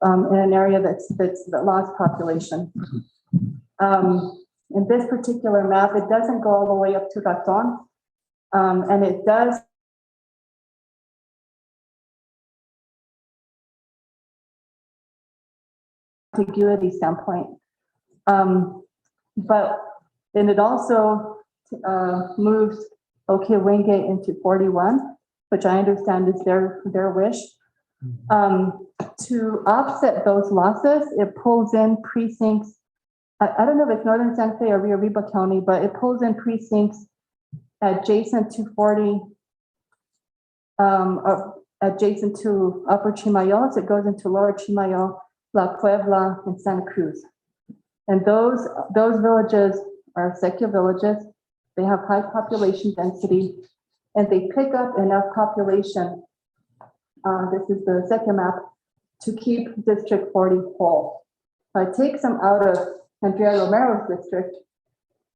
in an area that lost population. In this particular map, it doesn't go all the way up to Raton, and it does contiguity standpoint. But then it also moves Okewenge into 41, which I understand is their wish. To offset those losses, it pulls in precincts. I don't know if it's Northern Santa Fe or Rio Arriba County, but it pulls in precincts adjacent to 40, adjacent to Upper Chimayo. So it goes into Lower Chimayo, La Puebla, and Santa Cruz. And those villages are secular villages. They have high population density, and they pick up enough population. This is the second map to keep District 40 whole. I take some out of Andrea Romero's district,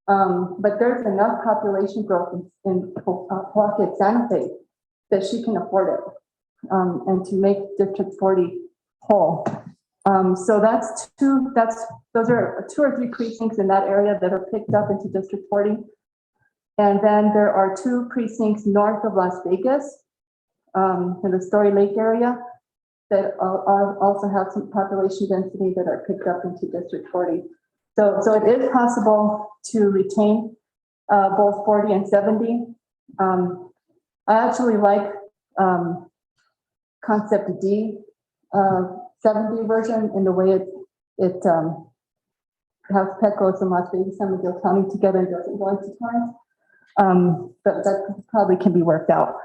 but there's enough population growth in Pocket Santa Fe that she can afford it, and to make District 40 whole. So those are 2 or 3 precincts in that area that are picked up into District 40. And then there are 2 precincts north of Las Vegas, in the Story Lake area, that also have some population density that are picked up into District 40. So it is possible to retain both 40 and 70. I actually like concept D, 70 version, in the way it has Pecos and Las Vegas, San Miguel County together and doesn't go into time. But that probably can be worked out.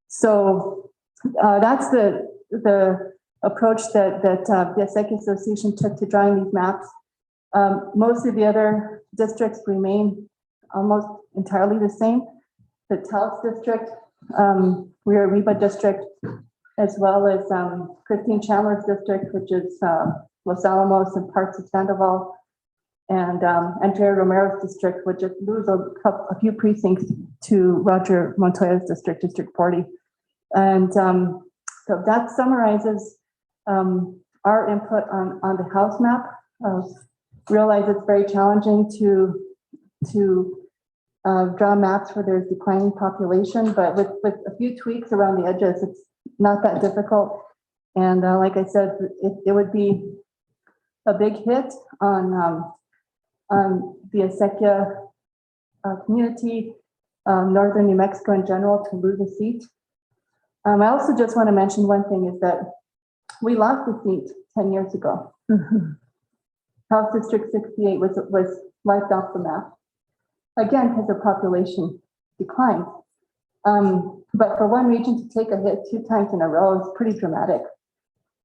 So that's the approach that the Second Association took to drawing these maps. Most of the other districts remain almost entirely the same. The Taos district, Rio Arriba district, as well as Christine Chandler's district, which is Los Alamos and parts of Sandoval, and Andrea Romero's district, which just lose a few precincts to Roger Montoya's district, District 40. And so that summarizes our input on the House map. Realize it's very challenging to draw maps where there's declining population, but with a few tweaks around the edges, it's not that difficult. And like I said, it would be a big hit on the Acequia community, northern New Mexico in general, to lose a seat. I also just want to mention one thing is that we lost a seat 10 years ago. House District 68 was wiped off the map, again, because of population decline. But for one region to take a hit 2 times in a row is pretty dramatic.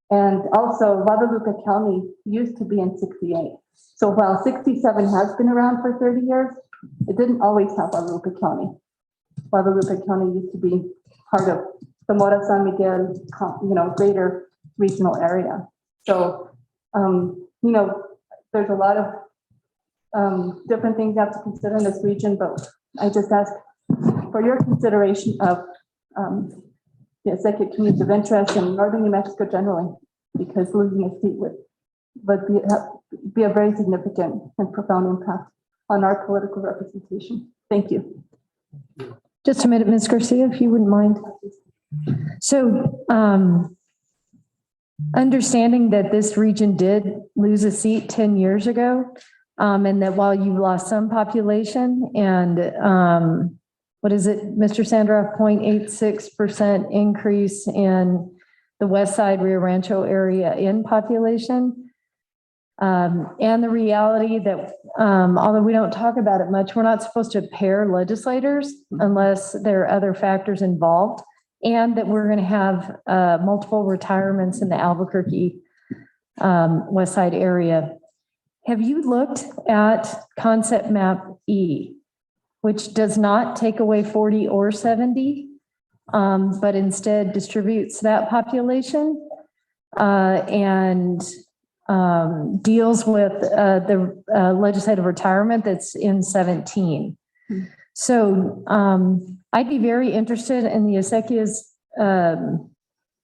And also, Guadalupe County used to be in 68. So while 67 has been around for 30 years, it didn't always have Guadalupe County. Guadalupe County used to be part of the Mora San Miguel, greater regional area. So, there's a lot of different things you have to consider in this region, but I just ask for your consideration of the Acequia communities of interest in northern New Mexico generally, because losing a seat would be a very significant and profound impact on our political representation. Thank you. Just a minute, Ms. Garcia, if you wouldn't mind. So understanding that this region did lose a seat 10 years ago, and that while you lost some population and what is it, Mr. Sandra, 0.86% increase in the West Side Rio Rancho area in population, and the reality that although we don't talk about it much, we're not supposed to pair legislators unless there are other factors involved. and that we're going to have multiple retirements in the Albuquerque West Side area. Have you looked at concept map E, which does not take away 40 or 70, but instead distributes that population and deals with the legislative retirement that's in 17. So I'd be very interested in the Acequia's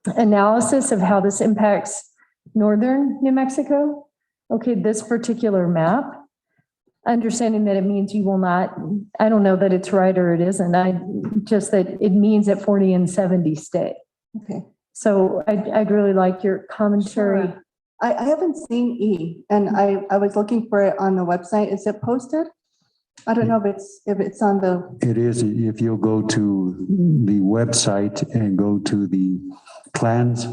analysis of how this impacts northern New Mexico. Okay, this particular map, understanding that it means you will not, I don't know that it's right or it isn't, just that it means that 40 and 70 stay. Okay. So I'd really like your commentary. Sure. I haven't seen E, and I was looking for it on the website. Is it posted? I don't know if it's on the. It is, if you'll go to the website and go to the plans.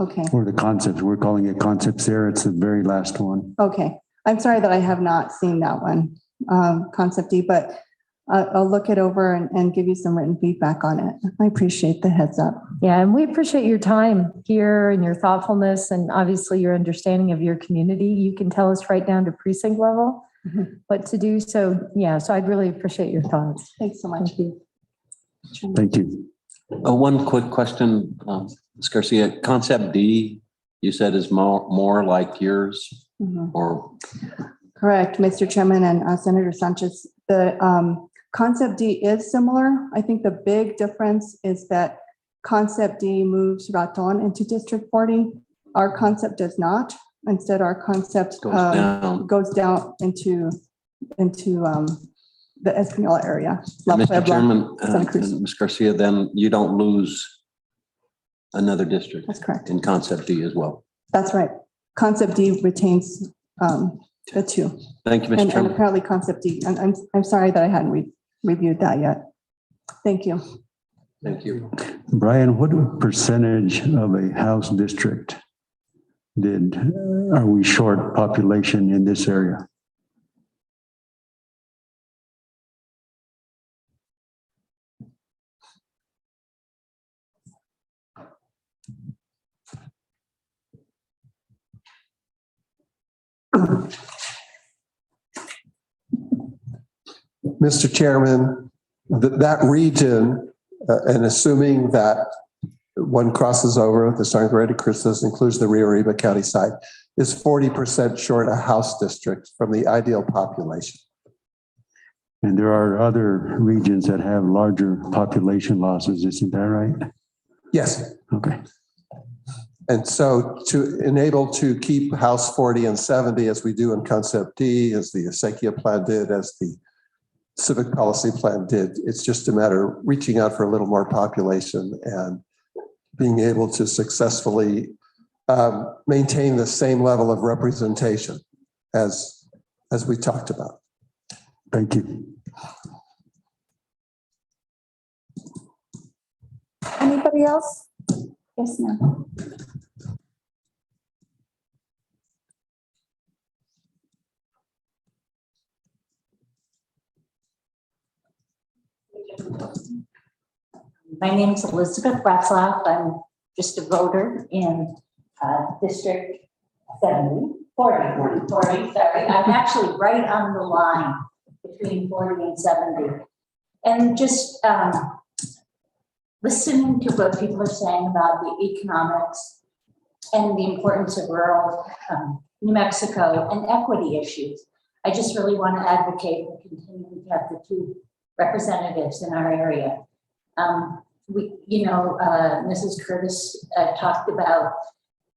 Okay. Or the concepts, we're calling it concepts there. It's the very last one. Okay. I'm sorry that I have not seen that one, concept D, but I'll look it over and give you some written feedback on it. I appreciate the heads up. Yeah, and we appreciate your time here and your thoughtfulness and obviously your understanding of your community. You can tell us right down to precinct level what to do. So yeah, so I'd really appreciate your thoughts. Thanks so much. Thank you. One quick question, Ms. Garcia. Concept D, you said is more like yours, or? Correct, Mr. Chairman and Senator Sanchez. The concept D is similar. I think the big difference is that concept D moves Raton into District 40. Our concept does not. Instead, our concept goes down into the Espanola area. Mr. Chairman, Ms. Garcia, then you don't lose another district. That's correct. In concept D as well. That's right. Concept D retains the two. Thank you, Mr. And Chairman. apparently concept D. I'm sorry that I hadn't reviewed that yet. Thank you. Thank you. Brian, what percentage of a House district are we short population in this area? Mr. Chairman, that region, and assuming that one crosses over the Santa Clarita Cruces, includes the Rio Arriba County side, is 40% short a House district from the ideal population. And there are other regions that have larger population losses, isn't that right? Yes. Okay. And so to enable to keep House 40 and 70 as we do in Concept D, as the Acequia plan did, as the Civic Policy Plan did, it's just a matter of reaching out for a little more population and being able to successfully maintain the same level of representation as we talked about. Thank you. Anybody else? Yes, ma'am. My name is Elizabeth Ratzlaff. I'm just a voter in District 40, sorry. I'm actually right on the line between 40 and 70. And just listening to what people are saying about the economics and the importance of rural New Mexico and equity issues, I just really want to advocate for continuing to have the two representatives in our area. Mrs. Curtis talked about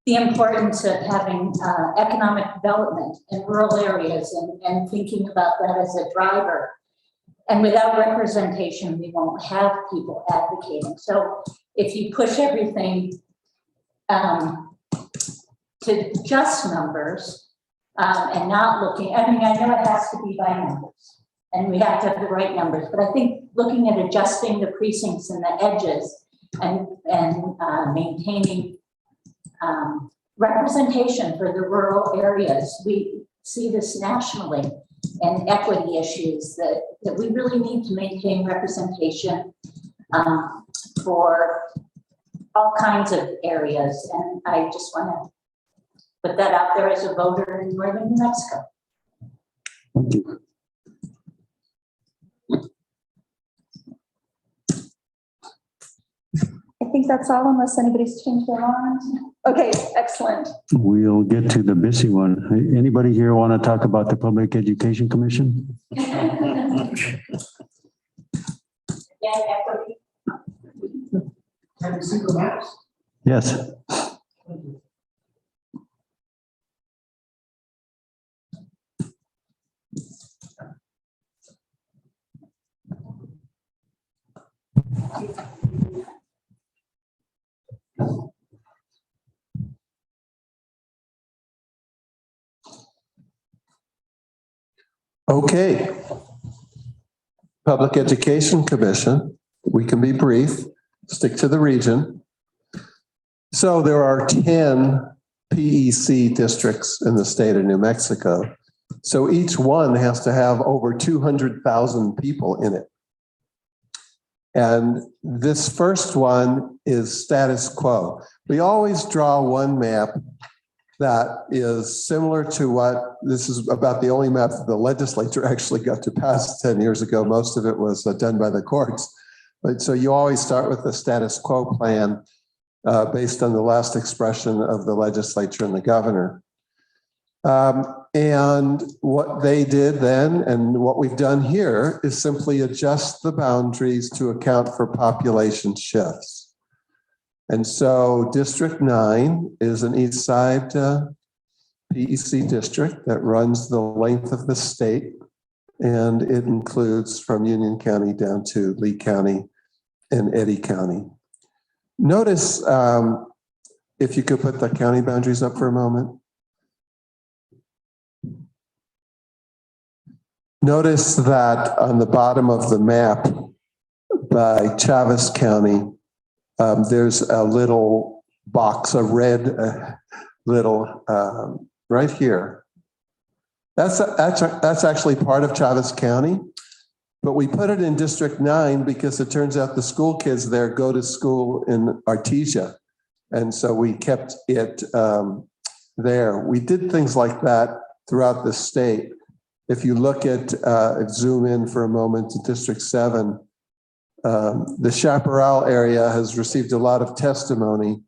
the importance of having economic development in rural areas and thinking about that as a driver. And without representation, we won't have people advocating. So if you push everything to just numbers and not looking, I mean, I know it has to be by numbers and we have to have the right numbers, but I think looking at adjusting the precincts and the edges and maintaining representation for the rural areas, we see this nationally, and equity issues that we really need to maintain representation for all kinds of areas. And I just want to put that out there as a voter in northern New Mexico. Thank you. I think that's all unless anybody's changed their mind. Okay, excellent. We'll get to the busy one. Anybody here want to talk about the Public Education Commission? Have you seen the maps? Yes. Okay. Public Education Commission, we can be brief, stick to the region. So there are 10 PEC districts in the state of New Mexico. So each one has to have over 200,000 people in it. And this first one is status quo. We always draw one map that is similar to what, this is about the only map that the legislature actually got to pass 10 years ago. Most of it was done by the courts. But so you always start with the status quo plan based on the last expression of the legislature and the governor. And what they did then, and what we've done here, is simply adjust the boundaries to account for population shifts. And so District 9 is an East Side PEC district that runs the length of the state, and it includes from Union County down to Lee County and Eddy County. Notice, if you could put the county boundaries up for a moment. Notice that on the bottom of the map by Chavez County, there's a little box, a red little, right here. That's actually part of Chavez County, but we put it in District 9 because it turns out the school kids there go to school in Artesia. And so we kept it there. We did things like that throughout the state. If you look at, zoom in for a moment to District 7, the Chaparral area has received a lot of testimony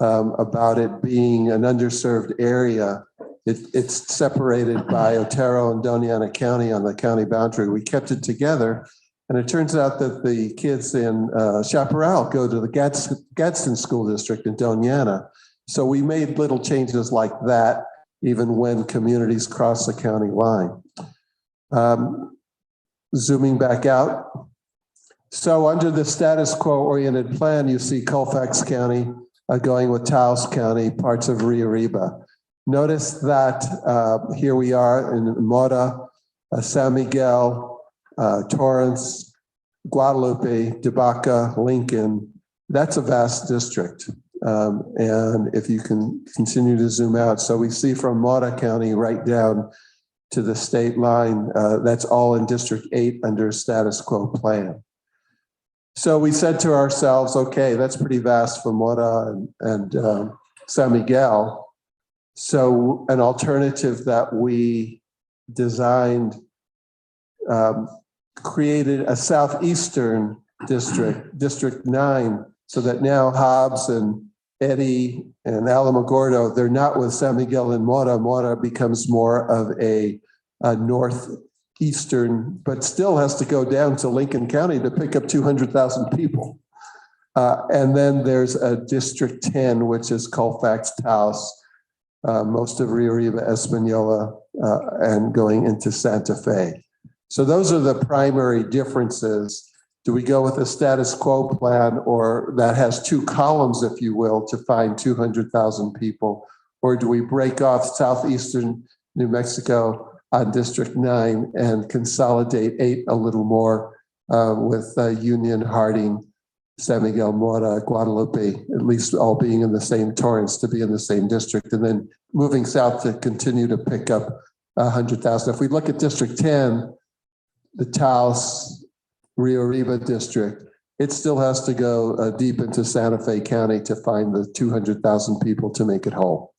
about it being an underserved area. It's separated by Otero and Doñana County on the county boundary. We kept it together, and it turns out that the kids in Chaparral go to the Gadsden School District in Doñana. So we made little changes like that, even when communities cross the county line. Zooming back out. So under the status quo oriented plan, you see Colfax County going with Taos County, parts of Rio Arriba. Notice that here we are in Mora, San Miguel, Torrance, Guadalupe, Debaca, Lincoln. That's a vast district. And if you can continue to zoom out, so we see from Mora County right down to the state line, that's all in District 8 under status quo plan. So we said to ourselves, okay, that's pretty vast for Mora and San Miguel. So an alternative that we designed created a southeastern district, District 9, so that now Hobbs and Eddy and Alamogordo, they're not with San Miguel and Mora. Mora becomes more of a northeastern, but still has to go down to Lincoln County to pick up 200,000 people. And then there's a District 10, which is Colfax, Taos, most of Rio Arriba, Espanola, and going into Santa Fe. So those are the primary differences. Do we go with a status quo plan, or that has two columns, if you will, to find 200,000 people? Or do we break off southeastern New Mexico on District 9 and consolidate 8 a little more with Union, Harding, San Miguel, Mora, Guadalupe, at least all being in the same Torrance to be in the same district, and then moving south to continue to pick up 100,000. If we look at District 10, the Taos, Rio Arriba district, it still has to go deep into Santa Fe County to find the 200,000 people to make it whole.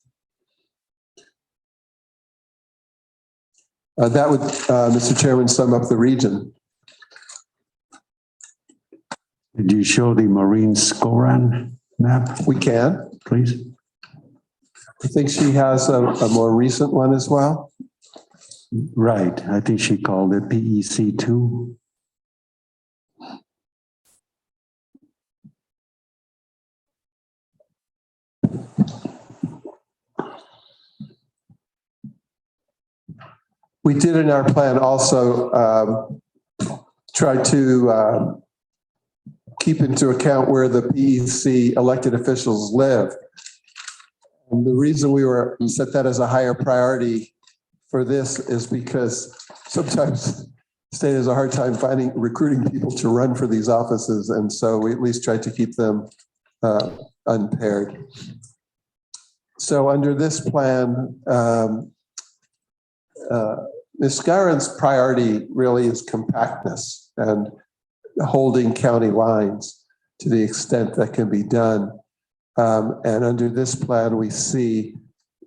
That would, Mr. Chairman, sum up the region. Did you show the Marine Scoran map, We can. please? I think she has a more recent one as well. Right, I think she called it PEC 2. We did in our plan also try to keep into account where the PEC elected officials live. And the reason we set that as a higher priority for this is because sometimes the state has a hard time recruiting people to run for these offices. And so we at least try to keep them unpaired. So under this plan, Ms. Scaron's priority really is compactness and holding county lines to the extent that can be done. And under this plan, we see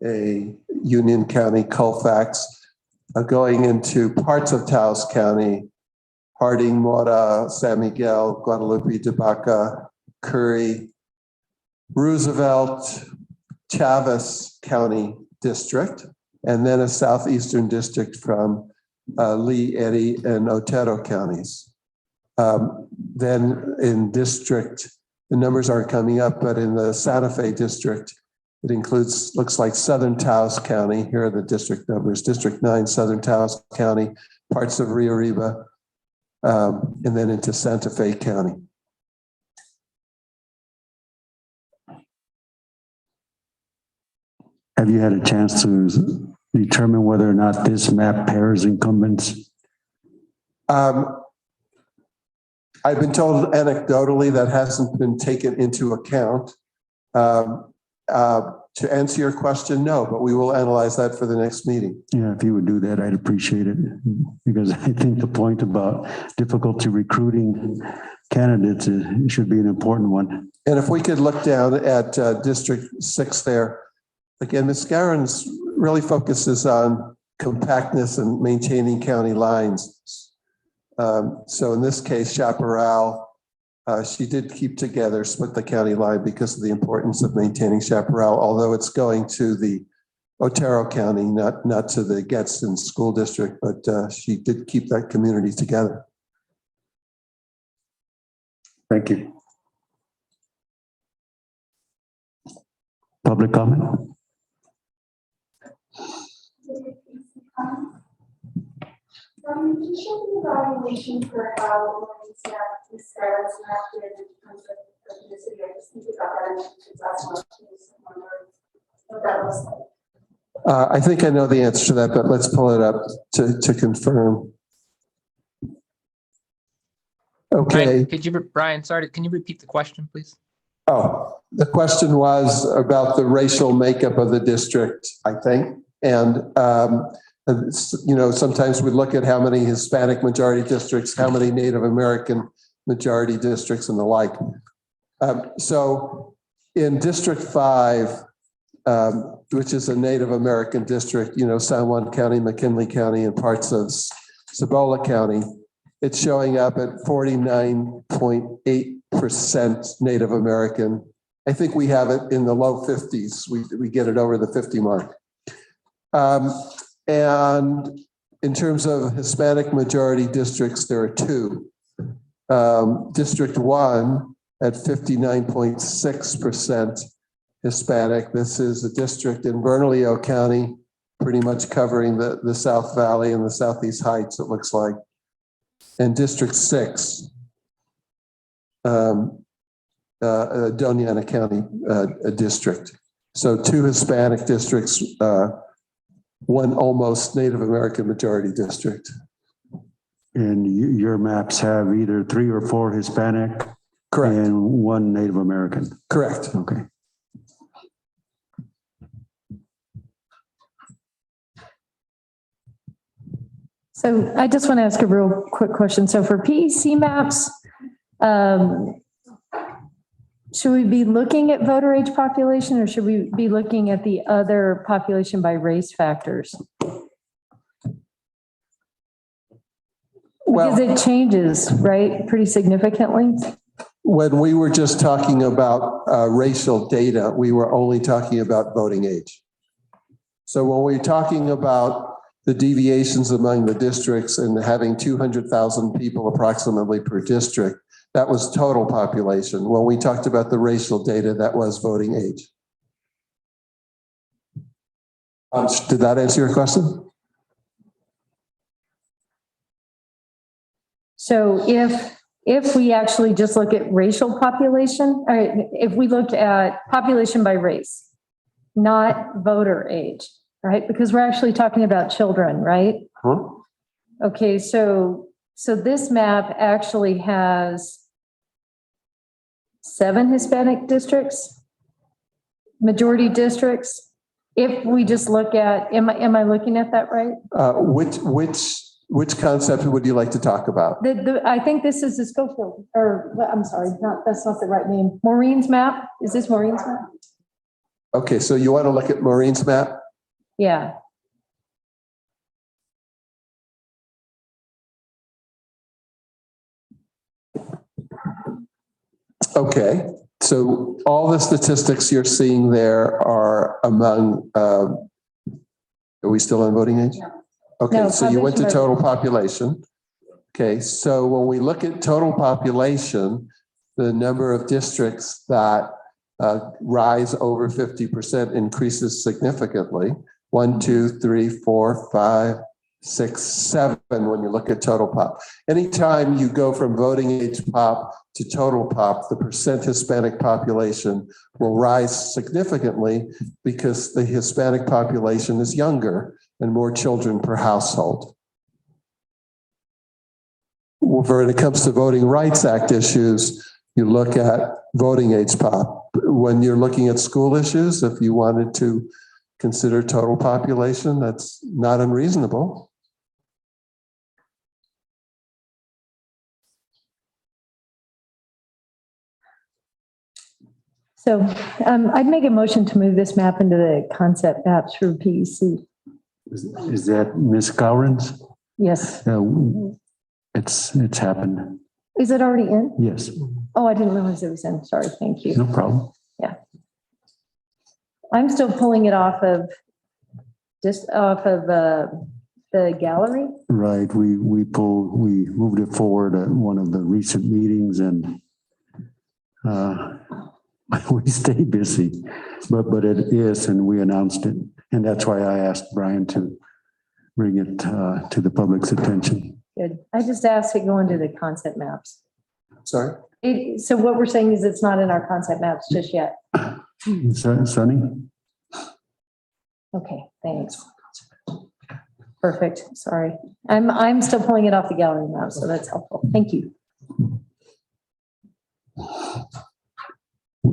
a Union County, Colfax, going into parts of Taos County, Harding, Mora, San Miguel, Guadalupe, Debaca, Curry, Roosevelt, Chaves County District, and then a southeastern district from Lee, Eddy, and Otero counties. Then in district, the numbers aren't coming up, but in the Santa Fe district, it includes, looks like Southern Taos County. Here are the district numbers. District 9, Southern Taos County, parts of Rio Arriba, and then into Santa Fe County. Have you had a chance to determine whether or not this map pairs incumbents? I've been told anecdotally that hasn't been taken into account. To answer your question, no, but we will analyze that for the next meeting. Yeah, if you would do that, I'd appreciate it, because I think the point about difficulty recruiting candidates should be an important one. And if we could look down at District 6 there, again, Ms. Scaron's really focuses on compactness and maintaining county lines. So in this case, Chaparral, she did keep together, split the county line because of the importance of maintaining Chaparral, although it's going to the Otero County, not to the Gadsden School District, but she did keep that community together. Thank you. Public comment? Can you show the evaluation for how Ms. Scarlett's not in terms of ethnicity? I just think about that in 2001. What that looks like. I think I know the answer to that, but let's pull it up to confirm. Okay. Brian, sorry, can you repeat the question, please? Oh, the question was about the racial makeup of the district, I think. And, you know, sometimes we look at how many Hispanic majority districts, how many Native American majority districts and the like. So in District 5, which is a Native American district, you know, San Juan County, McKinley County, and parts of Cibola County, it's showing up at 49.8% Native American. I think we have it in the low 50s. We get it over the 50 mark. And in terms of Hispanic majority districts, there are two. District 1 at 59.6% Hispanic. This is a district in Bernalillo County, pretty much covering the South Valley and the Southeast Heights, it looks like. And District 6, Doñana County district. So two Hispanic districts, one almost Native American majority district. And your maps have either 3 or 4 Hispanic. Correct. And 1 Native American. Correct. Okay. So I just want to ask a real quick question. So for PEC maps, Should we be looking at voter age population or should we be looking at the other population by race factors? Because it changes, right, pretty significantly? When we were just talking about racial data, we were only talking about voting age. So when we're talking about the deviations among the districts and having 200,000 people approximately per district, that was total population. When we talked about the racial data, that was voting age. Did that answer your question? So if we actually just look at racial population, or if we look at population by race, not voter age, right? Because we're actually talking about children, right? Huh? Okay, so this map actually has 7 Hispanic districts, majority districts. If we just look at, am I looking at that right? Which concept would you like to talk about? I think this is the Schofield, or I'm sorry, that's not the right name. Maureen's map. Is this Maureen's map? Okay, so you want to look at Maureen's map? Yeah. Okay, so all the statistics you're seeing there are among, are we still on voting age? Okay, No, so you went to population by total population. Okay, so when we look at total population, the number of districts that rise over 50% increases significantly. 1, 2, 3, 4, 5, 6, 7 when you look at total pop. Anytime you go from voting age pop to total pop, the percent Hispanic population will rise significantly because the Hispanic population is younger and more children per household. When it comes to Voting Rights Act issues, you look at voting age pop. When you're looking at school issues, if you wanted to consider total population, that's not unreasonable. So I'd make a motion to move this map into the concept maps for PEC. Is that Ms. Gowron's? Yes. It's happened. Is it already in? Yes, Oh, I didn't realize it was in. Sorry. Thank you. no problem. Yeah. I'm still pulling it off of the gallery. Right, we moved it forward at one of the recent meetings and we stay busy, but it is, and we announced it. And that's why I asked Brian to bring it to the public's attention. Good. I just asked it go into the concept maps. Sorry? So what we're saying is it's not in our concept maps just yet. Sunny? Okay, thanks. Perfect. Sorry. I'm still pulling it off the gallery now, so that's helpful. Thank you.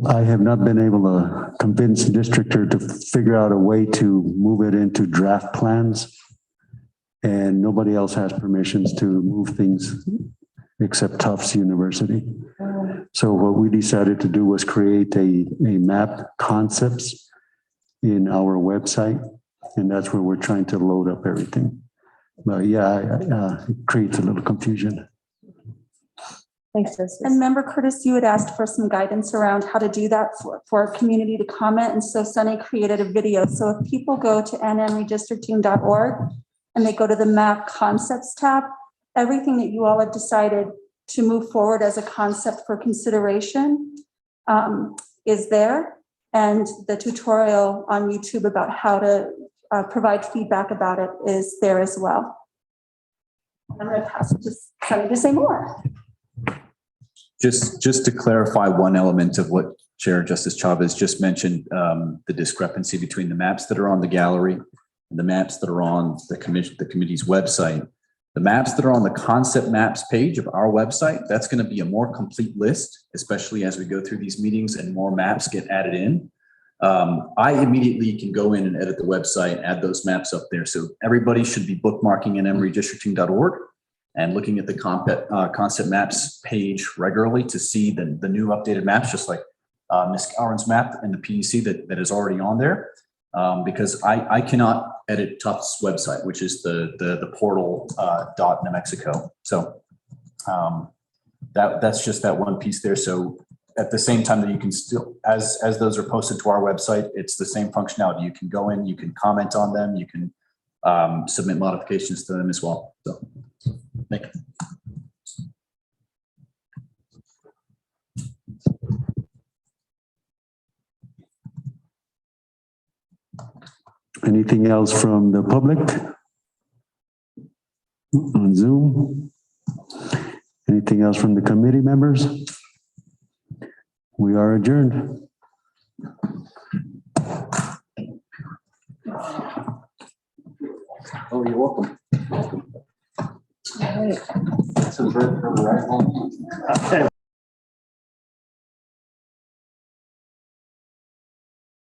I have not been able to convince the districtor to figure out a way to move it into draft plans. And nobody else has permissions to move things except Tufts University. So what we decided to do was create a map concepts in our website. And that's where we're trying to load up everything. But yeah, it creates a little confusion. Thanks, Justice. And Member Curtis, you had asked for some guidance around how to do that for a community to comment. And so Sunny created a video. So if people go to nmredistricting.org and they go to the map concepts tab, everything that you all have decided to move forward as a concept for consideration is there. And the tutorial on YouTube about how to provide feedback about it is there as well. I'm going to pass it to Sunny to say more. Just to clarify one element of what Chair Justice Chavez just mentioned, the discrepancy between the maps that are on the gallery and the maps that are on the committee's website. The maps that are on the concept maps page of our website, that's going to be a more complete list, especially as we go through these meetings and more maps get added in. I immediately can go in and edit the website, add those maps up there. So everybody should be bookmarking nmredistricting.org. and looking at the concept maps page regularly to see the new updated maps, just like Ms. Cowan's map and the PDC that is already on there. Because I cannot edit Tufts website, which is the portal .New Mexico. So that's just that one piece there. So at the same time that you can still, as those are posted to our website, it's the same functionality. You can go in, you can comment on them, you can submit modifications to them as well. So thank you. Anything else from the public on Zoom? Anything else from the committee members? We are adjourned. Oh, you're welcome. Some bread for the right home.